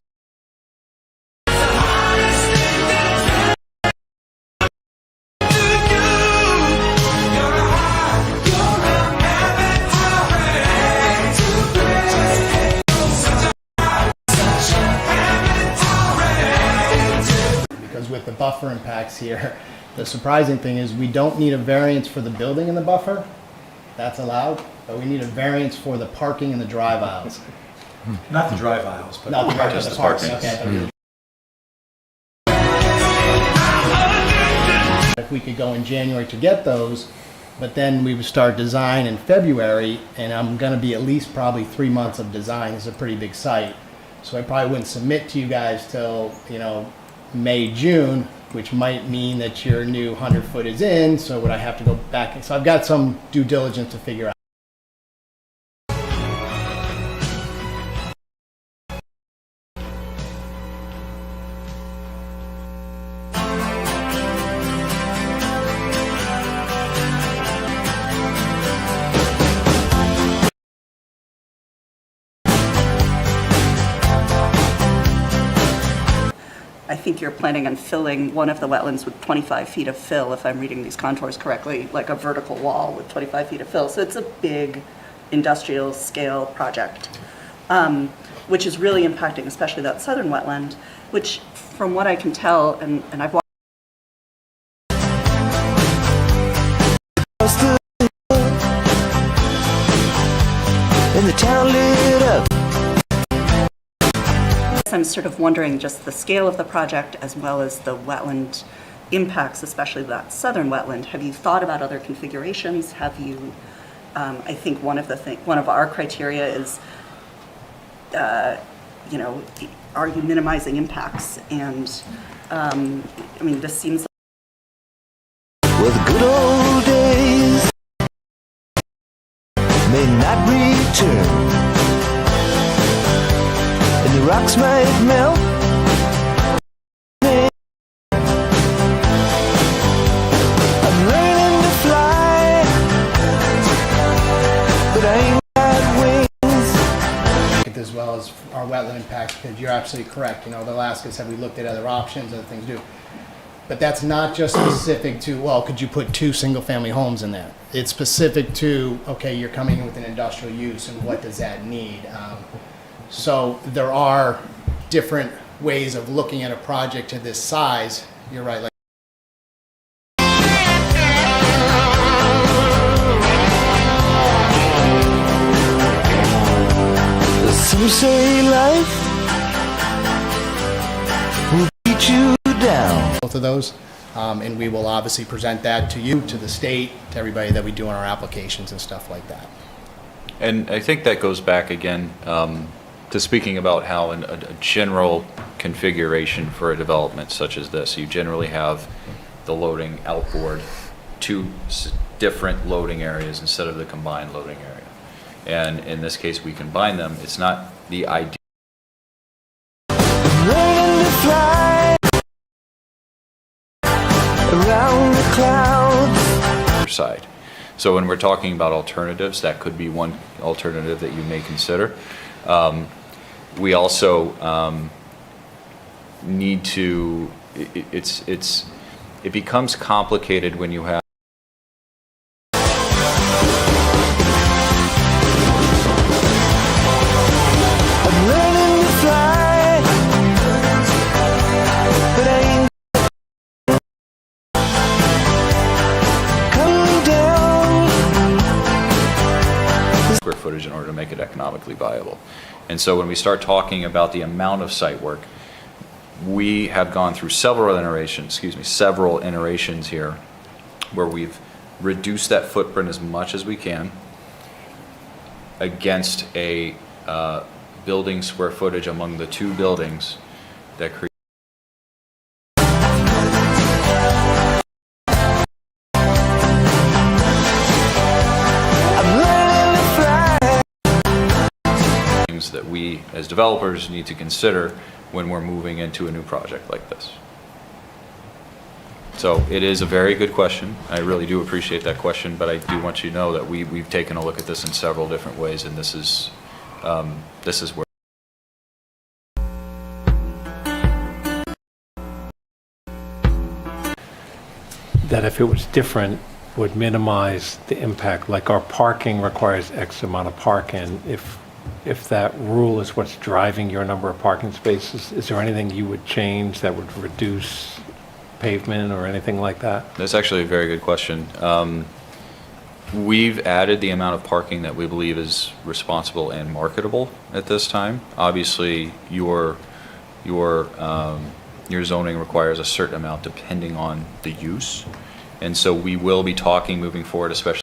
With the buffer impacts here, the surprising thing is we don't need a variance for the building in the buffer. That's allowed, but we need a variance for the parking in the drive aisles.
Not the drive aisles, but
Not the parking,
just
the
the
parking.
parking.
Okay. If we could go in January to get those, but then we would start design in February, and I'm going to be at least probably 3 months of design. It's a pretty big site, so I probably wouldn't submit to you guys till, you know, May, June, which might mean that your new 100-foot is in, so would I have to go back? So I've got some due diligence to figure out.
I think you're planning on filling one of the wetlands with 25 feet of fill, if I'm reading these contours correctly, like a vertical wall with 25 feet of fill. So it's a big industrial scale project, which is really impacting especially that southern wetland, which from what I can tell, and I've walked
and the town lit up.
I'm sort of wondering just the scale of the project as well as the wetland impacts, especially that southern wetland. Have you thought about other configurations? Have you, I think one of our criteria is, you know, are you minimizing impacts? And I mean, this seems
Well, the good old days may not return. The rocks might melt. I'm learning to fly, but I ain't got wings.
As well as our wetland impacts, because you're absolutely correct. You know, they'll ask us, have we looked at other options, other things to do? But that's not just specific to, well, could you put 2 single-family homes in there? It's specific to, okay, you're coming in with an industrial use, and what does that need? So there are different ways of looking at a project to this size. You're right.
Some say life will beat you down.
Both of those. And we will obviously present that to you, to the state, to everybody that we do on our applications and stuff like that.
And I think that goes back again to speaking about how a general configuration for a development such as this, you generally have the loading outboard, 2 different loading areas instead of the combined loading area. And in this case, we combine them. It's not the ideal.
Learning to fly around the clouds.
Side. So when we're talking about alternatives, that could be one alternative that you may consider. We also need to, it becomes complicated when you have
I'm learning to fly, but I ain't coming down.
square footage in order to make it economically viable. And so when we start talking about the amount of site work, we have gone through several iterations here where we've reduced that footprint as much as we can against a building square footage among the 2 buildings that create that we as developers need to consider when we're moving into a new project like this. So it is a very good question. I really do appreciate that question, but I do want you to know that we've taken a look at this in several different ways, and this is where
That if it was different, would minimize the impact, like our parking requires X amount of parking. If that rule is what's driving your number of parking spaces, is there anything you would change that would reduce pavement or anything like that?
That's actually a very good question. We've added the amount of parking that we believe is responsible and marketable at this time. Obviously, your zoning requires a certain amount depending on the use. And so we will be talking moving forward, especially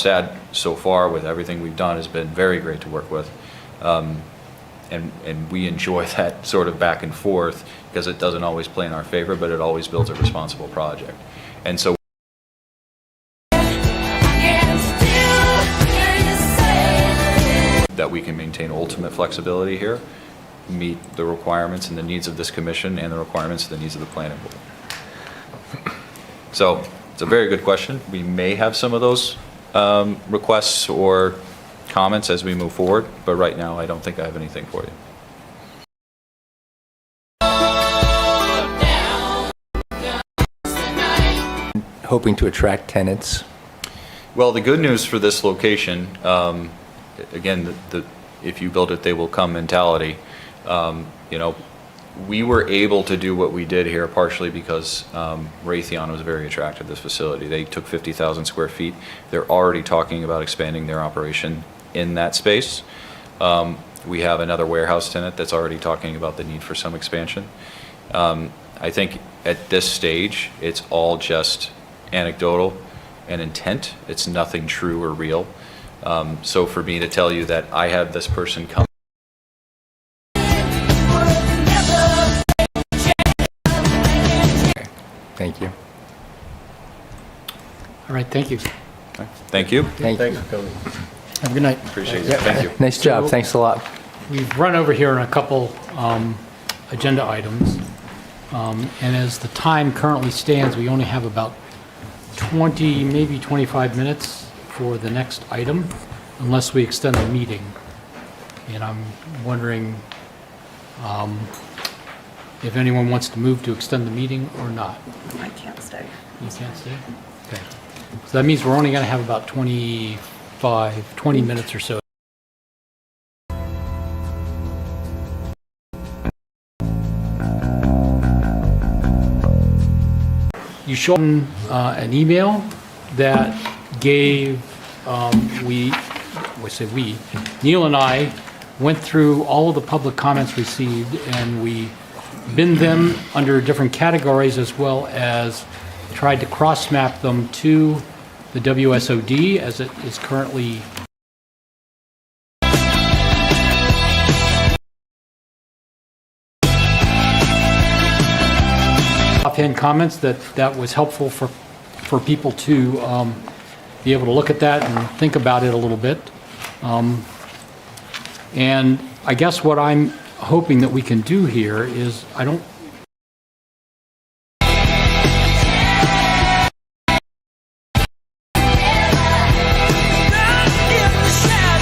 staff so far with everything we've done has been very great to work with. And we enjoy that sort of back and forth because it doesn't always play in our favor, but it always builds a responsible project. And so that we can maintain ultimate flexibility here, meet the requirements and the needs of this commission and the requirements and the needs of the planning board. So it's a very good question. We may have some of those requests or comments as we move forward, but right now I don't think I have anything for you.
Hoping to attract tenants.
Well, the good news for this location, again, if you build it, they will come mentality. You know, we were able to do what we did here partially because Raytheon was very attracted to this facility. They took 50,000 square feet. They're already talking about expanding their operation in that space. We have another warehouse tenant that's already talking about the need for some expansion. I think at this stage, it's all just anecdotal and intent. It's nothing true or real. So for me to tell you that I have this person come.
Thank you.
All right, thank you.
Thank you.
Thank you.
Thanks for coming.
Have a good night.
Appreciate it.
Yep.
Thank you.
Nice job.
So-
Thanks a lot.
We've run over here on a couple agenda items, and as the time currently stands, we only have about 20, maybe 25 minutes for the next item, unless we extend the meeting. And I'm wondering if anyone wants to move to extend the meeting or not.
I can't stay.
You can't stay? Okay. So that means we're only going to have about 20 minutes or so. You showed an email that gave, Neil and I went through all of the public comments received, and we binned them under different categories, as well as tried to cross-map them to the WSOD as it is currently offhand comments. That was helpful for people to be able to look at that and think about it a little bit. And I guess what I'm hoping that we can do here is, I don't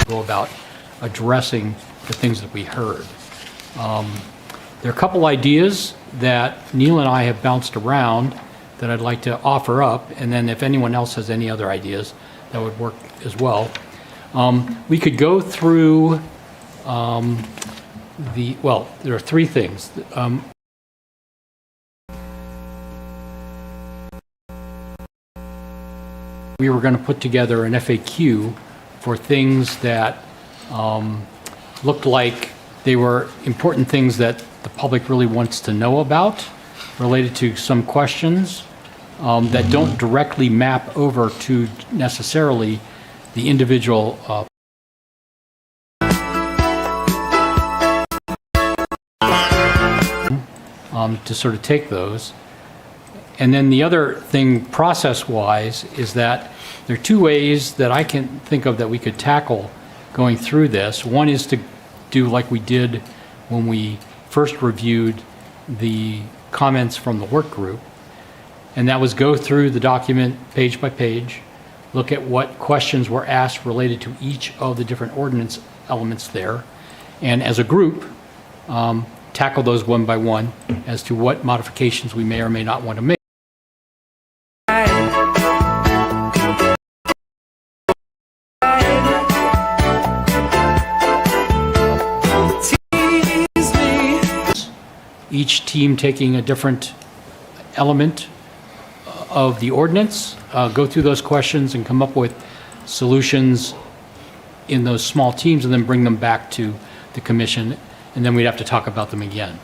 go about addressing the things that we heard. There are a couple ideas that Neil and I have bounced around that I'd like to offer up, and then if anyone else has any other ideas, that would work as well. We could go through there are three things. We were going to put together an FAQ for things that looked like they were important things that the public really wants to know about, related to some questions that don't directly map over to necessarily the individual to sort of take those. And then the other thing, process-wise, is that there are two ways that I can think of that we could tackle going through this. One is to do like we did when we first reviewed the comments from the work group, and that was go through the document page by page, look at what questions were asked related to each of the different ordinance elements there, and as a group, tackle those one by one as to what modifications we may or may not want to make. Each team taking a different element of the ordinance, go through those questions and come up with solutions in those small teams, and then bring them back to the commission, and then we'd have to talk about them again.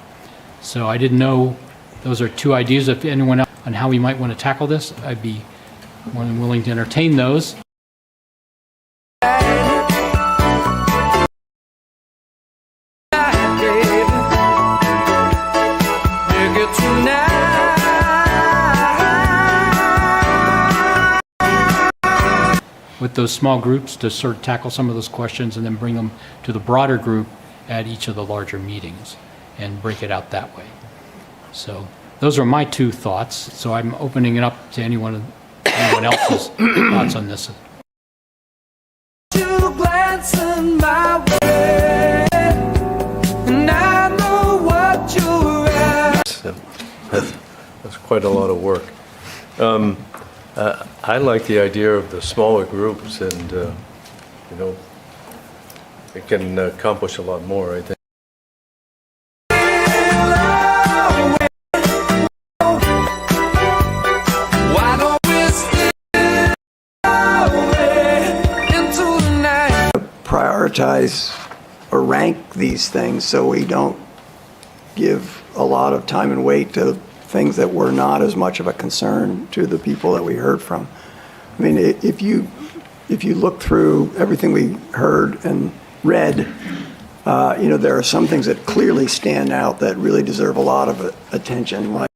So I didn't know, those are two ideas. If anyone else on how we might want to tackle this, I'd be more than willing to entertain those. with those small groups to sort of tackle some of those questions and then bring them to the broader group at each of the larger meetings and break it out that way. So those are my two thoughts. So I'm opening it up to anyone else's thoughts on this.
You glancing my way, and I know what you're at.
That's quite a lot of work. I like the idea of the smaller groups, and it can accomplish a lot more, I think.
Prioritize or rank these things so we don't give a lot of time and weight to things that were not as much of a concern to the people that we heard from. I mean, if you look through everything we heard and read, there are some things that clearly stand out that really deserve a lot of attention. Like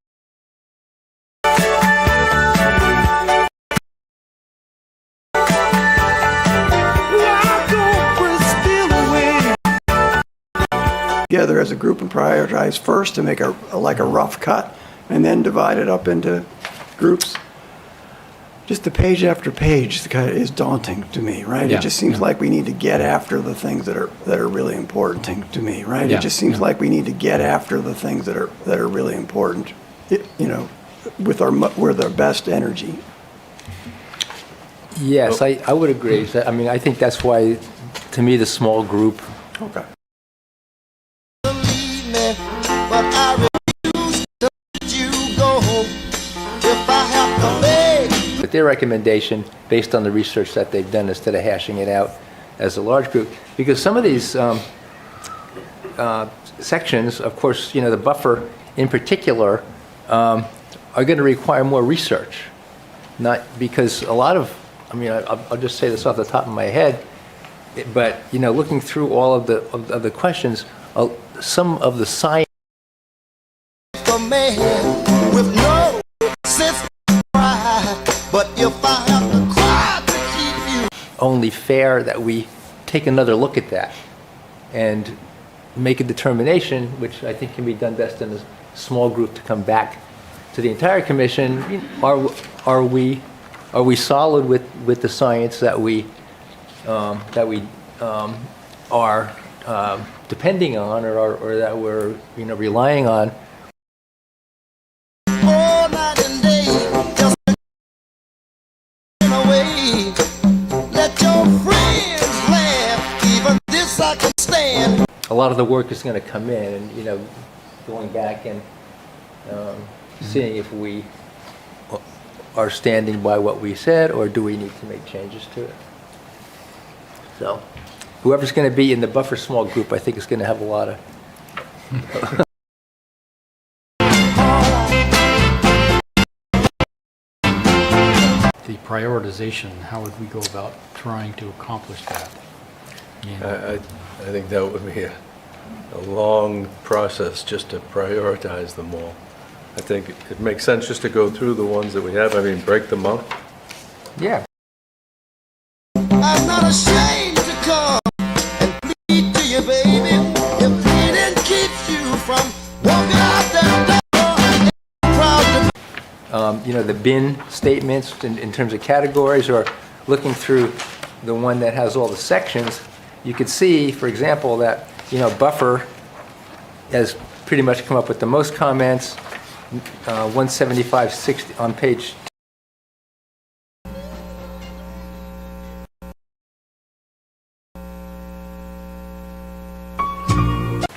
together as a group and prioritize first to make a rough cut and then divide it up into groups. Just the page after page is daunting to me, right?
Yeah,
it just seems like we need to get after the things that are really important to me, right?
Yeah,
it just seems like we need to get after the things that are really important, with our best energy.
Yes, I would agree. I mean, I think that's why, to me, the small group.
Okay.
But I refuse to let you go if I have to beg.
But their recommendation, based on the research that they've done, instead of hashing it out as a large group, because some of these sections, of course, the buffer in particular, are going to require more research. Not because a lot of, I'll just say this off the top of my head, but looking through all of the questions, some of the science.
A man with no sense of pride, but if I have to cry to keep you.
Only fair that we take another look at that and make a determination, which I think can be done best in a small group, to come back to the entire commission. Are we solid with the science that we are depending on, or that we're relying on?
All night and day, just away. Let your friends laugh, even this I can stand.
A lot of the work is going to come in, and going back and seeing if we are standing by what we said, or do we need to make changes to it. So whoever's going to be in the buffer small group, I think, is going to have a lot of
The prioritization, how would we go about trying to accomplish that?
I think that would be a long process just to prioritize them all. I think it makes sense just to go through the ones that we have. Break them up.
Yeah.
I'm not ashamed to come and plead to you, baby. If pleading keeps you from walking out that door, I'm proud to.
The bin statements in terms of categories, or looking through the one that has all the sections, you could see, for example, that buffer has pretty much come up with the most comments. 175.60 on page.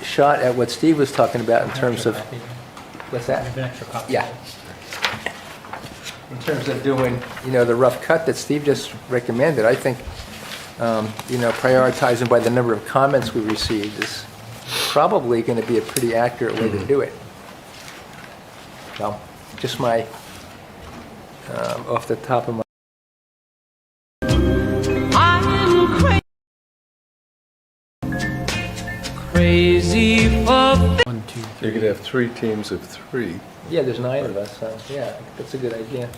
Shot at what Steve was talking about in terms of, what's that?
An extra copy.
Yeah. In terms of doing, the rough cut that Steve just recommended, I think, prioritizing by the number of comments we received is probably going to be a pretty accurate way to do it. So, just my, off the top of my.
I'm
So you could have 3 teams of 3.
Yeah, there's 9 of us, so yeah, that's a good idea.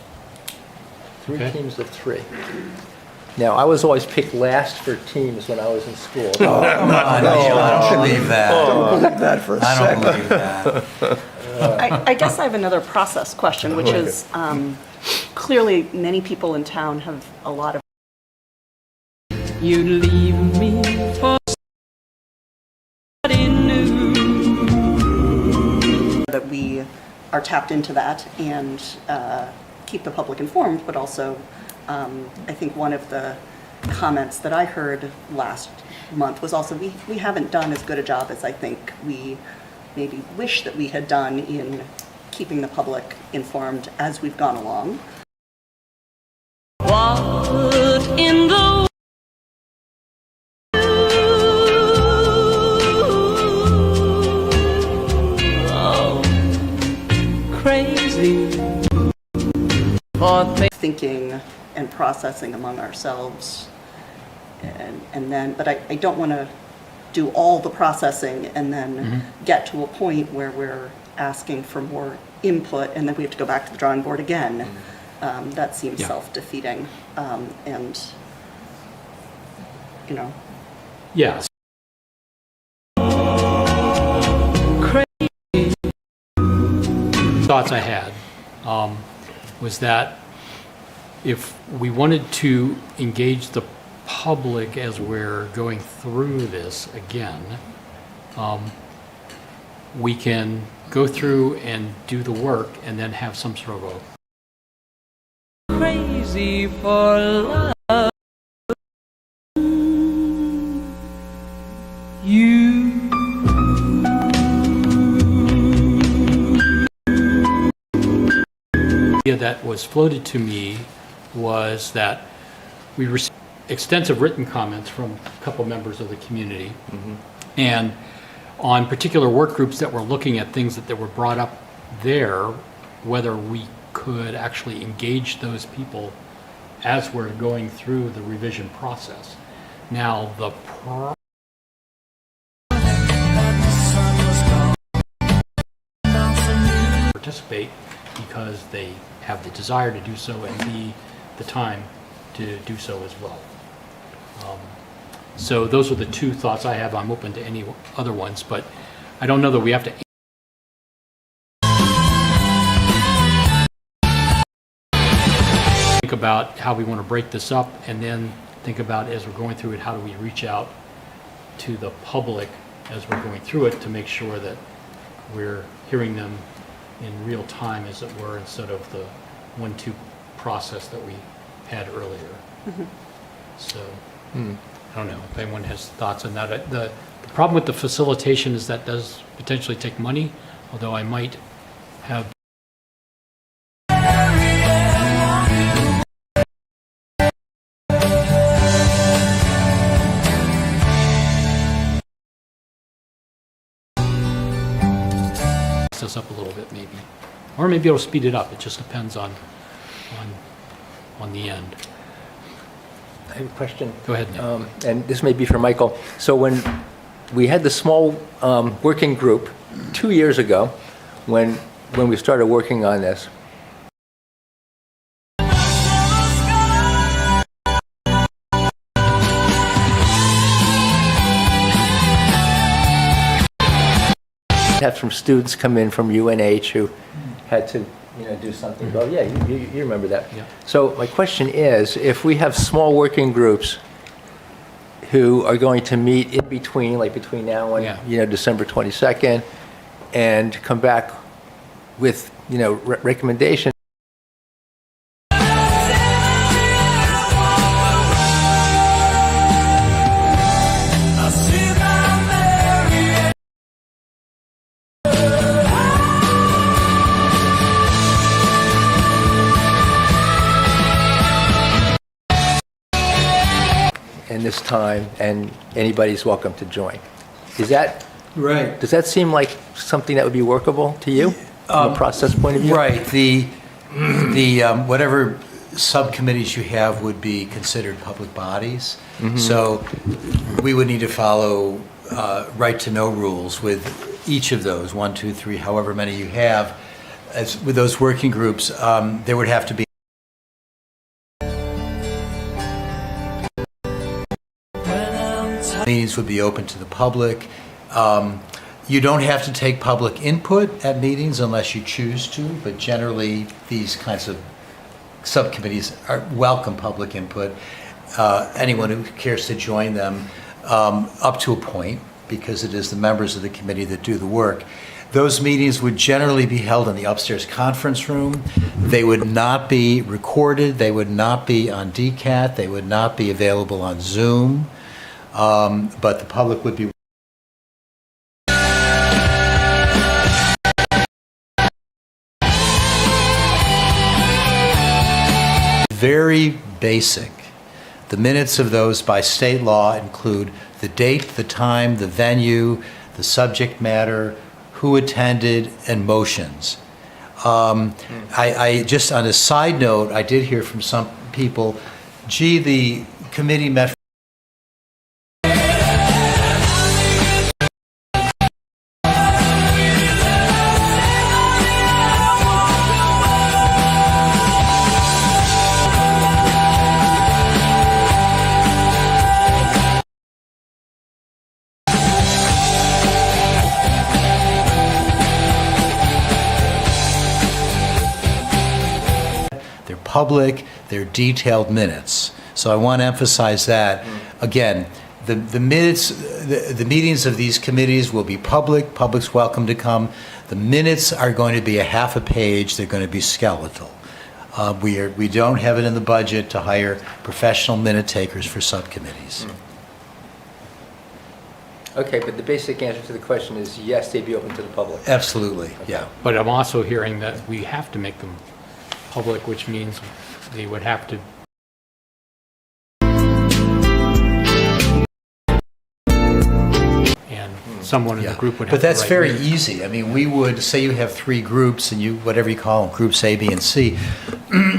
3
Okay.
teams of 3. Now, I was always picked last for teams when I was in school.
Come on, I don't believe that.
Don't believe that for a
I don't
second.
believe that.
I guess I have another process question, which is clearly many people in town have a lot of.
You leave me for somebody new.
That we are tapped into that and keep the public informed, but also I think one of the comments that I heard last month was also we haven't done as good a job as I think we maybe wish that we had done in keeping the public informed as we've gone along.
What in the oh, crazy for
thinking and processing among ourselves, and then, but I don't want to do all the processing and then get to a point where we're asking for more input and then we have to go back to the drawing board again. That seems self-defeating, and you know.
Yes. Thoughts I had was that if we wanted to engage the public as we're going through this again, we can go through and do the work and then have some sort of a
crazy for love. You
idea that was floated to me was that we received extensive written comments from a couple members of the community, and on particular work groups that were looking at things that were brought up there, whether we could actually engage those people as we're going through the revision process. Now, the participate because they have the desire to do so and the time to do so as well. So those are the 2 thoughts I have. I'm open to any other ones, but I don't know that we have to think about how we want to break this up, and then think about, as we're going through it, how do we reach out to the public as we're going through it to make sure that we're hearing them in real time, as it were, instead of the 1-2 process that we had earlier. So, I don't know if anyone has thoughts on that. The problem with the facilitation is that does potentially take money, although I might have this up a little bit maybe, or maybe it'll speed it up. It just depends on the end.
I have a question.
Go ahead, Nick.
And this may be for Michael. So when we had the small working group 2 years ago, when we started working on this, have some students come in from UNH who had to, do something. Oh, yeah, you remember that.
Yeah.
So my question is, if we have small working groups who are going to meet in between, like between now and, December 22nd, and come back with, recommendations, in this time, and anybody's welcome to join. Is that
right?
Does that seem like something that would be workable to you from a process point of view?
Right. The whatever subcommittees you have would be considered public bodies. So we would need to follow right to know rules with each of those, 1, 2, 3, however many you have, as with those working groups, there would have to be meetings would be open to the public. You don't have to take public input at meetings unless you choose to, but generally these kinds of subcommittees welcome public input. Anyone who cares to join them up to a point, because it is the members of the committee that do the work. Those meetings would generally be held in the upstairs conference room. They would not be recorded. They would not be on DCAT. They would not be available on Zoom. But the public would be very basic. The minutes of those by state law include the date, the time, the venue, the subject matter, who attended, and motions. I just, on a side note, I did hear from some people, gee, the committee met public, they're detailed minutes. So I want to emphasize that. Again, the minutes, the meetings of these committees will be public. Public's welcome to come. The minutes are going to be a half a page. They're going to be skeletal. We don't have it in the budget to hire professional minute takers for subcommittees.
Okay, but the basic answer to the question is yes, they'd be open to the public.
Absolutely, yeah.
But I'm also hearing that we have to make them public, which means they would have to and someone in the group would have
But that's
to write
very
minutes.
easy. I mean, we would, say you have 3 groups and you, whatever you call them, groups A, B, and C,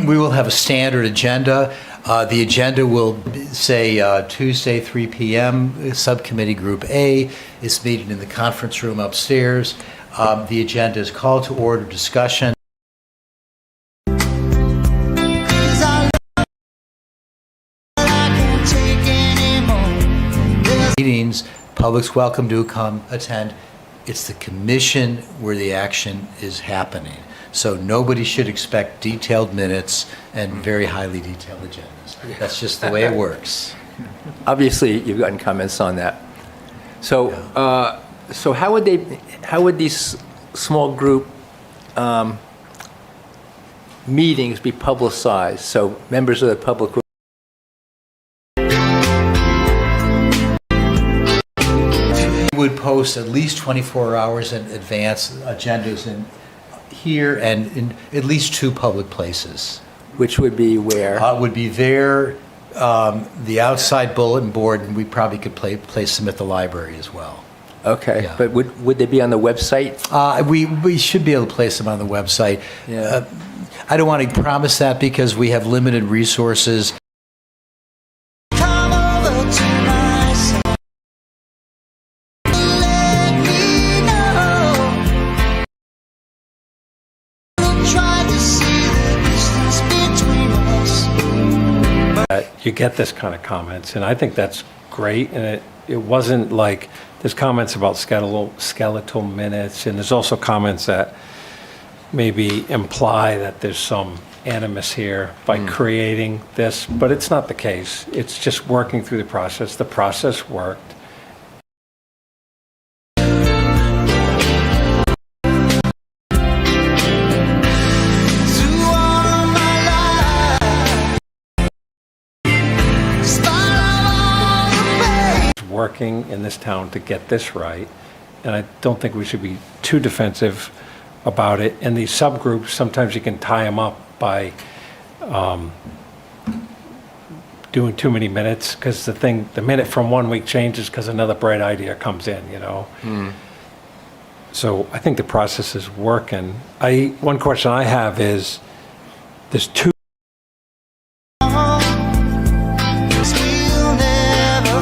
we will have a standard agenda. The agenda will say Tuesday, 3 p.m., subcommittee group A is meeting in the conference room upstairs. The agenda is call to order, discussion. Meetings, public's welcome to come attend. It's the commission where the action is happening. So nobody should expect detailed minutes and very highly detailed agendas. That's just the way it works.
Obviously, you've gotten comments on that. So, so how would these small group meetings be publicized? So members of the public
would post at least 24 hours in advance agendas in here and in at least 2 public places.
Which would be where?
Would be there, the outside bulletin board, and we probably could place them at the library as well.
Okay,
Yeah.
but would they be on the website?
We should be able to place them on the website.
Yeah.
I don't want to promise that because we have limited resources.
Come over to my side. Let me know. Try to see the distance between us.
You get this kind of comments, and I think that's great. And it wasn't like there's comments about skeletal minutes, and there's also comments that maybe imply that there's some animus here by creating this, but it's not the case. It's just working through the process. The process worked. Working in this town to get this right, and I don't think we should be too defensive about it. And these subgroups, sometimes you can tie them up by doing too many minutes, because the minute from one week changes because another bright idea comes in, you know. So I think the process is working. One question I have is, there's 2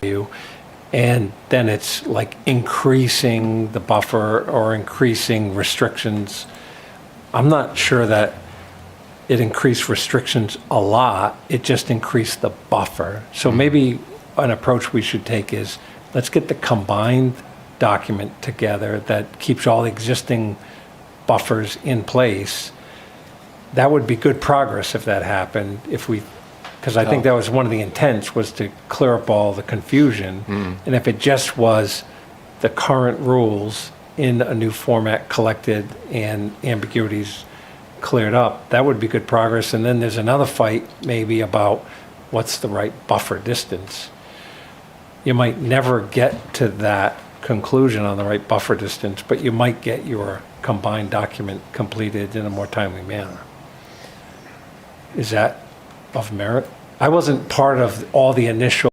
you, and then it's like increasing the buffer or increasing restrictions. I'm not sure that it increased restrictions a lot, it just increased the buffer. So maybe an approach we should take is, let's get the combined document together that keeps all the existing buffers in place. That would be good progress if that happened, because I think that was one of the intents, was to clear up all the confusion. And if it just was the current rules in a new format collected and ambiguities cleared up, that would be good progress. And then there's another fight maybe about what's the right buffer distance. You might never get to that conclusion on the right buffer distance, but you might get your combined document completed in a more timely manner. Is that of merit? I wasn't part of all the initial.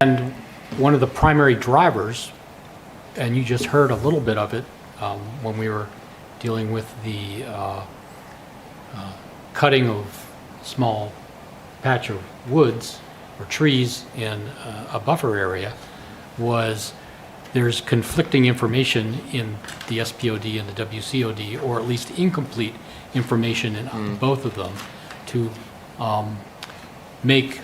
And one of the primary drivers, and you just heard a little bit of it when we were dealing with the cutting of small patch of woods or trees in a buffer area, was there's conflicting information in the SPOD and the WCOD, or at least incomplete information in both of them, to make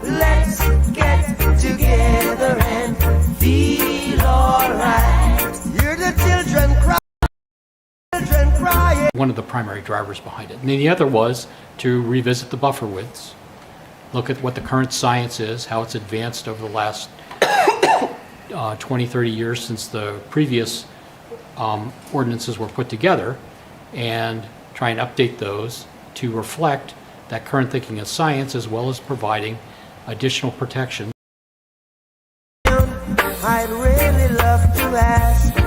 Let's get together and feel alright. Hear the children crying.
one of the primary drivers behind it. And then the other was to revisit the buffer widths, look at what the current science is, how it's advanced over the last 20, 30 years since the previous ordinances were put together, and try and update those to reflect that current thinking of science, as well as providing additional protection.
I'd really love to ask, is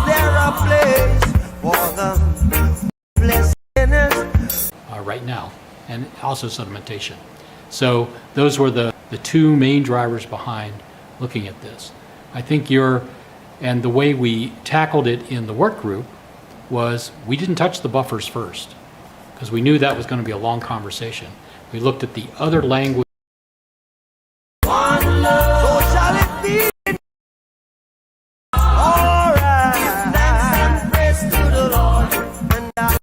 there a place for the listeners?
Right now, and also sedimentation. So those were the two main drivers behind looking at this. I think and the way we tackled it in the work group was we didn't touch the buffers first, because we knew that was going to be a long conversation. We looked at the other language.
One love, so shall it be. Alright, thanks and praise to the Lord, and I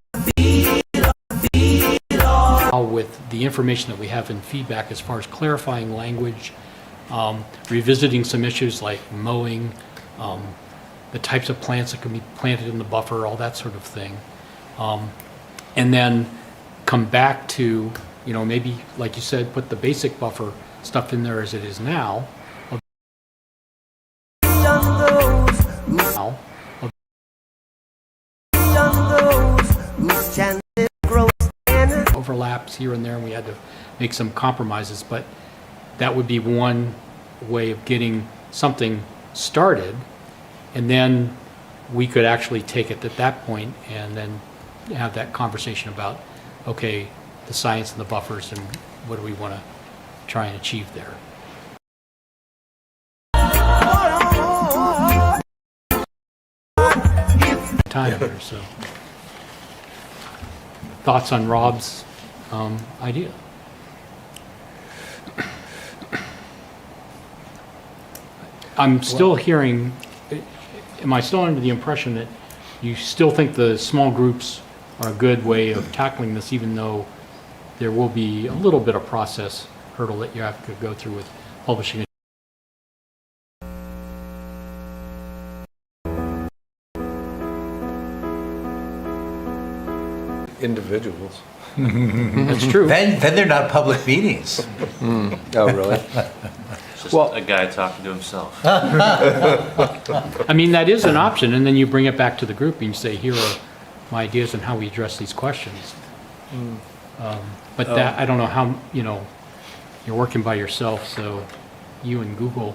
feel all.
With the information that we have in feedback as far as clarifying language, revisiting some issues like mowing, the types of plants that can be planted in the buffer, all that sort of thing. And then come back to, maybe, like you said, put the basic buffer stuff in there as it is now. Overlaps here and there, and we had to make some compromises, but that would be one way of getting something started, and then we could actually take it at that point and then have that conversation about, okay, the science and the buffers and what do we want to try and achieve there. Time here, so thoughts on Rob's idea? I'm still hearing, am I still under the impression that you still think the small groups are a good way of tackling this, even though there will be a little bit of process hurdle that you have to go through with publishing?
Individuals.
That's true.
Then they're not public meetings.
Oh, really?
It's just a guy talking to himself.
I mean, that is an option, and then you bring it back to the group and you say, here are my ideas on how we address these questions. But that, I don't know how, you're working by yourself, so you and Google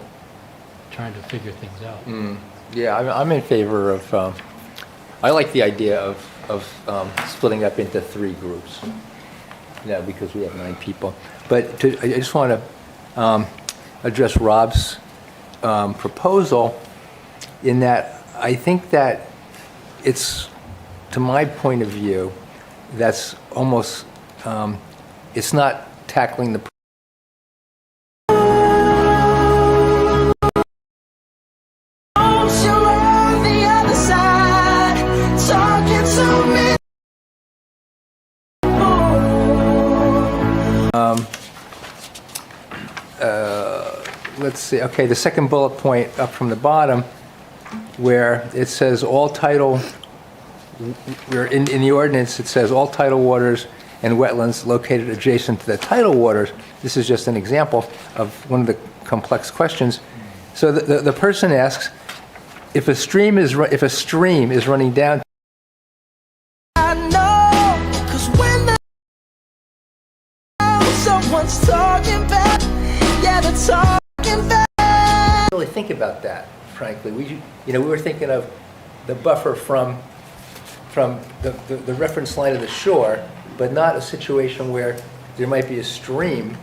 trying to figure things out.
Yeah, I'm in favor of, I like the idea of splitting up into 3 groups, because we have 9 people. But I just want to address Rob's proposal in that I think that it's, to my point of view, that's almost, it's not tackling the let's see, okay, the second bullet point up from the bottom, where it says all tidal, where in the ordinance, it says all tidal waters and wetlands located adjacent to the tidal waters. This is just an example of one of the complex questions. So the person asks, if a stream is running down,
I know, 'cause when someone's talking back, yeah, they're talking back.
really think about that, frankly. We were thinking of the buffer from the reference line of the shore, but not a situation where there might be a stream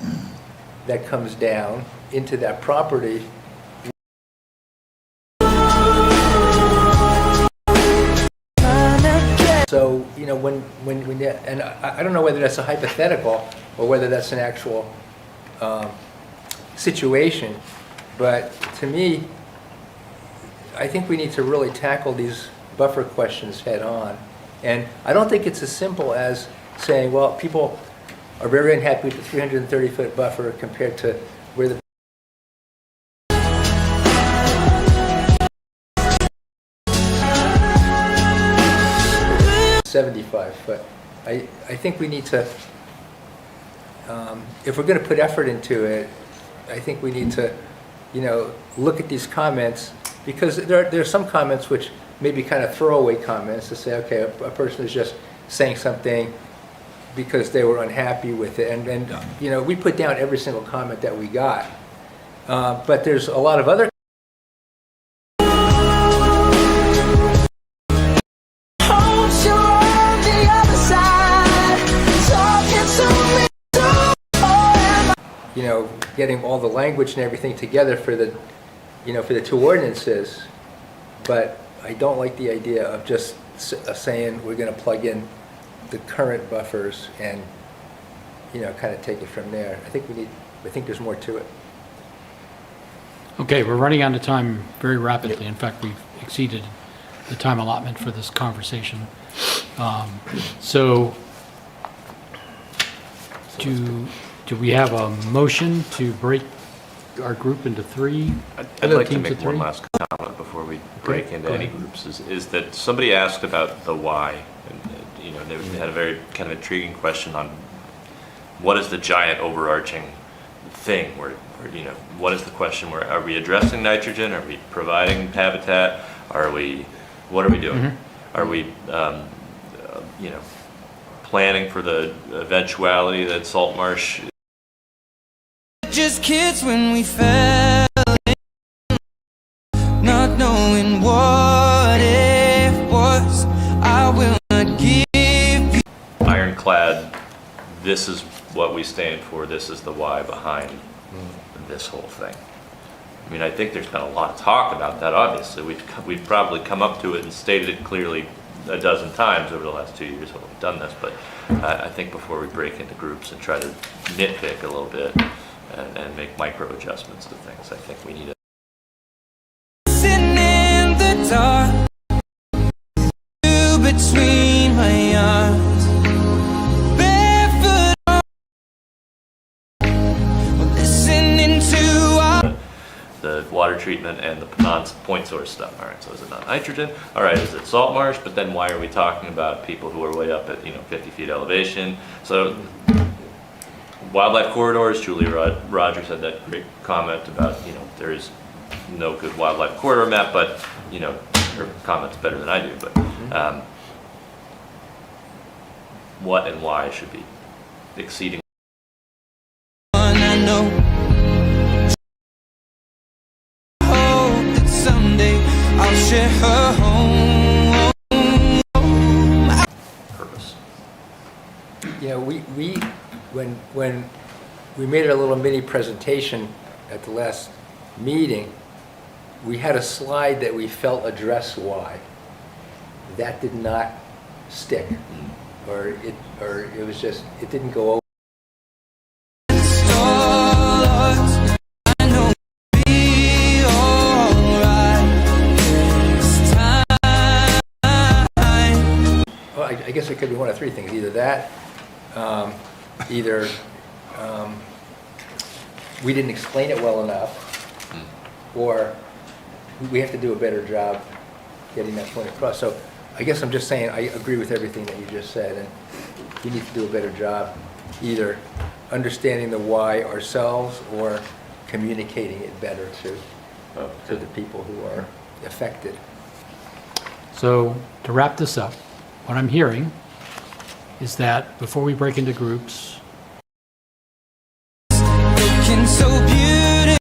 that comes down into that property. So, and I don't know whether that's a hypothetical or whether that's an actual situation, but to me, I think we need to really tackle these buffer questions head on. And I don't think it's as simple as saying, well, people are very unhappy with the 330-foot buffer compared to where the 75-foot. I think we need to, if we're going to put effort into it, I think we need to, look at these comments, because there are some comments which may be kind of throwaway comments to say, okay, a person is just saying something because they were unhappy with it. And we put down every single comment that we got. But there's a lot of other getting all the language and everything together for the, for the two ordinances, but I don't like the idea of just saying we're going to plug in the current buffers and, kind of take it from there. I think there's more to it.
Okay, we're running out of time very rapidly. In fact, we've exceeded the time allotment for this conversation. So, do we have a motion to break our group into three?
I'd like to
teams
make
of three?
one last comment before we break into
go
any
ahead.
groups, is that somebody asked about the why. And, they had a very kind of intriguing question on what is the giant overarching thing where what is the question where are we addressing nitrogen? Are we providing habitat? What are we doing? Are we, planning for the eventuality that salt marsh
Just kids when we fell in, not knowing what it was. I will not give you.
ironclad, this is what we stand for, this is the why behind this whole thing. I mean, I think there's been a lot of talk about that, obviously. We've probably come up to it and stated it clearly a dozen times over the last 2 years when we've done this, but I think before we break into groups and try to nitpick a little bit and make micro adjustments to things, I think we need to.
Sitting in the dark, you between my arms, barefoot on, listening to
the water treatment and the non-point source stuff. All right, so is it not nitrogen? All right, is it salt marsh? But then why are we talking about people who are way up at 50 feet elevation? So wildlife corridors, Julie Rogers had that great comment about, there is no good wildlife corridor map, but, her comment's better than I do, but what and why should be exceeding.
I know. Hope that someday I'll share her home.
Purpose.
When we made a little mini presentation at the last meeting, we had a slide that we felt addressed why. That did not stick, or it was just, it didn't go over. Well, I guess it could be one of three things. Either that, either we didn't explain it well enough, or we have to do a better job getting that point across. So I guess I'm just saying I agree with everything that you just said, and we need to do a better job either understanding the why ourselves or communicating it better to the people who are affected.
So to wrap this up, what I'm hearing is that before we break into groups,
Looking so beautiful,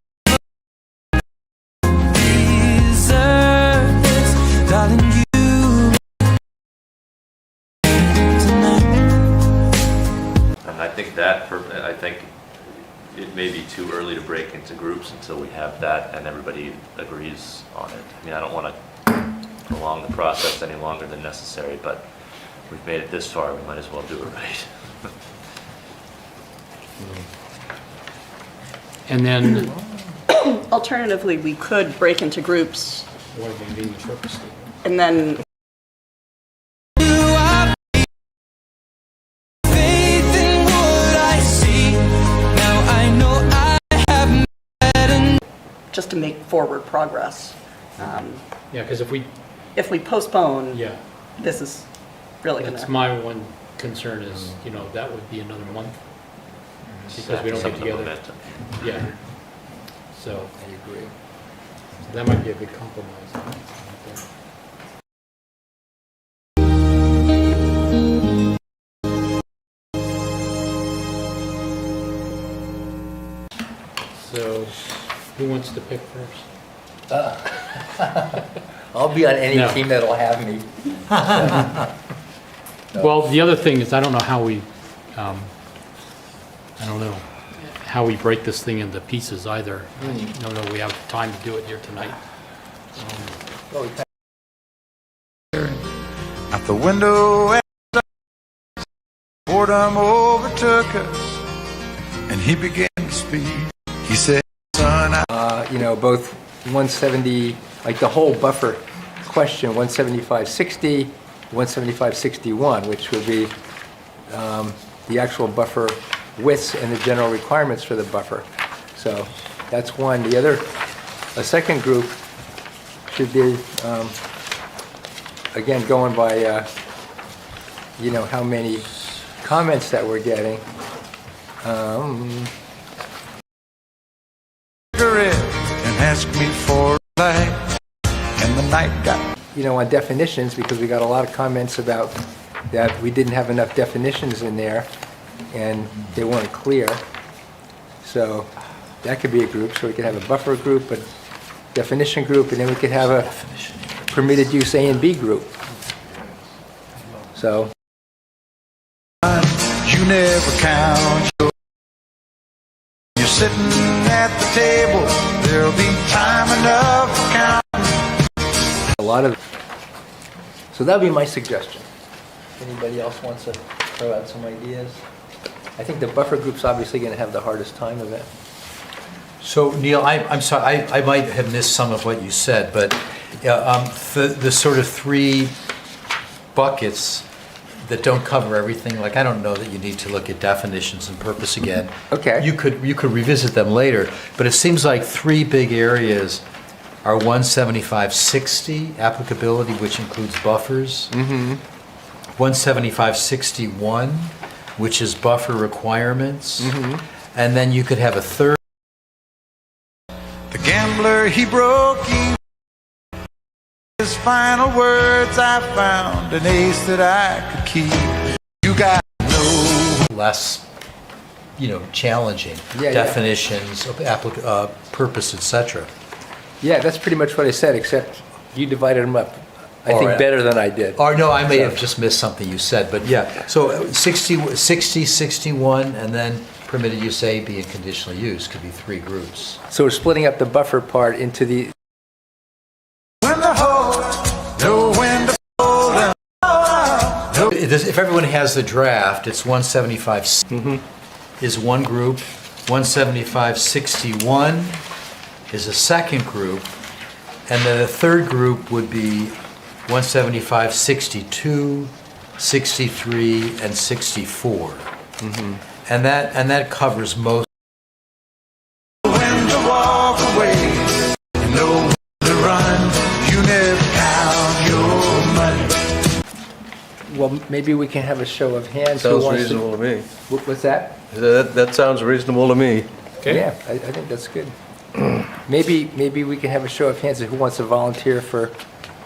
deserve this, darling.
And I think it may be too early to break into groups until we have that and everybody agrees on it. I mean, I don't want to prolong the process any longer than necessary, but we've made it this far, we might as well do it right.
and then
Alternatively, we could break into groups and then
Faith in what I see. Now I know I have met enough.
just to make forward progress.
yeah, because if we
postpone,
yeah,
this is really
that's
gonna.
my one concern is, you know, that would be another month because we don't
Some
get
of the
together.
momentum.
Yeah. So
I agree.
so that might be a good compromise. So, who wants to pick first?
I'll be on any
No.
team that'll have me.
Well, the other thing is, I don't know how we, I don't know how we break this thing into pieces either. I don't know if we have time to do it here tonight.
Out the window, boredom overtook us, and he began to speak. He said, son,
You know, both 170, like the whole buffer question, 17560, 17561, which would be the actual buffer widths and the general requirements for the buffer. So that's one. The other, a second group should be, again, going by, you know, how many comments that we're getting.
and asked me for a light, and the night got.
You know, on definitions, because we got a lot of comments about that we didn't have enough definitions in there and they weren't clear. So that could be a group. So we could have a buffer group, a definition group, and then we could have a permitted use A and B group. So.
You never count your. You're sitting at the table, there'll be time enough for counting.
A lot of, so that would be my suggestion. Anybody else wants to throw out some ideas? I think the buffer group's obviously going to have the hardest time of it.
So Neil, I'm sorry, I might have missed some of what you said, but the sort of three buckets that don't cover everything, like I don't know that you need to look at definitions and purpose again.
Okay.
You could revisit them later, but it seems like three big areas are 17560 applicability, which includes buffers. 17561, which is buffer requirements. And then you could have a third.
The gambler, he broke even. His final words, I found an ace that I could keep. You got no
less, you know, challenging
Yeah,
definitions of purpose, etc.
Yeah, that's pretty much what I said, except you divided them up, I
All
think,
right.
better than I did.
Or no, I may
So-
have just missed something you said, but yeah. So 60, 61, and then permitted use A, B, and conditional use, could be 3 groups.
So we're splitting up the buffer part into the,
If everyone has the draft, it's 175 is one group, 175-61 is a second group, and then the third group would be 175-62, 63, and 64. And that covers most.
well, maybe we can have a show of hands. Who
Sounds
wants
reasonable to me.
What's that?
That sounds reasonable to me.
Yeah, I think that's good. Maybe we can have a show of hands of who wants to volunteer for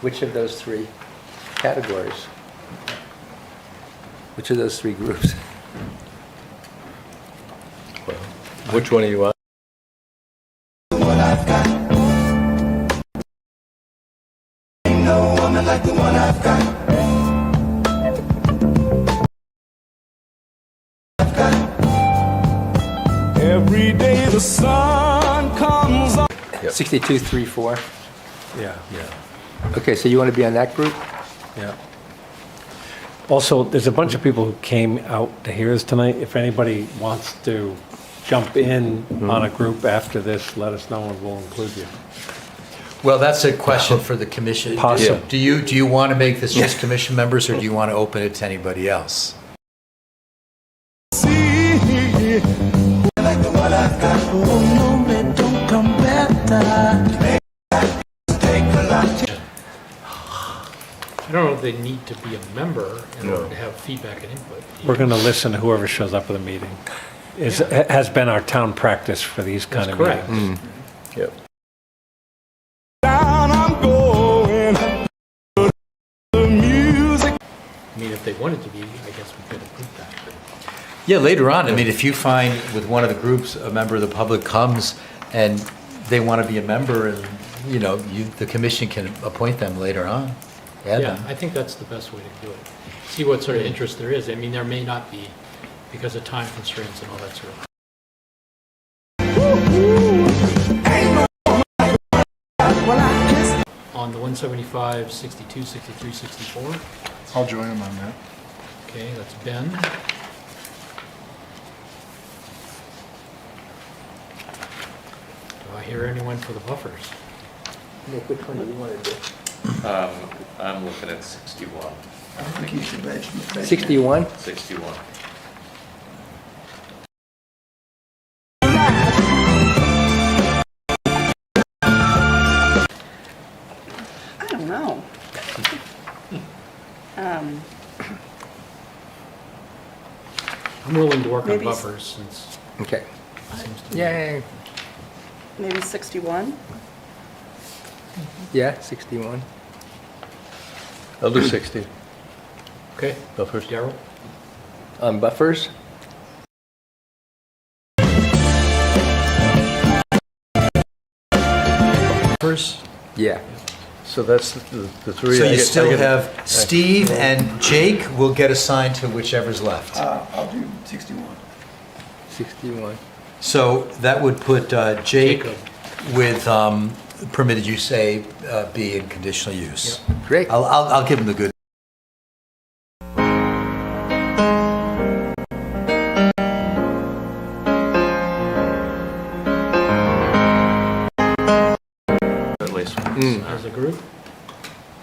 which of those 3 categories? Which of those 3 groups?
Which one are you on?
Every day the sun comes up.
62, 3, 4.
Yeah.
Okay, so you want to be on that group?
Yeah. Also, there's a bunch of people who came out to hear us tonight. If anybody wants to jump in on a group after this, let us know and we'll include you.
Well, that's a question for the commission.
Possible.
Do you want to make this just commission members, or do you want to open it to anybody else?
I don't know if they need to be a member in order to have feedback and input.
We're going to listen to whoever shows up at the meeting. Has been our town practice for these kind of
correct.
meetings.
Yep.
Down I'm going. The music.
I mean, if they wanted to be, I guess we could approve that. but-
Yeah, later on, I mean, if you find with one of the groups, a member of the public comes and they want to be a member, and, the commission can appoint them later on. Add
Yeah,
them.
I think that's the best way to do it. See what sort of interest there is. I mean, there may not be because of time constraints and all that sort of. On the 175, 62, 63, 64.
I'll join them on that.
Okay, that's Ben. Do I hear anyone for the buffers?
Nick, which one do you want to do?
I'm looking at 61.
I think you should mention it.
61?
61.
I don't know.
I'm willing to work on
Maybe
buffers since
Okay.
it seems to be.
Yay.
Maybe 61?
Yeah, 61.
I'll do 60.
Okay,
Go first.
Darrell?
On buffers?
First,
Yeah.
So that's the 3.
so
I
you
get-
still
I get-
have Steve and Jake will get assigned to whichever's left.
I'll do 61.
61.
So that would put Jake
Jacob.
with permitted use A, B, and conditional use.
Great.
I'll give him the good.
At least
As a group?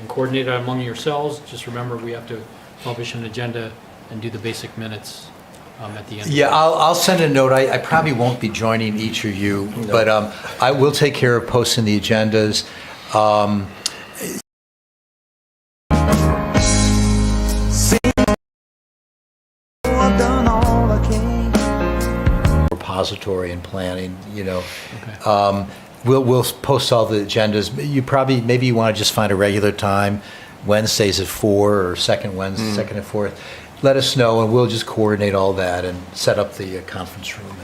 And coordinate it among yourselves. Just remember, we have to publish an agenda and do the basic minutes at the end.
Yeah, I'll send a note. I probably won't be joining each of you, but I will take care of posting the agendas. Repository and planning, We'll post all the agendas. Maybe you want to just find a regular time, Wednesdays at 4 or second Wednesday, second and fourth. Let us know, and we'll just coordinate all that and set up the conference room.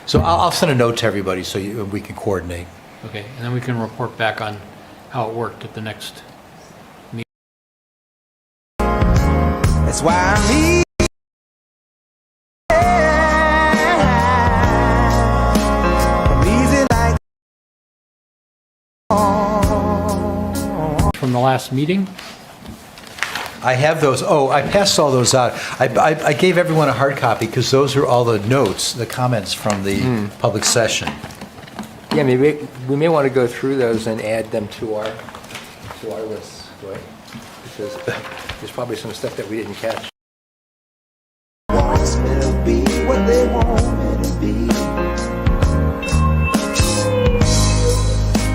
So I'll send a note to everybody so we can coordinate.
Okay, and then we can report back on how it worked at the next meeting.
That's why I need.
from the last meeting?
I have those. Oh, I passed all those out. I gave everyone a hard copy because those are all the notes, the comments from the public session.
Yeah, maybe we may want to go through those and add them to our list, right? Because there's probably some stuff that we didn't catch.
Wants me to be what they want me to be.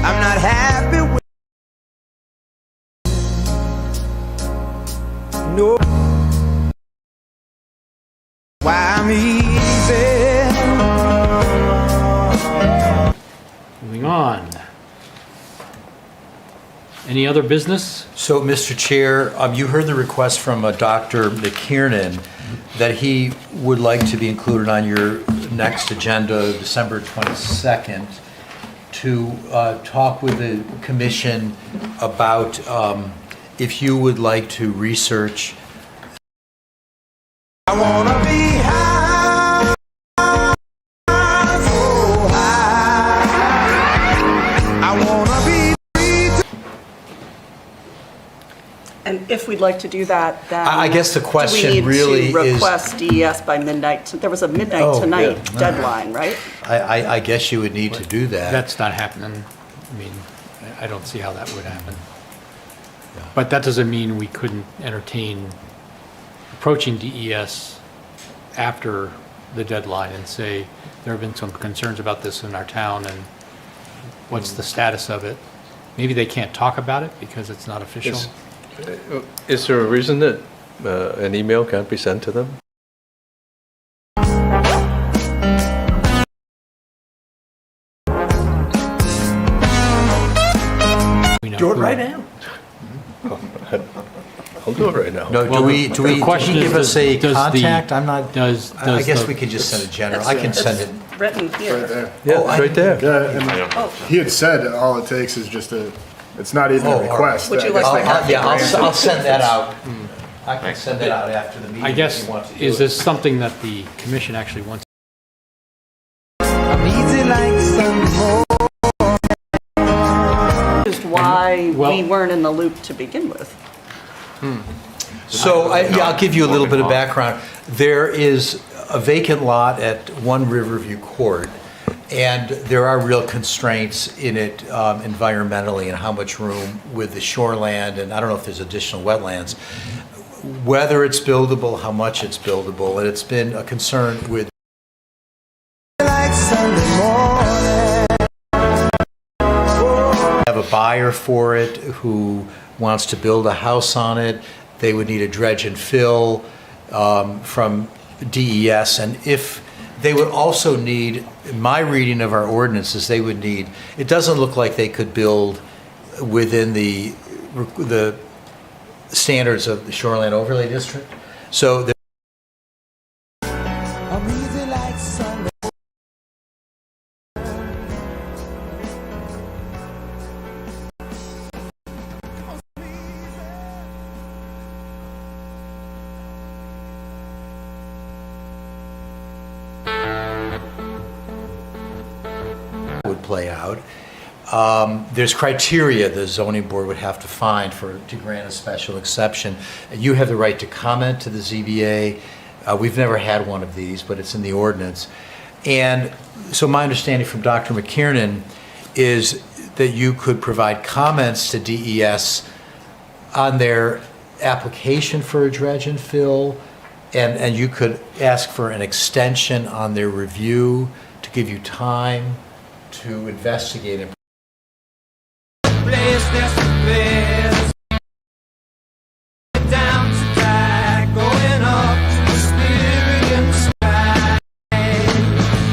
I'm not happy with no. Why I'm easy.
Moving on. Any other business?
So, Mr. Chair, you heard the request from Dr. McKiernan that he would like to be included on your next agenda, December 22nd, to talk with the commission about if you would like to research.
I wanna be high, so high. I wanna be free.
And if we'd like to do that, then
I guess the question
do we
really
need to
is-
request DES by midnight? There was a midnight
Oh,
tonight
yeah.
deadline, right?
I guess you would need to do that.
That's not happening. I mean, I don't see how that would happen. But that doesn't mean we couldn't entertain approaching DES after the deadline and say, there have been some concerns about this in our town and what's the status of it? Maybe they can't talk about it because it's not official.
Is there a reason that an email can't be sent to them?
Do it right now.
I'll do it right now.
No,
Well,
do we,
the question
did he
is,
give us a
does the-
contact? I'm not,
does
I guess
the-
we could just send a general. I can send it.
Written here.
Yeah,
Oh,
it's right there.
Oh.
He had said all it takes is just it's not even
Oh,
a request.
Would you
I
like
guess
to
they
have
have
Yeah,
grant it.
I'll send that out. I can send that out after the meeting.
I guess,
if you want to do
is
it.
this something that the commission actually wants?
I'm easy like Sunday morning.
Just why
Well-
we weren't in the loop to begin with.
So, I'll give you a little bit of background. There is a vacant lot at 1 Riverview Court, and there are real constraints in it environmentally and how much room with the shoreland, and I don't know if there's additional wetlands, whether it's buildable, how much it's buildable, and it's been a concern with
Like Sunday morning.
have a buyer for it who wants to build a house on it. They would need a dredge and fill from DES, and if they would also need, in my reading of our ordinances, they would need, it doesn't look like they could build within the standards of the Shoreline Overlay District. So
I'm easy like Sunday.
would play out. There's criteria the zoning board would have to find to grant a special exception. You have the right to comment to the ZBA. We've never had one of these, but it's in the ordinance. And so my understanding from Dr. McKiernan is that you could provide comments to DES on their application for a dredge and fill, and you could ask for an extension on their review to give you time to investigate it.
Place that's the best. Down to die, going up to the spirit in the sky.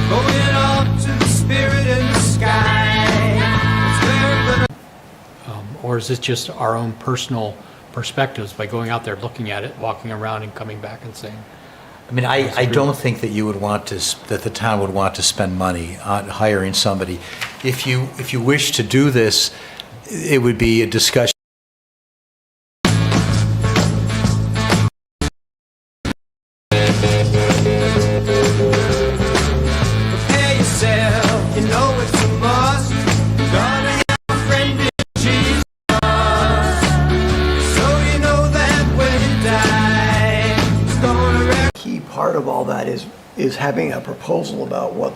Going up to the spirit in the sky. It's where we're gonna.
Or is this just our own personal perspectives by going out there, looking at it, walking around and coming back and saying?
I mean, I don't think that you would want to, that the town would want to spend money on hiring somebody. If you wish to do this, it would be a discussion.
Prepare yourself, you know it's a must. Gonna have a friend in Jesus.
having a proposal about what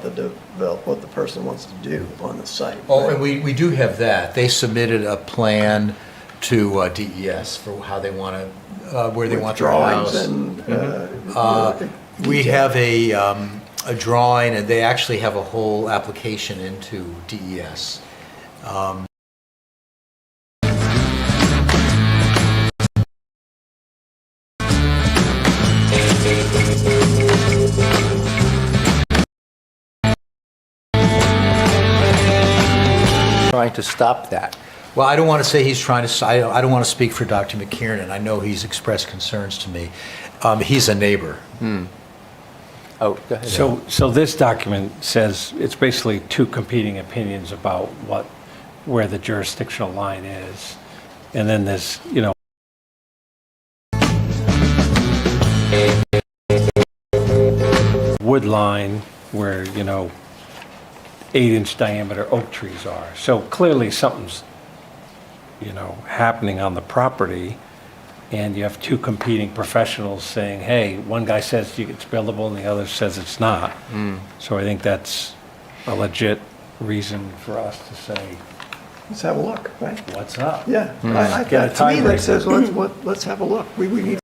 what the person wants to do on the site.
Oh, and we do have that. They submitted a plan to DES for how they want to, where they
With
want their
drawings
house.
and,
We
detail.
have a drawing, and they actually have a whole application into DES.
Trying to stop that.
Well, I don't want to say he's trying to, I don't want to speak for Dr. McKiernan. I know he's expressed concerns to me. He's a neighbor.
Oh, go ahead.
So this document says, it's basically two competing opinions about where the jurisdictional line is. And then there's, wood line where, 8-inch diameter oak trees are. So clearly something's, happening on the property. And you have two competing professionals saying, hey, one guy says it's buildable and the other says it's not. So I think that's a legit reason for us to say,
Let's have a look, right?
what's up?
Yeah.
Get a
To me, that
tiebreaker.
says, let's have a look. We need.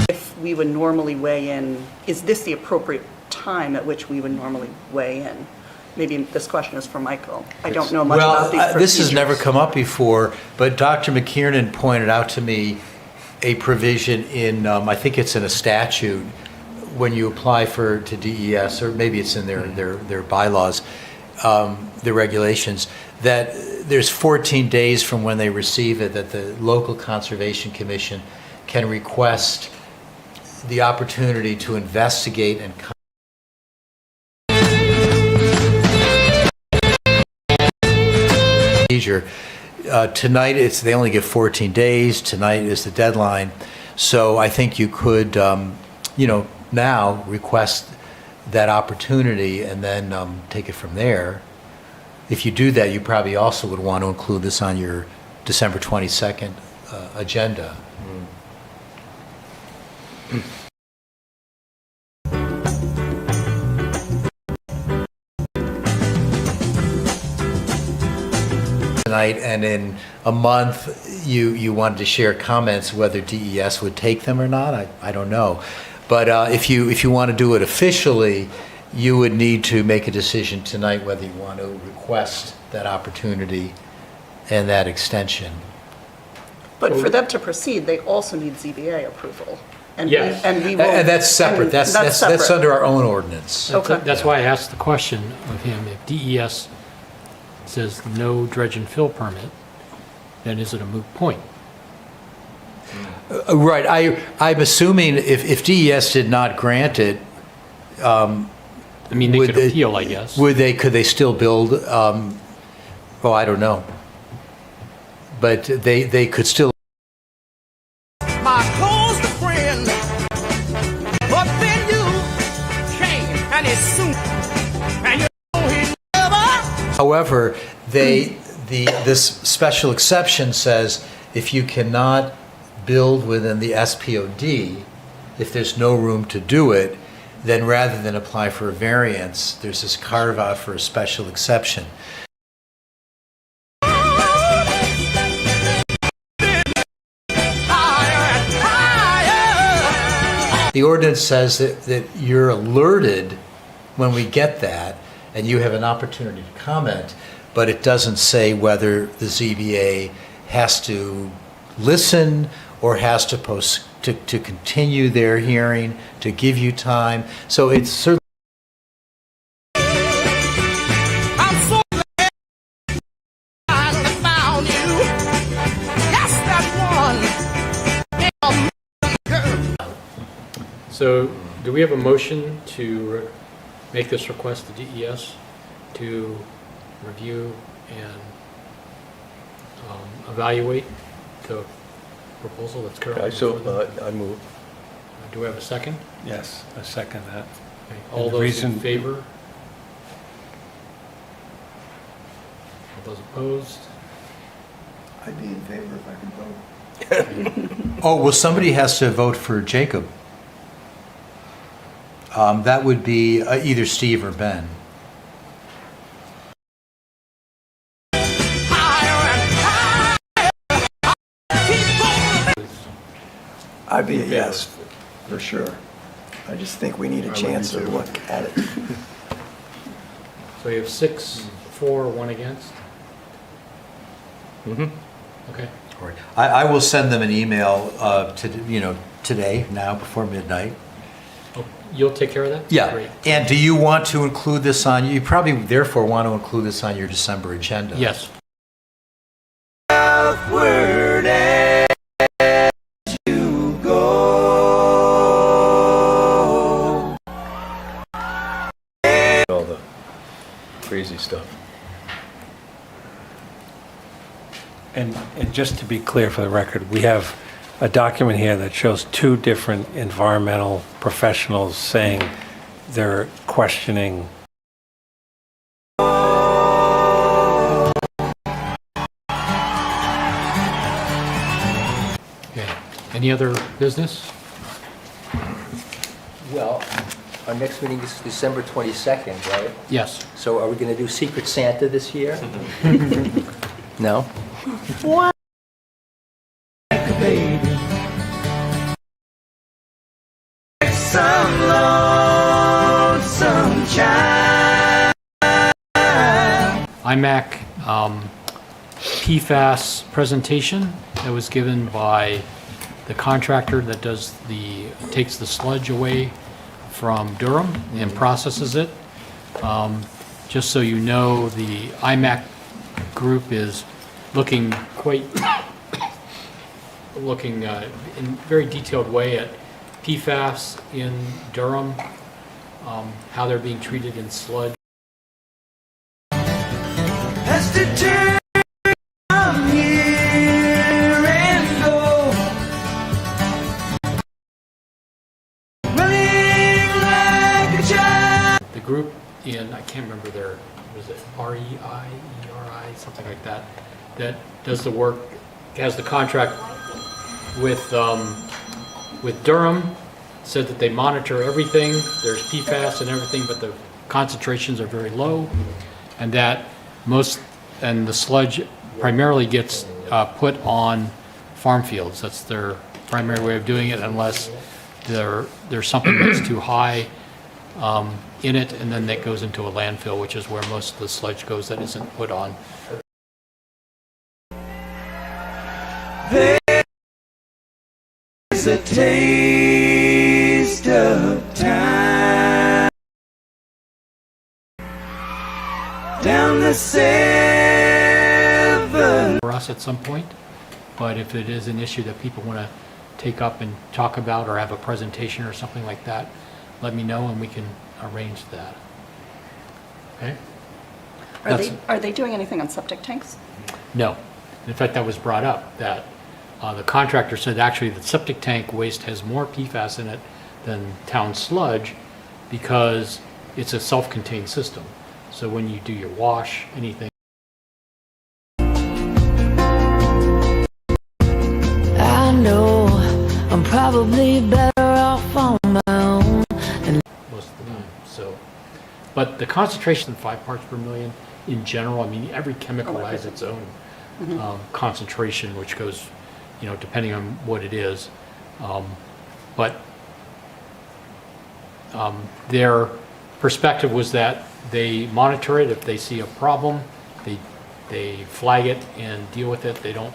If we would normally weigh in, is this the appropriate time at which we would normally weigh in? Maybe this question is for Michael. I don't know much about these
Well, this has never
procedures.
come up before, but Dr. McKiernan pointed out to me a provision in, I think it's in a statute, when you apply to DES, or maybe it's in their bylaws, their regulations, that there's 14 days from when they receive it that the local conservation commission can request the opportunity to investigate and procedure. Tonight, they only give 14 days. Tonight is the deadline. So I think you could, now request that opportunity and then take it from there. If you do that, you probably also would want to include this on your December 22nd agenda. Tonight, and in a month, you wanted to share comments whether DES would take them or not. I don't know. But if you want to do it officially, you would need to make a decision tonight whether you want to request that opportunity and that extension.
But for them to proceed, they also need ZBA approval. And
Yes.
we will.
And that's separate.
and
That's
separate.
under our own ordinance.
Okay.
That's why I asked the question of him, if DES says no dredge and fill permit, then is it a moot point?
Right. I'm assuming if DES did not grant it,
I mean, they
would
could appeal, I guess.
could they still build? Well, I don't know. But they could still.
My close friend, but then you came and it's soon, and you know he never.
However, this special exception says if you cannot build within the SPOD, if there's no room to do it, then rather than apply for a variance, there's this carve out for a special exception. The ordinance says that you're alerted when we get that, and you have an opportunity to comment, but it doesn't say whether the ZBA has to listen or has to to continue their hearing, to give you time. So it's certainly.
I'm so glad I found you. Yes, that one.
So, do we have a motion to make this request to DES to review and evaluate the proposal that's currently before them?
I move.
Do we have a second?
Yes, I second that.
Okay. All
And the
those
reason-
in favor? All those opposed?
I'd be in favor if I could vote.
Oh, well, somebody has to vote for Jacob. That would be either Steve or Ben.
I'd be a yes, for sure. I just think we need a chance to look at it.
So you have 6 for, 1 against?
Mm-hmm.
Okay.
All right. I will send them an email today, now, before midnight.
Oh, you'll take care of that?
Yeah.
Great.
And do you want to include this on, you probably therefore want to include this on your December agenda?
Yes.
Southward as you go.
All the crazy stuff.
And just to be clear for the record, we have a document here that shows 2 different environmental professionals saying they're questioning.
Okay. Any other business?
Well, our next meeting is December 22nd, right?
Yes.
So are we going to do Secret Santa this year? No?
What? Baby. Some lonesome child.
IMAC PFAS presentation that was given by the contractor that takes the sludge away from Durham and processes it. Just so you know, the IMAC group is looking in very detailed way at PFAS in Durham, how they're being treated in sludge.
Has to turn from here and go. Running like a child.
The group in, I can't remember was it REI, something like that, that does the work, has the contract with Durham, said that they monitor everything, there's PFAS and everything, but the concentrations are very low, and that the sludge primarily gets put on farm fields. That's their primary way of doing it, unless there's something that's too high in it, and then that goes into a landfill, which is where most of the sludge goes that isn't put on.
There's a taste of time down the 7.
For us at some point, but if it is an issue that people want to take up and talk about or have a presentation or something like that, let me know and we can arrange that. Okay?
Are they doing anything on septic tanks?
No. In fact, that was brought up, that the contractor said actually the septic tank waste has more PFAS in it than town sludge because it's a self-contained system. So when you do your wash, anything.
I know I'm probably better off on my own.
Most of the time. So, but the concentration of 5 parts per million in general, I mean, every chemical has its own concentration, which goes, depending on what it is. But their perspective was that they monitor it. If they see a problem, they flag it and deal with it. They don't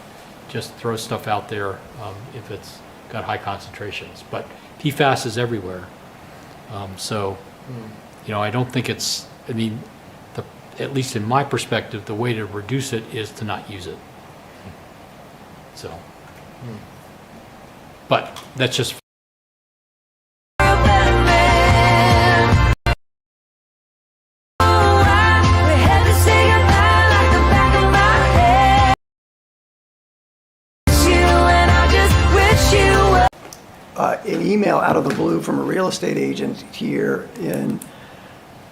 just throw stuff out there if it's got high concentrations. But PFAS is everywhere. I don't think it's, at least in my perspective, the way to reduce it is to not use it. So, but that's just.
An email out of the blue from a real estate agent here in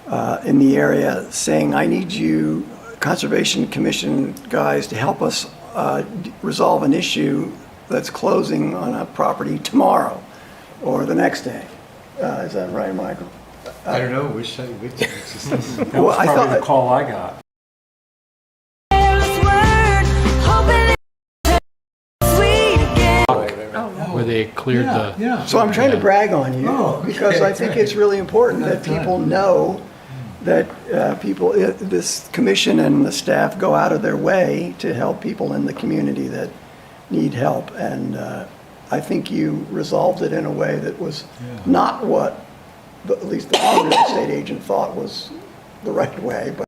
the area saying, I need you, Conservation Commission guys, to help us resolve an issue that's closing on a property tomorrow or the next day. Is that right, Michael?
I don't know, which, that
Well,
was
I
probably
thought-
the call I got.
Where they cleared the...
So I'm trying to brag on you because I think it's really important that people know that this commission and the staff go out of their way to help people in the community that need help. And I think you resolved it in a way that was not what, at least the owner, the state agent, thought was the right way. But